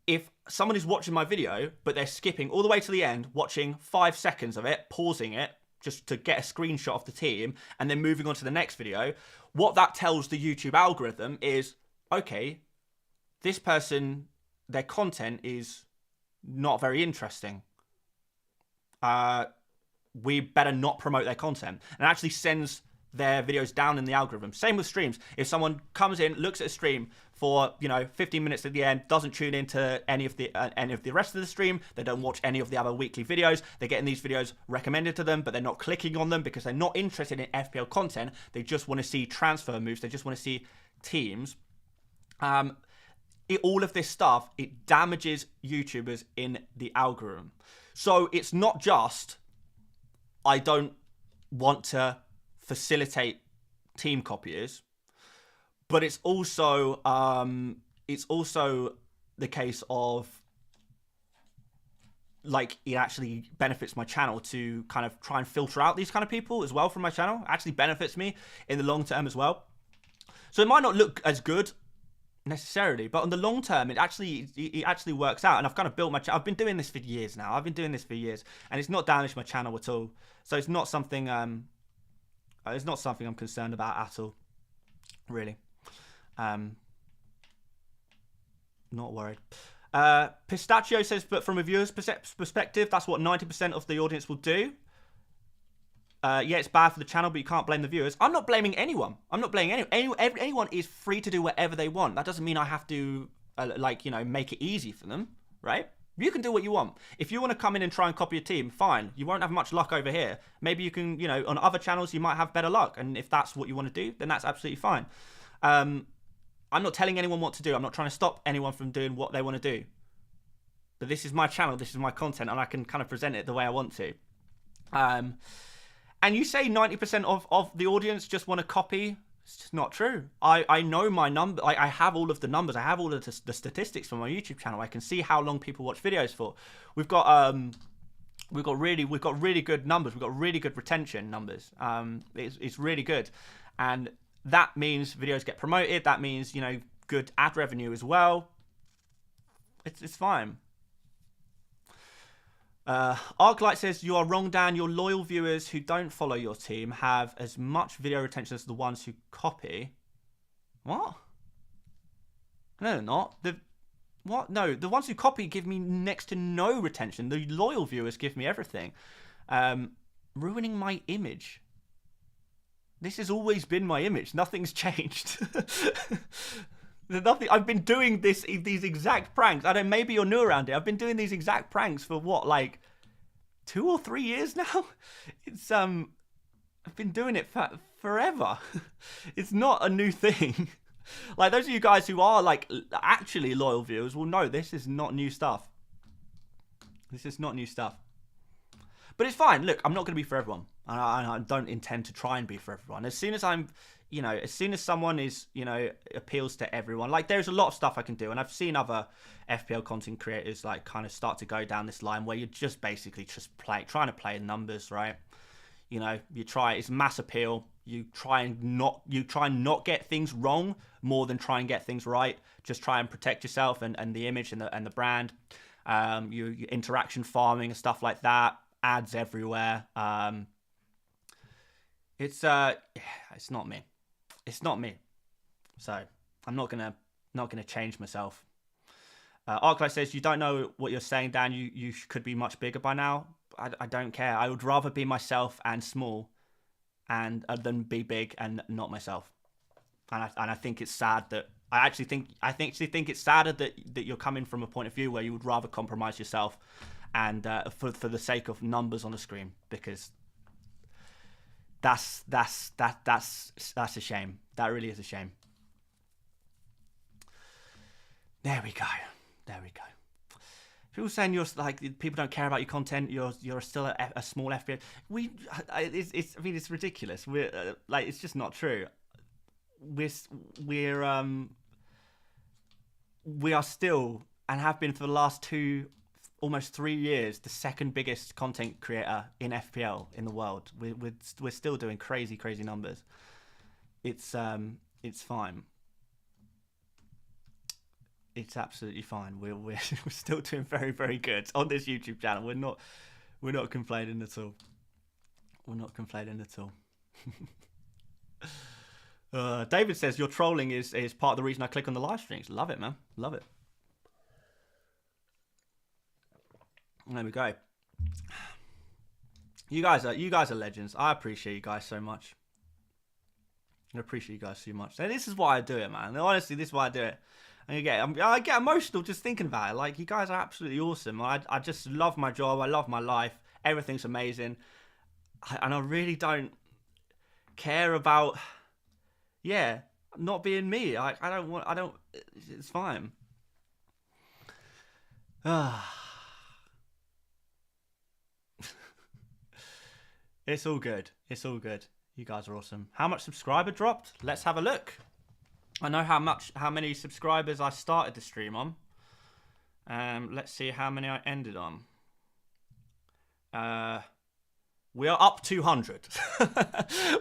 if someone is watching my video but they're skipping all the way to the end, watching 5 seconds of it, pausing it just to get a screenshot of the team, and then moving on to the next video, what that tells the YouTube algorithm is, okay, this person, their content is not very interesting, we better not promote their content. And it actually sends their videos down in the algorithm. Same with streams. If someone comes in, looks at a stream for 15 minutes at the end, doesn't tune into any of the rest of the stream, they don't watch any of the other weekly videos, they're getting these videos recommended to them, but they're not clicking on them because they're not interested in FPL content. They just want to see transfer moves. They just want to see teams. All of this stuff, it damages YouTubers in the algorithm. So it's not just I don't want to facilitate team copiers, but it's also the case of like it actually benefits my channel to kind of try and filter out these kind of people as well from my channel. It actually benefits me in the long term as well. So it might not look as good necessarily, but on the long term it actually works out. And I've kind of built my I've been doing this for years now. I've been doing this for years, and it's not damaged my channel at all. So it's not something I'm concerned about at all, really. Not worried. Pistachio says, but from a viewer's perspective, that's what 90% of the audience will do. Yeah, it's bad for the channel, but you can't blame the viewers. I'm not blaming anyone. I'm not blaming anyone. Anyone is free to do whatever they want. That doesn't mean I have to, make it easy for them, right? You can do what you want. If you want to come in and try and copy a team, fine. You won't have much luck over here. Maybe you can, on other channels, you might have better luck. And if that's what you want to do, then that's absolutely fine. I'm not telling anyone what to do. I'm not trying to stop anyone from doing what they want to do. But this is my channel. This is my content. And I can kind of present it the way I want to. And you say 90% of the audience just want to copy. It's just not true. I know my number. I have all of the numbers. I have all of the statistics from my YouTube channel. I can see how long people watch videos for. We've got really good numbers. We've got really good retention numbers. It's really good, and that means videos get promoted. That means good ad revenue as well. It's fine. Arclight says, you are wrong, Dan. Your loyal viewers who don't follow your team have as much video retention as the ones who copy. What? No, they're not. What? No, the ones who copy give me next to no retention. The loyal viewers give me everything. Ruining my image. This has always been my image. Nothing's changed. I've been doing these exact pranks. I don't. Maybe you're new around here. I've been doing these exact pranks for what, like 2 or 3 years now. It's I've been doing it for forever. It's not a new thing. Like those of you guys who are like actually loyal viewers will know this is not new stuff. This is not new stuff. But it's fine. Look, I'm not going to be for everyone. I don't intend to try and be for everyone. As soon as I'm, as soon as someone is, appeals to everyone, like there's a lot of stuff I can do. And I've seen other FPL content creators like kind of start to go down this line where you're just basically trying to play numbers, right? It's mass appeal. You try and not get things wrong more than try and get things right. Just try and protect yourself and the image and the brand. Your interaction farming and stuff like that. Ads everywhere. It's not me. It's not me. So I'm not gonna change myself. Arclight says, you don't know what you're saying, Dan. You could be much bigger by now. I don't care. I would rather be myself and small, and than be big and not myself. And I think it's sad that I actually think it's sadder that you're coming from a point of view where you would rather compromise yourself and for the sake of numbers on the screen, because that's a shame. That really is a shame. There we go. People saying you're like people don't care about your content. You're still a small FPL. It's ridiculous. We're it's just not true. We are still and have been for the last almost 3 years, the second biggest content creator in FPL in the world. We're still doing crazy numbers. It's fine. It's absolutely fine. We're still doing very good on this YouTube channel. We're not complaining at all. We're not complaining at all. David says your trolling is part of the reason I click on the live streams. Love it, man. Love it. There we go. You guys are legends. I appreciate you guys so much. I appreciate you guys so much. And this is why I do it, man. Honestly, this is why I do it. And I get emotional just thinking about it. Like, you guys are absolutely awesome. I just love my job. I love my life. Everything's amazing. And I really don't care about, not being me. It's fine. It's all good. It's all good. You guys are awesome. How much subscriber dropped? Let's have a look. I know how many subscribers I started the stream on. Let's see how many I ended on. We are up 200.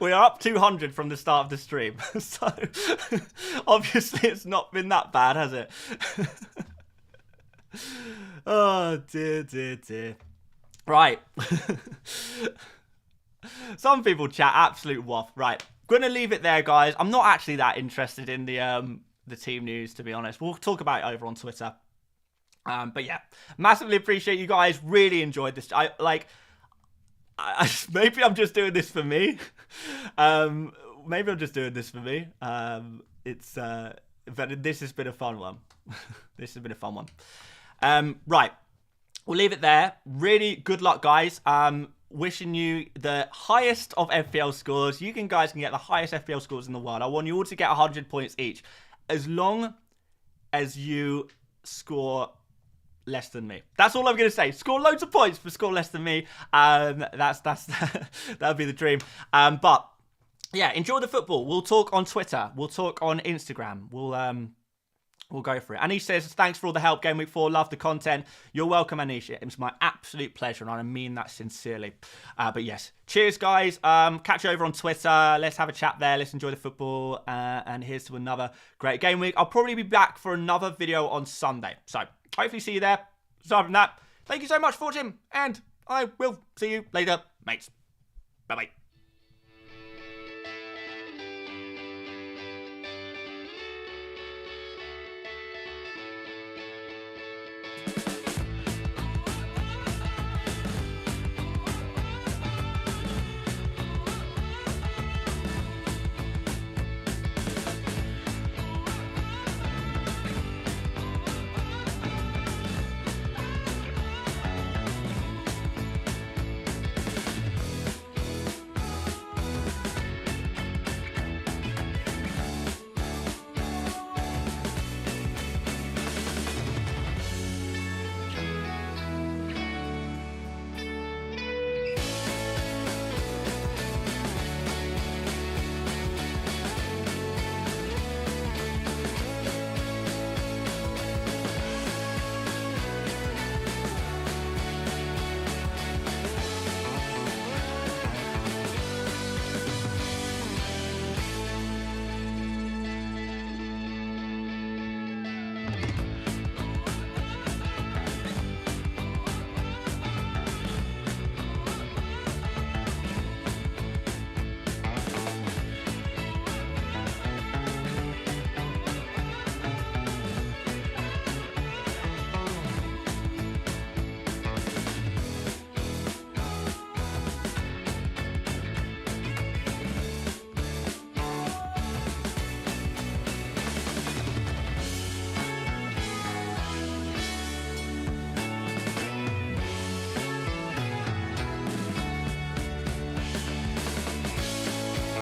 We are up 200 from the start of the stream. So, obviously it's not been that bad, has it? Oh, dear, dear, dear. Right. Some people chat absolute waff. Right. Gonna leave it there, guys. I'm not actually that interested in the team news, to be honest. We'll talk about it over on Twitter. But yeah, massively appreciate you guys. Really enjoyed this. Maybe I'm just doing this for me. Maybe I'm just doing this for me. But this has been a fun one. This has been a fun one. Right. We'll leave it there. Really good luck, guys. Wishing you the highest of FPL scores. You guys can get the highest FPL scores in the world. I want you all to get 100 points each. As long as you score less than me. That's all I'm going to say. Score loads of points, but score less than me. That'll be the dream. But yeah, enjoy the football. We'll talk on Twitter. We'll talk on Instagram. We'll go for it. Anish says, thanks for all the help, Game Week 4. Love the content. You're welcome, Anish. It was my absolute pleasure, and I mean that sincerely. But yes, cheers, guys. Catch you over on Twitter. Let's have a chat there. Let's enjoy the football. And here's to another great Game Week. I'll probably be back for another video on Sunday. So hopefully see you there. Aside from that, thank you so much for watching, and I will see you later, mates. Bye-bye.